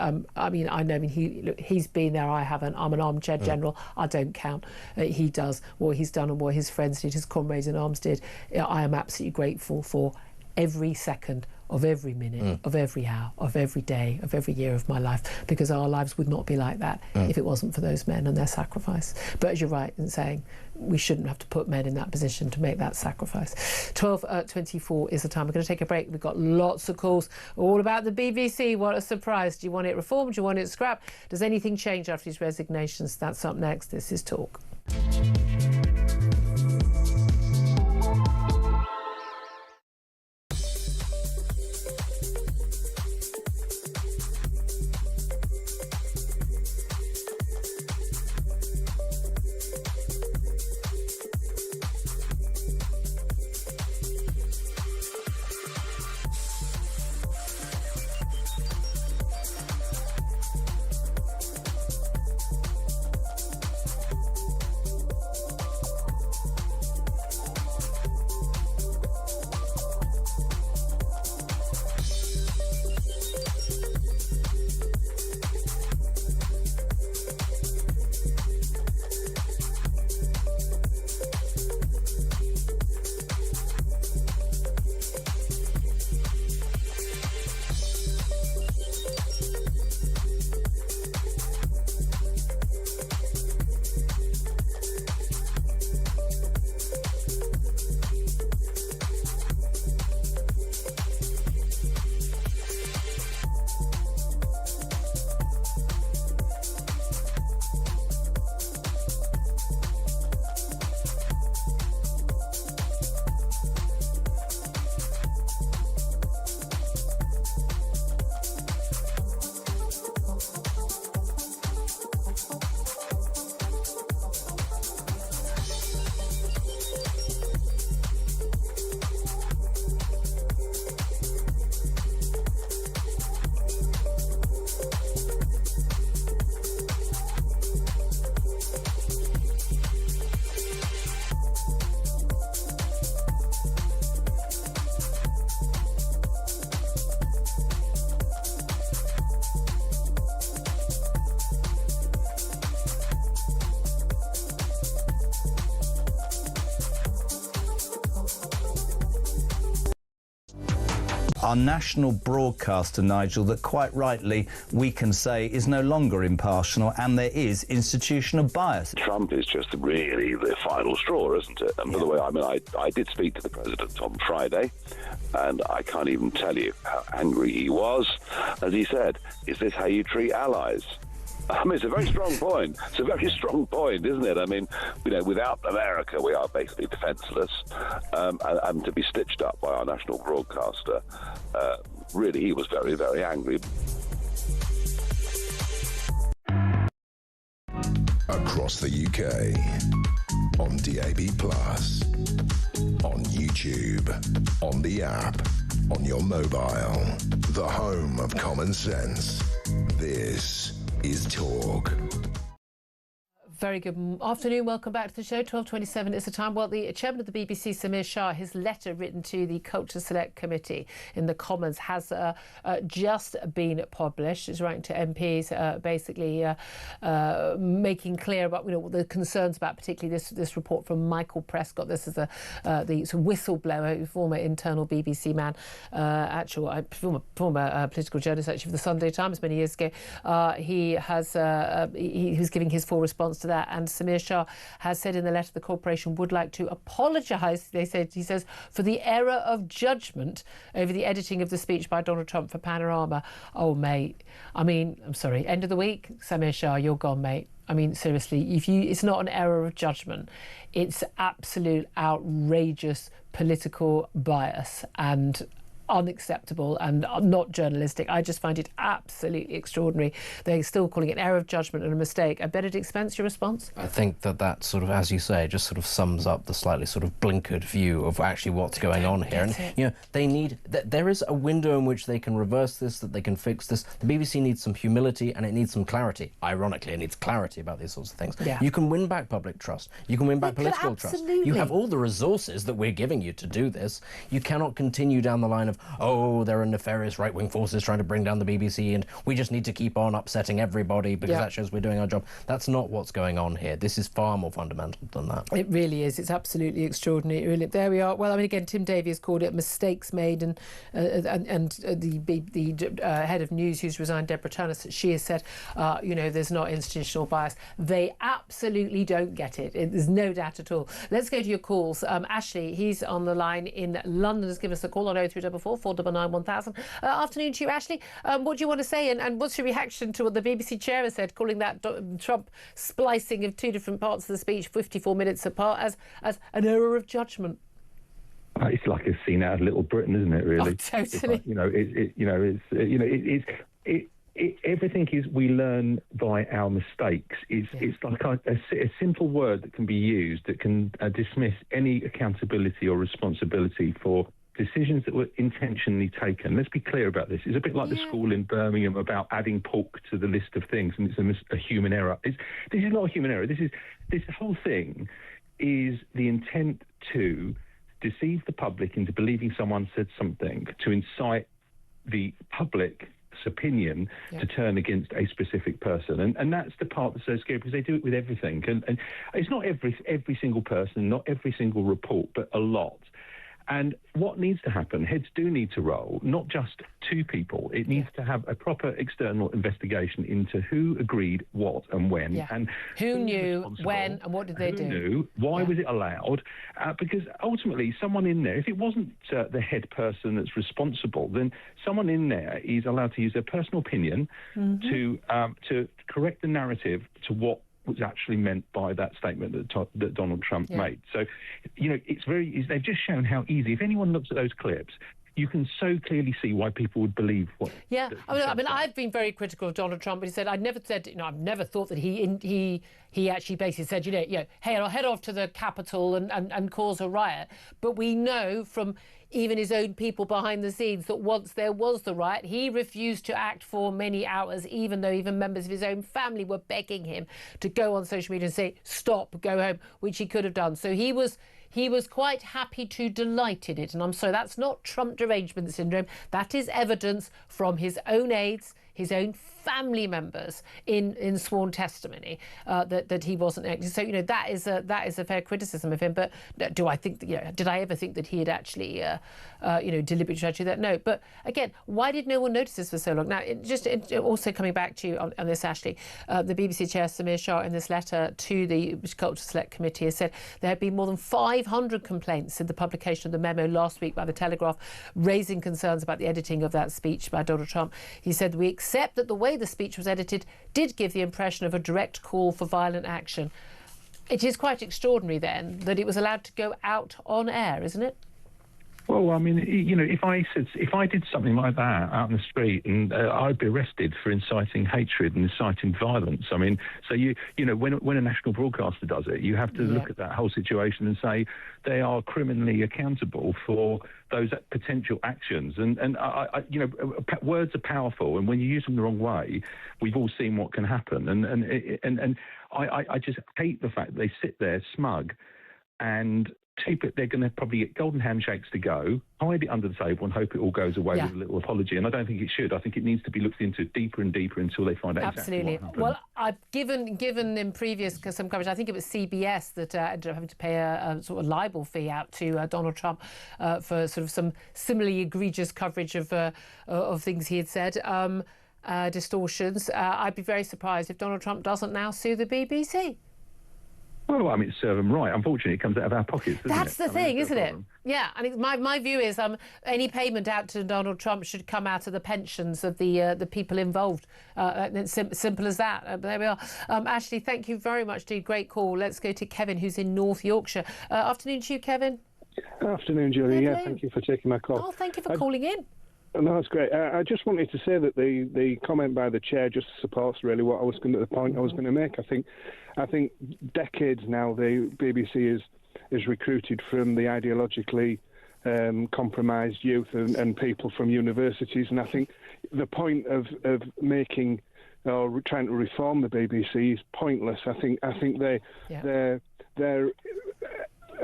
Speaker 2: he's been there, I haven't. I'm an armchair general. I don't count. He does what he's done and what his friends did, his comrades in arms did. I am absolutely grateful for every second of every minute, of every hour, of every day, of every year of my life, because our lives would not be like that if it wasn't for those men and their sacrifice. But as you're right in saying, we shouldn't have to put men in that position to make that sacrifice. 12:24 is the time. We're going to take a break. We've got lots of calls all about the BBC. What a surprise. Do you want it reformed? Do you want it scrapped? Does anything change after his resignations? That's up next. This is Talk.
Speaker 9: our national broadcaster, Nigel, that quite rightly we can say is no longer impartial, and there is institutional bias.
Speaker 14: Trump is just really the final straw, isn't it? And by the way, I mean, I did speak to the president on Friday, and I can't even tell you how angry he was. As he said, is this how you treat allies? I mean, it's a very strong point. It's a very strong point, isn't it? I mean, you know, without America, we are basically defenceless, and to be stitched up by our national broadcaster, really, he was very, very angry.
Speaker 1: Across the UK, on DAB+, on YouTube, on the app, on your mobile, the home of common sense. This is Talk.
Speaker 2: Very good afternoon. Welcome back to the show. 12:27 is the time. Well, the chairman of the BBC, Samir Shah, his letter written to the Culture Select Committee in the Commons has just been published. It's writing to MPs, basically making clear about the concerns about particularly this report from Michael Prescott. This is the whistleblower, former internal BBC man, former political journalist actually for the Sunday Times many years ago. He was giving his full response to that, and Samir Shah has said in the letter the corporation would like to apologise, he says, for the error of judgment over the editing of the speech by Donald Trump for Panorama. Oh, mate, I mean, I'm sorry, end of the week, Samir Shah, you're gone, mate. I mean, seriously, it's not an error of judgment. It's absolute outrageous political bias and unacceptable and not journalistic. I just find it absolutely extraordinary. They're still calling it error of judgment and a mistake. Benedict Spence, your response?
Speaker 3: I think that sort of, as you say, just sort of sums up the slightly sort of blinkered view of actually what's going on here. And they need there is a window in which they can reverse this, that they can fix this. The BBC needs some humility and it needs some clarity. Ironically, it needs clarity about these sorts of things. Yeah. You can win back public trust. You can win back political trust. You have all the resources that we're giving you to do this. You cannot continue down the line of, oh, there are nefarious right-wing forces trying to bring down the BBC and we just need to keep on upsetting everybody because that shows we're doing our job. That's not what's going on here. This is far more fundamental than that. It
Speaker 2: really is. It's absolutely extraordinary. Really. There we are. Well, I mean, again, Tim Davie has called it mistakes made, and the head of news who's resigned, Deborah Turner, she has said, there's not institutional bias. They absolutely don't get it. There's no doubt at all. Let's go to your calls. Ashley, he's on the line in London, has given us a call on 0344 499 1000. Afternoon to you, Ashley. What do you want to say, and what's your reaction to what the BBC chair has said, calling that Trump splicing of two different parts of the speech 54 minutes apart as an error of judgment?
Speaker 17: It's like a scene out of Little Britain, isn't it? Really,
Speaker 2: totally.
Speaker 17: Everything is we learn by our mistakes. It's like a simple word that can be used that can dismiss any accountability or responsibility for decisions that were intentionally taken. Let's be clear about this. It's a bit like the school in Birmingham about adding pork to the list of things, and it's a human error. This is not a human error. This whole thing is the intent to deceive the public into believing someone said something, to incite the public's opinion to turn against a specific person. And that's the part that's so scary, because they do it with everything. And it's not every single person, not every single report, but a lot. And what needs to happen, heads do need to roll, not just two people. It needs to have a proper external investigation into who agreed what and when. Yeah. And
Speaker 2: who knew, when, and what did they do?
Speaker 17: Who knew, why was it allowed? Because ultimately, someone in there, if it wasn't the head person that's responsible, then someone in there is allowed to use their personal opinion to correct the narrative to what was actually meant by that statement that Donald Trump made. So, they've just shown how easy. If anyone looks at those clips, you can so clearly see why people would believe what.
Speaker 2: Yeah, I mean, I've been very critical of Donald Trump, but he said I've never thought that he actually basically said, hey, I'll head off to the Capitol and cause a riot. But we know from even his own people behind the scenes that once there was the riot, he refused to act for many hours, even though even members of his own family were begging him to go on social media and say, stop, go home, which he could have done. So he was quite happy to delight in it. And I'm sorry, that's not Trump derangement syndrome. That is evidence from his own aides, his own family members in sworn testimony that he wasn't acting. So that is a fair criticism of him. But do I think did I ever think that he had actually deliberately tried to do that? No. But again, why did no one notice this for so long? Now, also coming back to you on this, Ashley, the BBC chair Samir Shah in this letter to the Culture Select Committee has said there have been more than 500 complaints in the publication of the memo last week by the Telegraph, raising concerns about the editing of that speech by Donald Trump. He said, "We accept that the way the speech was edited did give the impression of a direct call for violent action." It is quite extraordinary then that it was allowed to go out on air, isn't it?
Speaker 17: Well, I mean, if I did something like that out in the street, and I'd be arrested for inciting hatred and inciting violence. I mean, so when a national broadcaster does it, you have to look at that whole situation and say they are criminally accountable for those potential actions. And words are powerful, and when you use them the wrong way, we've all seen what can happen. And I just hate the fact that they sit there smug and keep it. They're going to probably get golden handshakes to go, hide it under the table, and hope it all goes away with a little apology. And I don't think it should. I think it needs to be looked into deeper and deeper until they find out exactly what happened. Well, I've given in previous some coverage, I think it was CBS that ended up having to pay a sort of libel fee out to Donald Trump for sort of some similarly egregious coverage of things he had said. Distortions. I'd be very surprised if Donald Trump doesn't now sue the BBC. Well, I mean, serve them right. Unfortunately, it comes out of our pockets, doesn't
Speaker 2: That's the thing, isn't it? Yeah, and my view is any payment out to Donald Trump should come out of the pensions of the people involved. It's simple as that. There we are. Ashley, thank you very much, indeed. Great call. Let's go to Kevin, who's in North Yorkshire. Afternoon to you, Kevin.
Speaker 18: Afternoon, Julia. Yeah, thank you for taking my call.
Speaker 2: Oh, thank you for calling in.
Speaker 18: No, that's great. I just wanted to say that the comment by the chair just supports really what I was going to, the point I was going to make. I think decades now the BBC is recruited from the ideologically compromised youth and people from universities, and I think the point of making or trying to reform the BBC is pointless. I think their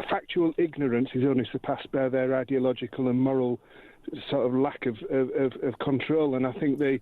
Speaker 18: factual ignorance is only surpassed by their ideological and moral sort of lack of control, and I think they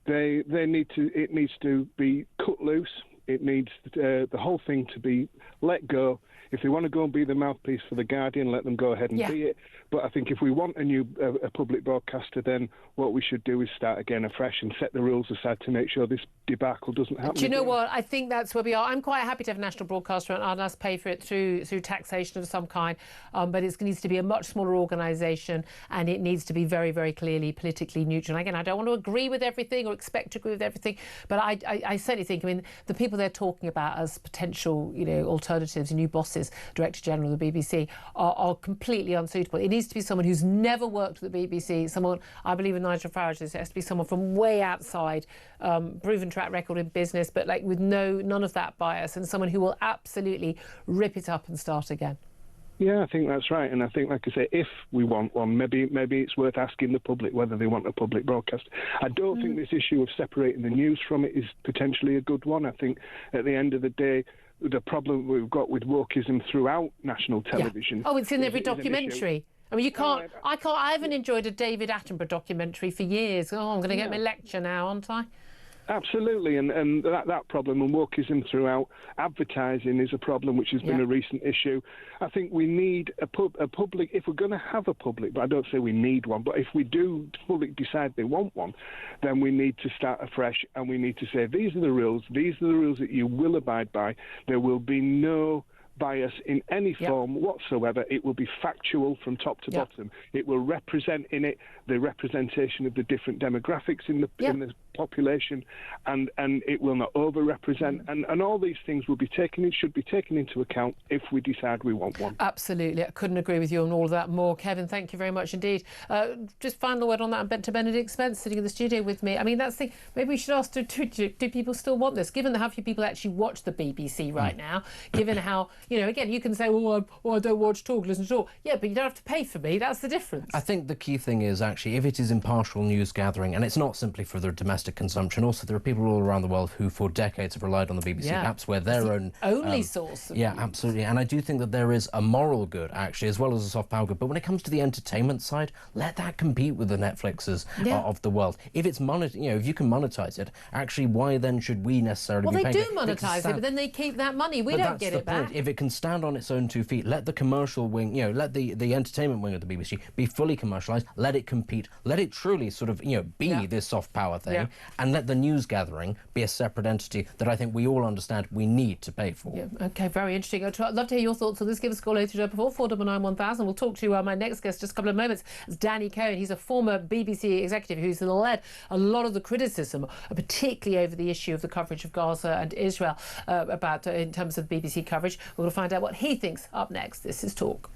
Speaker 18: need to. It needs to be cut loose. It needs the whole thing to be let go. If they want to go and be the mouthpiece for the Guardian, let them go ahead and be it. But I think if we want a public broadcaster, then what we should do is start again afresh and set the rules aside to make sure this debacle doesn't happen.
Speaker 2: Do you know what? I think that's where we are. I'm quite happy to have a national broadcaster and us pay for it through taxation of some kind. But it needs to be a much smaller organisation, and it needs to be very, very clearly politically neutral. And again, I don't want to agree with everything or expect to agree with everything, but I certainly think, I mean, the people they're talking about as potential, alternatives, new bosses, Director General of the BBC, are completely unsuitable. It needs to be someone who's never worked at the BBC, someone, I believe in Nigel Farage, it has to be someone from way outside, proven track record in business, but with none of that bias, and someone who will absolutely rip it up and start again.
Speaker 18: Yeah, I think that's right. And I think, like I say, if we want one, maybe it's worth asking the public whether they want a public broadcast. I don't think this issue of separating the news from it is potentially a good one. I think at the end of the day, the problem we've got with wokeism throughout national television.
Speaker 2: Oh, it's in every documentary. I mean, you can't. I haven't enjoyed a David Attenborough documentary for years. Oh, I'm going to get my lecture now, aren't I?
Speaker 18: Absolutely, and that problem and wokeism throughout advertising is a problem which has been a recent issue. I think we need a public, if we're going to have a public, but I don't say we need one, but if we do public decide they want one, then we need to start afresh, and we need to say these are the rules that you will abide by. There will be no bias in any form whatsoever. It will be factual from top to bottom. It will represent in it the representation of the different demographics in the population, and it will not over-represent, and all these things should be taken into account if we decide we want one.
Speaker 2: Absolutely. I couldn't agree with you on all of that more. Kevin, thank you very much indeed. Just final word on that to Benedict Spence sitting in the studio with me. I mean, that's the thing. Maybe we should ask, do people still want this? Given how few people actually watch the BBC right now, given how You know, again, you can say, well, I don't watch talk, listen to talk. Yeah, but you don't have to pay for me. That's the difference.
Speaker 3: I think the key thing is actually if it is impartial news gathering, and it's not simply for their domestic consumption. Also, there are people all around the world who, for decades, have relied on the BBC perhaps where their own
Speaker 2: only source.
Speaker 3: Yeah, absolutely. And I do think that there is a moral good actually, as well as a soft power good. But when it comes to the entertainment side, let that compete with the Netflixes of the world. If it's if you can monetize it, actually, why then should we necessarily?
Speaker 2: Well,
Speaker 3: be
Speaker 2: they
Speaker 3: paying
Speaker 2: do monetize it, but then they keep that money. We don't get it back.
Speaker 3: If it can stand on its own 2 feet, let the commercial wing, let the entertainment wing of the BBC be fully commercialised. Let it compete. Let it truly sort of, be this soft power thing, and let the news gathering be a separate entity that I think we all understand we need to pay for.
Speaker 2: Yeah. Okay, very interesting. I'd love to hear your thoughts on this. Give us a call 0344991000. We'll talk to my next guest just a couple of moments. It's Danny Cohen. He's a former BBC executive who's led a lot of the criticism, particularly over the issue of the coverage of Gaza and Israel, in terms of BBC coverage. We're going to find out what he thinks up next. This is Talk.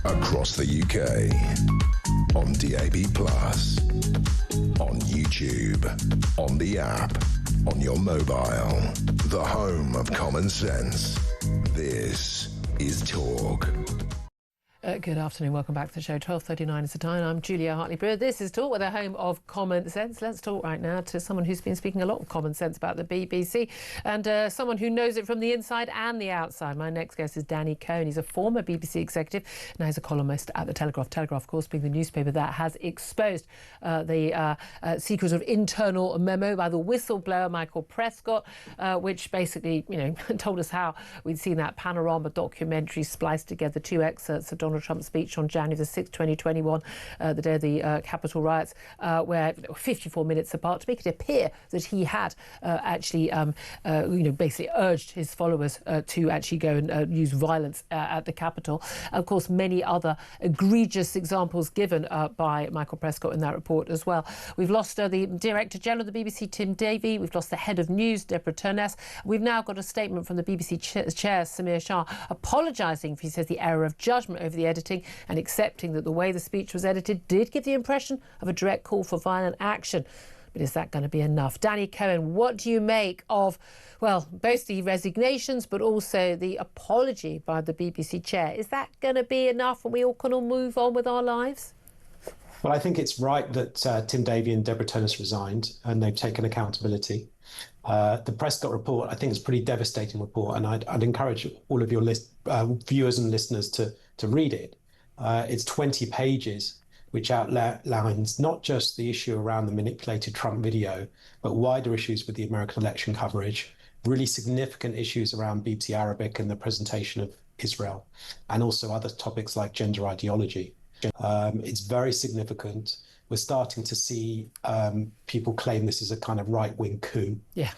Speaker 1: Across the UK, on DAB+, on YouTube, on the app, on your mobile, the home of common sense. This is Talk.
Speaker 2: Good afternoon, welcome back to the show. 12:39 is the time. I'm Julia Hartley-Brewer. This is Talk, with a home of common sense. Let's talk right now to someone who's been speaking a lot of common sense about the BBC, and someone who knows it from the inside and the outside. My next guest is Danny Cohen. He's a former BBC executive, now he's a columnist at the Telegraph. Telegraph, of course, being the newspaper that has exposed the secret of internal memo by the whistleblower Michael Prescott, which basically, told us how we'd seen that panorama documentary spliced together 2 excerpts of Donald Trump's speech on January the 6th, 2021, the day of the Capitol riots, where 54 minutes apart, to make it appear that he had basically urged his followers to actually go and use violence at the Capitol. Of course, many other egregious examples given by Michael Prescott in that report as well. We've lost the Director General of the BBC, Tim Davie. We've lost the Head of News, Deborah Turness. We've now got a statement from the BBC Chair, Samir Shah, apologising for, he says, the error of judgment over the editing and accepting that the way the speech was edited did give the impression of a direct call for violent action. but is that going to be enough? Danny Cohen, what do you make of, well, both the resignations but also the apology by the BBC chair? Is that going to be enough and we all can all move on with our lives?
Speaker 19: Well, I think it's right that Tim Davie and Deborah Turnus resigned and they've taken accountability. The Prescott report, I think, is a pretty devastating report, and I'd encourage all of your viewers and listeners to read it. It's 20 pages, which outlines not just the issue around the manipulated Trump video, but wider issues with the American election coverage, really significant issues around BBC Arabic and the presentation of Israel, and also other topics like gender ideology. It's very significant. We're starting to see people claim this is a kind of right-wing coup.
Speaker 2: Yeah.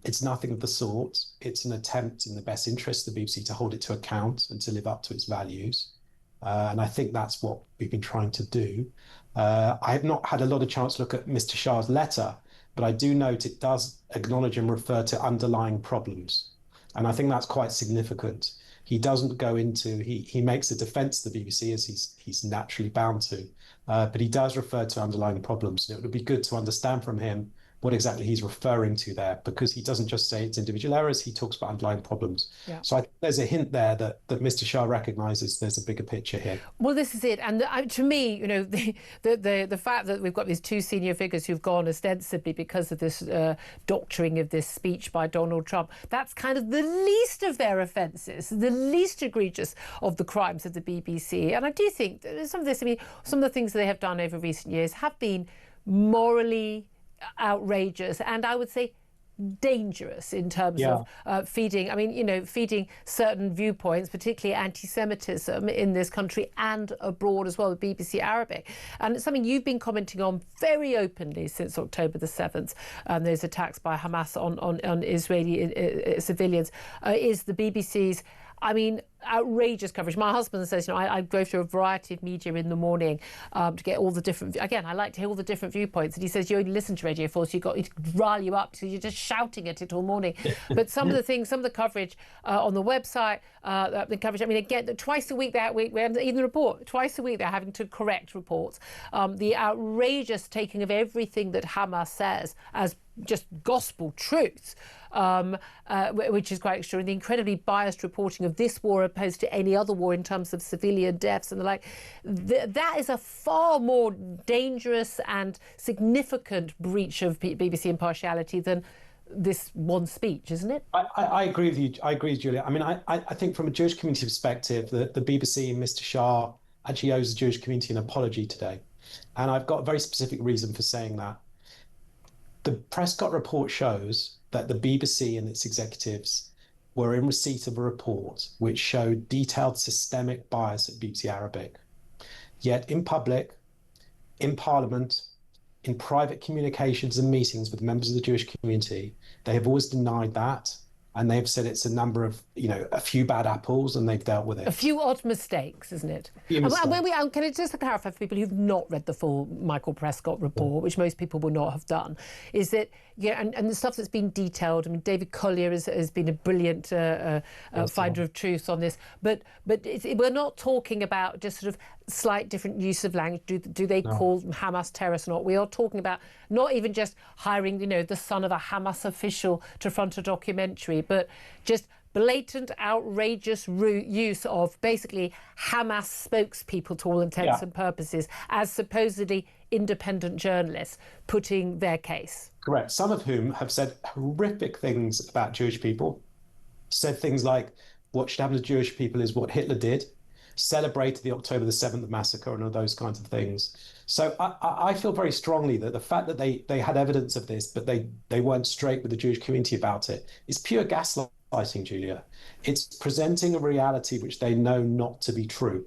Speaker 19: It's nothing of the sort. It's an attempt in the best interest of the BBC to hold it to account and to live up to its values. And I think that's what we've been trying to do. I have not had a lot of chance to look at Mr. Shah's letter, but I do note it does acknowledge and refer to underlying problems. And I think that's quite significant. He doesn't go into, he makes a defence of the BBC, as he's naturally bound to, but he does refer to underlying problems. And it would be good to understand from him what exactly he's referring to there, because he doesn't just say it's individual errors, he talks about underlying problems.
Speaker 2: Yeah.
Speaker 19: So I think there's a hint there that Mr. Shah recognises there's a bigger picture here.
Speaker 2: Well, this is it. And to me, you know, the fact that we've got these two senior figures who've gone ostensibly because of this doctoring of this speech by Donald Trump, that's kind of the least of their offences, the least egregious of the crimes of the BBC. And I do think that some of this, I mean, some of the things that they have done over recent years have been morally outrageous and I would say dangerous in terms of feeding, I mean, you know, feeding certain viewpoints, particularly anti-Semitism in this country and abroad as well, the BBC Arabic. And it's something you've been commenting on very openly since October the 7th, those attacks by Hamas on Israeli civilians, is the BBC's, I mean, outrageous coverage. My husband says, you know, I go through a variety of media in the morning to get all the different, again, I like to hear all the different viewpoints. And he says, you only listen to Radio 4, so it rile you up, so you're just shouting at it all morning. But some of the things, some of the coverage on the website, the coverage, I mean, again, twice a week, even the report, twice a week they're having to correct reports. The outrageous taking of everything that Hamas says as just gospel truth, which is quite extraordinary. The incredibly biased reporting of this war opposed to any other war in terms of civilian deaths and the like. That is a far more dangerous and significant breach of BBC impartiality than this one speech, isn't it?
Speaker 19: I agree with you. I agree with Julia. I mean, I think from a Jewish community perspective, the BBC and Mr. Shah actually owes the Jewish community an apology today. And I've got a very specific reason for saying that. The Prescott report shows that the BBC and its executives were in receipt of a report which showed detailed systemic bias at BBC Arabic. Yet in public, in Parliament, in private communications and meetings with members of the Jewish community, they have always denied that. And they've said it's a number of, you know, a few bad apples, and they've dealt with it.
Speaker 2: A few odd mistakes, isn't it? And can I just clarify for people who've not read the full Michael Prescott report, which most people will not have done, is that, yeah, and the stuff that's been detailed, I mean, David Collier has been a brilliant finder of truth on this, but we're not talking about just sort of slight different use of language. Do they call Hamas terrorists or not? We are talking about not even just hiring, you know, the son of a Hamas official to front a documentary, but just blatant, outrageous use of basically Hamas spokespeople to all intents and purposes as supposedly independent journalists putting their case.
Speaker 19: Correct. Some of whom have said horrific things about Jewish people, said things like what should happen to Jewish people is what Hitler did, celebrated the October the 7th massacre and all those kinds of things. So I feel very strongly that the fact that they had evidence of this, but they weren't straight with the Jewish community about it, is pure gaslighting, Julia. It's presenting a reality which they know not to be true.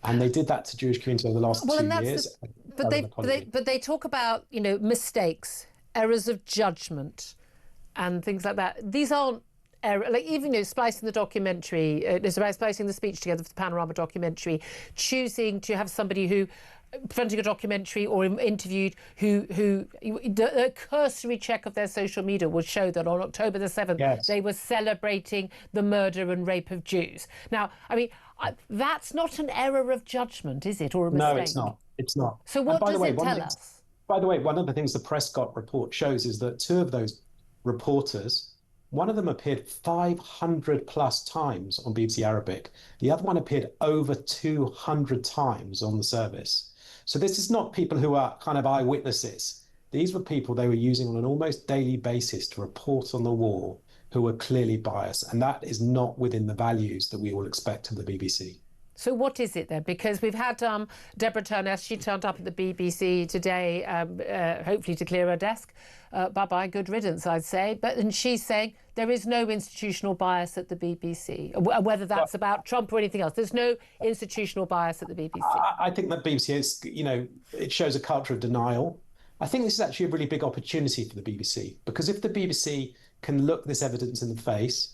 Speaker 19: And they did that to Jewish community over the last 2 years.
Speaker 2: But they talk about, you know, mistakes, errors of judgment and things like that. These aren't like, even, you know, splicing the documentary, it's about splicing the speech together for the Panorama documentary, choosing to have somebody who, fronting a documentary or interviewed, who a cursory check of their social media will show that on October the 7th, they were celebrating the murder and rape of Jews. Now, I mean, that's not an error of judgment, is it, or a mistake?
Speaker 19: No, it's not. It's not.
Speaker 2: So what does it tell us?
Speaker 19: By the way, one of the things the Prescott report shows is that two of those reporters, one of them appeared 500 plus times on BBC Arabic. The other one appeared over 200 times on the service. So this is not people who are kind of eyewitnesses. These were people they were using on an almost daily basis to report on the war who were clearly biased. And that is not within the values that we all expect of the BBC.
Speaker 2: So what is it then? Because we've had Deborah Turner, she turned up at the BBC today, hopefully to clear her desk. Bye-bye, good riddance, I'd say. And she's saying there is no institutional bias at the BBC, whether that's about Trump or anything else. There's no institutional bias at the BBC.
Speaker 19: I think that BBC is, it shows a culture of denial. I think this is actually a really big opportunity for the BBC, because if the BBC can look this evidence in the face,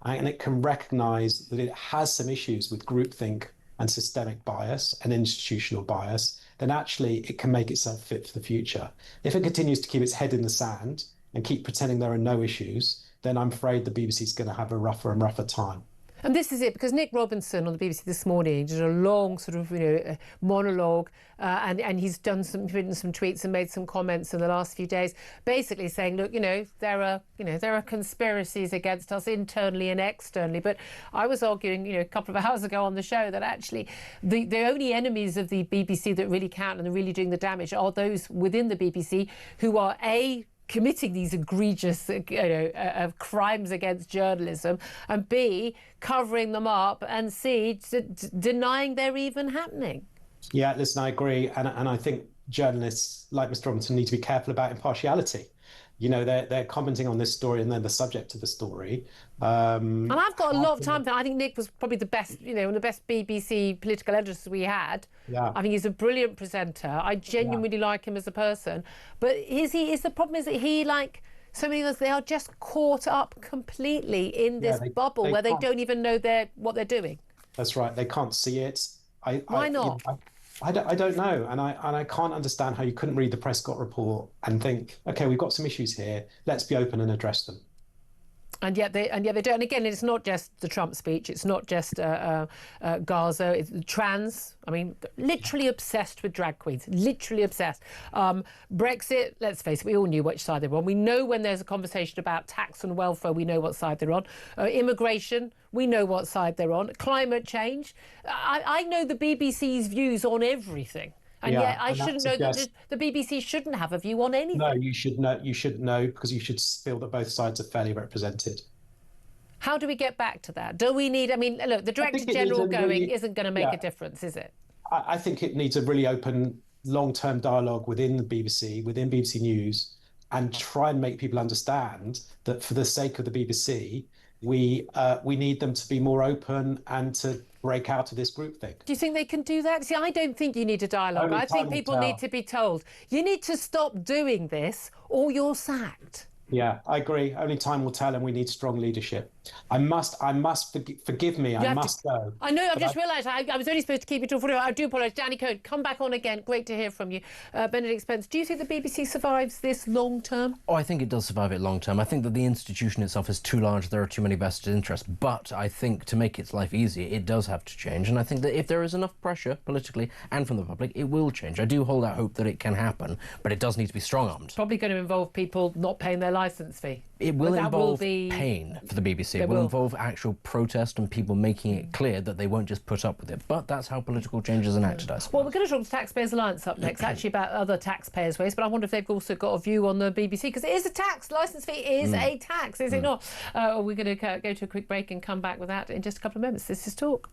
Speaker 19: and it can recognise that it has some issues with groupthink and systemic bias and institutional bias, then actually it can make itself fit for the future. If it continues to keep its head in the sand and keep pretending there are no issues, then I'm afraid the BBC is going to have a rougher and rougher time.
Speaker 2: And this is it, because Nick Robinson on the BBC this morning did a long sort of, monologue, and he's written some tweets and made some comments in the last few days, basically saying, look, there are conspiracies against us internally and externally. But I was arguing, a couple of hours ago on the show that actually the only enemies of the BBC that really count and are really doing the damage are those within the BBC who are committing these egregious crimes against journalism, and B, covering them up, and C, denying they're even happening.
Speaker 19: Yeah, listen, I agree. And I think journalists like Mr. Robinson need to be careful about impartiality. They're commenting on this story and they're the subject of the story.
Speaker 2: And I've got a lot of time for that. I think Nick was probably the best, one of the best BBC political editors we had.
Speaker 19: Yeah.
Speaker 2: I think he's a brilliant presenter. I genuinely like him as a person. But the problem is that he, like so many of us, they are just caught up completely in this bubble where they don't even know what they're doing.
Speaker 19: That's right. They can't see it.
Speaker 2: Why not?
Speaker 19: I don't know, and I can't understand how you couldn't read the Prescott report and think, okay, we've got some issues here. Let's be open and address them. And yet they don't. And again, it's not just the Trump speech. It's not just Gaza. It's trans. I mean, literally obsessed with drag queens. Literally obsessed. Brexit. Let's face it. We all knew which side they were on. We know when there's a conversation about tax and welfare, we know what side they're on. Immigration. We know what side they're on. Climate change. I know the BBC's views on everything. And yet I shouldn't know that the BBC shouldn't have a view on anything. No, you should know. You should know, because you should feel that both sides are fairly represented. How do we get back to that? Do we need? I mean, look, the Director General going isn't going to make a difference, is it? I think it needs a really open, long-term dialogue within the BBC, within BBC News, and try and make people understand that for the sake of the BBC, we need them to be more open and to break out of this groupthink. Do you think they can do that? See, I don't think you need a dialogue. I think people need to be told, you need to stop doing this or you're sacked. Yeah, I agree. Only time will tell, and we need strong leadership. I must forgive me. I must go. I know. I've just realised I was only supposed to keep you till 40. I do apologise. Danny Cohen, come back on again. Great to hear from you. Benedict Spence, do you think the BBC survives this long term? Oh, I think it does survive it long term. I think that the institution itself is too large. There are too many vested interests. But I think to make its life easier, it does have to change. And I think that if there is enough pressure politically and from the public, it will change. I do hold out hope that it can happen, but it does need to be strong-armed. Probably going to involve people not paying their licence fee. It will involve pain for the BBC. It will involve actual protest and people making it clear that they won't just put up with it. But that's how political change is enacted, I suppose. Well, we're going to talk to Taxpayers Alliance up next, actually about other taxpayers' ways, but I wonder if they've also got a view on the BBC, because it is a tax. Licence fee is a tax, is it not? We're going to go to a quick break and come back with that in just a couple of moments. This is Talk.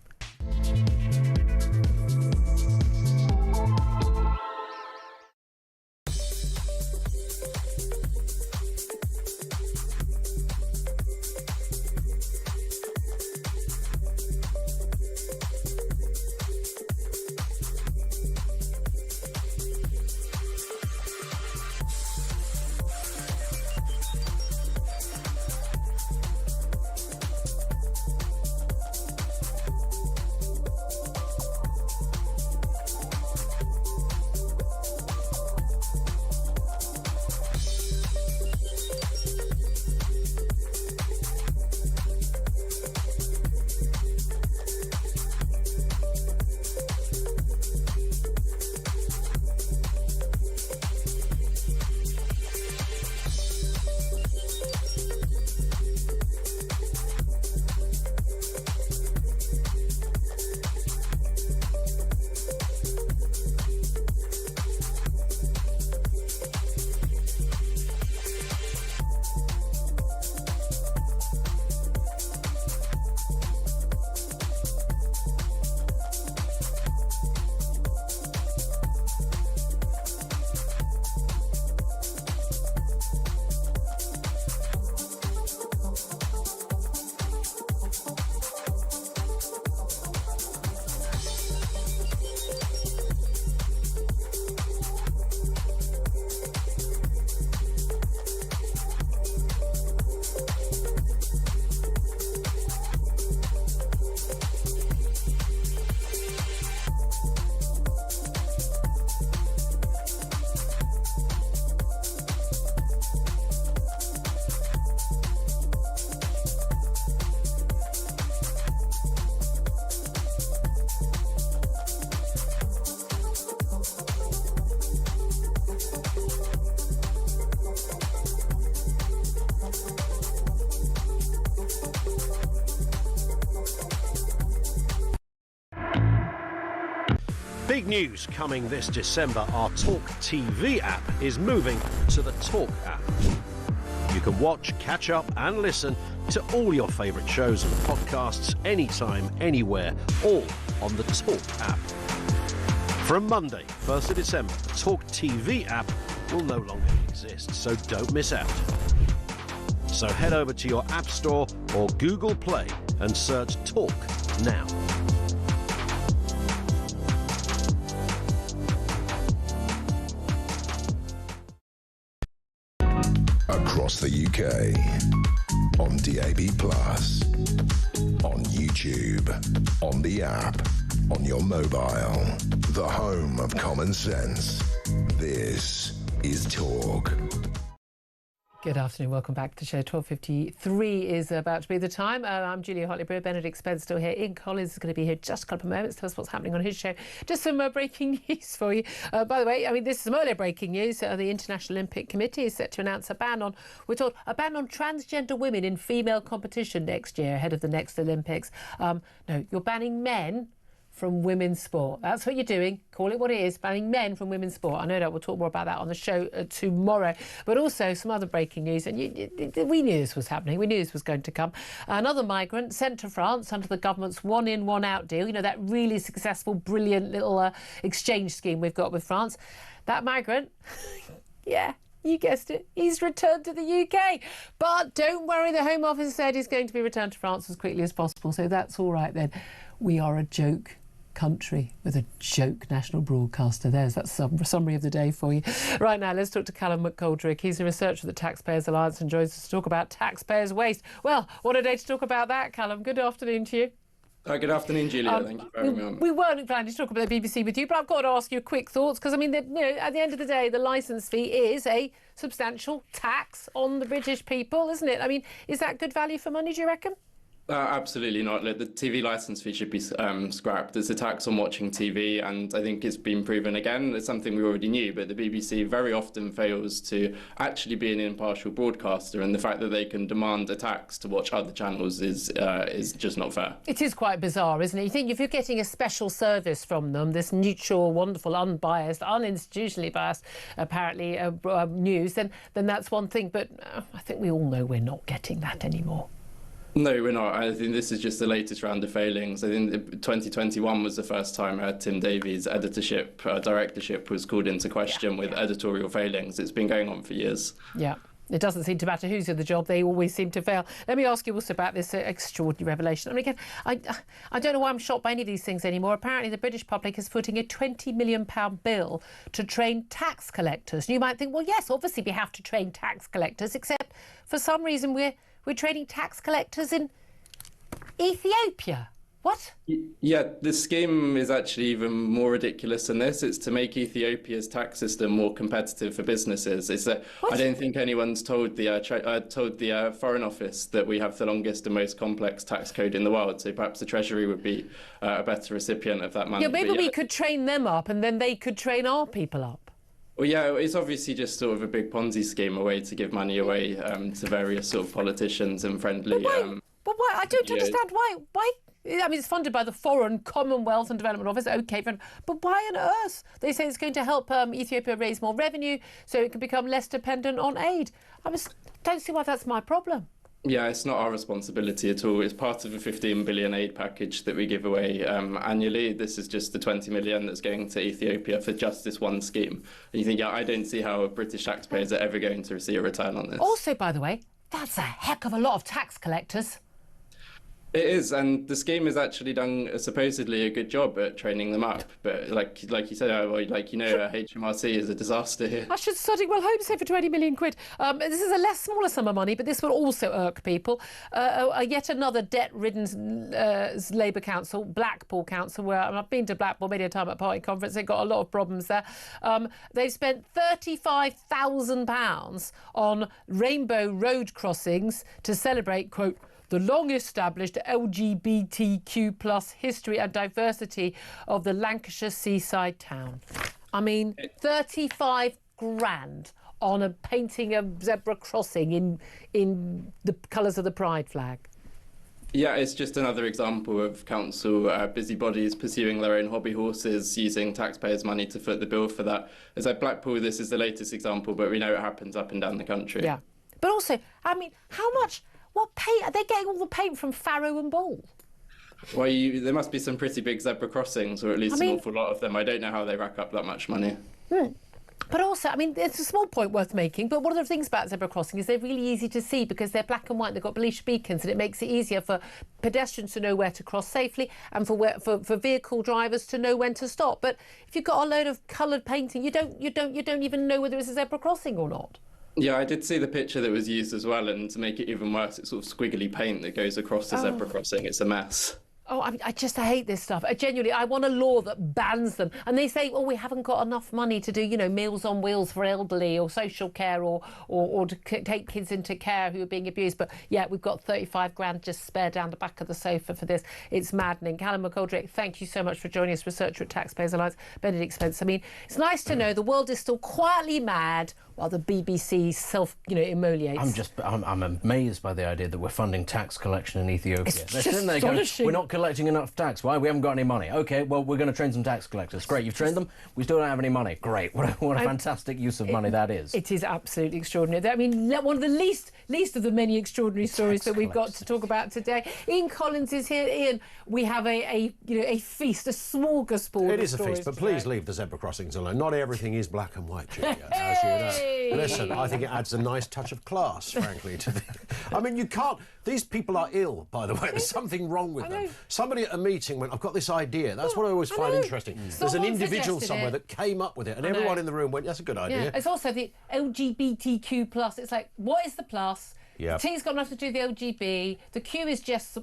Speaker 4: Big news coming this December. Our talkTV app is moving to the Talk app. You can watch, catch up and listen to all your favourite shows and podcasts anytime, anywhere, all on the Talk app. From Monday, 1st of December, the talkTV app will no longer exist, so don't miss out. So head over to your App Store or Google Play and search Talk now.
Speaker 1: Across the UK, on DAB+, on YouTube, on the app, on your mobile, the home of common sense. This is Talk.
Speaker 2: Good afternoon, welcome back to the show. 12:53 is about to be the time. I'm Julia Hartley-Brewer. Benedict Spence still here. Ian Collins is going to be here just a couple of moments. Tell us what's happening on his show. Just some breaking news for you. By the way, this is some earlier breaking news. The International Olympic Committee is set to announce a ban on transgender women in female competition next year, ahead of the next Olympics. No, you're banning men from women's sport. That's what you're doing. Call it what it is, banning men from women's sport. I know that we'll talk more about that on the show tomorrow. But also some other breaking news, and we knew this was happening. We knew this was going to come. Another migrant sent to France under the government's one-in, one-out deal. You know, that really successful, brilliant little exchange scheme we've got with France. That migrant, yeah, you guessed it, he's returned to the UK. But don't worry, the Home Office said he's going to be returned to France as quickly as possible. So that's all right then. We are a joke country with a joke national broadcaster. There's that summary of the day for you. Right now, let's talk to Callum McGoldrick. He's a researcher at the Taxpayers Alliance and joins us to talk about taxpayers' waste. Well, what a day to talk about that, Callum. Good afternoon to you.
Speaker 20: Good afternoon, Julia. Thank you for having me on.
Speaker 2: We weren't planning to talk about the BBC with you, but I've got to ask you quick thoughts because, at the end of the day, the licence fee is a substantial tax on the British people, isn't it? Is that good value for money, do you reckon?
Speaker 20: Absolutely not. The TV licence fee should be scrapped. It's a tax on watching TV, and I think it's been proven again. It's something we already knew, but the BBC very often fails to actually be an impartial broadcaster, and the fact that they can demand a tax to watch other channels is just not fair.
Speaker 2: It is quite bizarre, isn't it? You think if you're getting a special service from them, this neutral, wonderful, unbiased, uninstitutionally biased, apparently, news, then that's one thing. But I think we all know we're not getting that anymore.
Speaker 20: No, we're not. I think this is just the latest round of failings. I think 2021 was the first time Tim Davies' directorship was called into question with editorial failings. It's been going on for years.
Speaker 2: Yeah. It doesn't seem to matter who's in the job, they always seem to fail. Let me ask you also about this extraordinary revelation. Again, I don't know why I'm shocked by any of these things anymore. Apparently the British public is footing a £20 million bill to train tax collectors. And you might think, well, yes, obviously we have to train tax collectors, except for some reason we're training tax collectors in Ethiopia. What?
Speaker 20: Yeah, the scheme is actually even more ridiculous than this. It's to make Ethiopia's tax system more competitive for businesses. I don't think anyone's told the Foreign Office that we have the longest and most complex tax code in the world. So perhaps the Treasury would be a better recipient of that money.
Speaker 2: Yeah, maybe we could train them up and then they could train our people up.
Speaker 20: Well, yeah, it's obviously just sort of a big Ponzi scheme, a way to give money away to various sort of politicians and friendly.
Speaker 2: But why? I don't understand why. It's funded by the Foreign Commonwealth and Development Office, OK, but why on earth? They say it's going to help Ethiopia raise more revenue so it can become less dependent on aid. I don't see why that's my problem.
Speaker 20: Yeah, it's not our responsibility at all. It's part of a 15 billion aid package that we give away annually. This is just the 20 million that's going to Ethiopia for just this one scheme. And you think, yeah, I don't see how British taxpayers are ever going to receive a return on this.
Speaker 2: Also, by the way, that's a heck of a lot of tax collectors.
Speaker 20: It is, and the scheme has actually done supposedly a good job at training them up. But like you said, HMRC is a disaster here.
Speaker 2: I should study Home Safe for 20 million quid. This is a smaller sum of money, but this will also irk people. Yet another debt-ridden Labour council, Blackpool Council, where I've been to Blackpool many a time at party conference. They've got a lot of problems there. They've spent £35,000 on rainbow road crossings to celebrate, quote, the long-established LGBTQ plus history and diversity of the Lancashire seaside town. 35 grand on a painting of zebra crossing in the colours of the pride flag.
Speaker 20: Yeah, it's just another example of council busybodies pursuing their own hobby horses, using taxpayers' money to foot the bill for that. As at Blackpool, this is the latest example, but we know it happens up and down the country.
Speaker 2: Yeah. But also, I mean, what paint? Are they getting all the paint from Farrow and Ball?
Speaker 20: Well, there must be some pretty big zebra crossings, or at least an awful lot of them. I don't know how they rack up that much money.
Speaker 2: But also, I mean, it's a small point worth making, but one of the things about zebra crossing is they're really easy to see because they're black and white. They've got Belisha beacons, and it makes it easier for pedestrians to know where to cross safely and for vehicle drivers to know when to stop. But if you've got a load of coloured painting, you don't even know whether it's a zebra crossing or not.
Speaker 20: Yeah, I did see the picture that was used as well, and to make it even worse, it's sort of squiggly paint that goes across the zebra crossing. It's a mess.
Speaker 2: Oh, I hate this stuff. Genuinely, I want a law that bans them. And they say, we haven't got enough money to do, Meals on Wheels for elderly or social care or to take kids into care who are being abused. But, yeah, we've got 35 grand just spare down the back of the sofa for this. It's maddening. Callum McGoldrick, thank you so much for joining us, researcher at Taxpayers Alliance. Benedict Spence. I mean, it's nice to know the world is still quietly mad while the BBC immolates.
Speaker 3: I'm amazed by the idea that we're funding tax collection in Ethiopia.
Speaker 2: It's just astonishing.
Speaker 3: We're not collecting enough tax. Why? We haven't got any money. OK, well, we're going to train some tax collectors. Great, you've trained them. We still don't have any money. Great. What a fantastic use of money that is.
Speaker 2: It is absolutely extraordinary. I mean, one of the least of the many extraordinary stories that we've got to talk about today. Ian Collins is here. Ian, we have a feast, a smorgasbord.
Speaker 21: It is a feast, but please leave the zebra crossings alone. Not everything is black and white, Julia, as you know. Listen, I think it adds a nice touch of class, frankly, to the... I mean, you can't... These people are ill, by the way. There's something wrong with them. Somebody at a meeting went, I've got this idea. That's what I always find interesting. There's an individual somewhere that came up with it, and everyone in the room went, that's a good idea.
Speaker 2: Yeah. It's also the LGBTQ+. It's like, what is the plus?
Speaker 21: Yeah.
Speaker 2: The T's got nothing to do with the LGB. The Q is just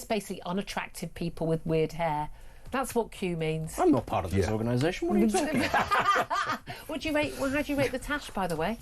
Speaker 2: basically unattractive people with weird hair. That's what Q means.
Speaker 3: I'm not part of this organisation. What are you talking about?
Speaker 2: How do you rate the Tash, by the way?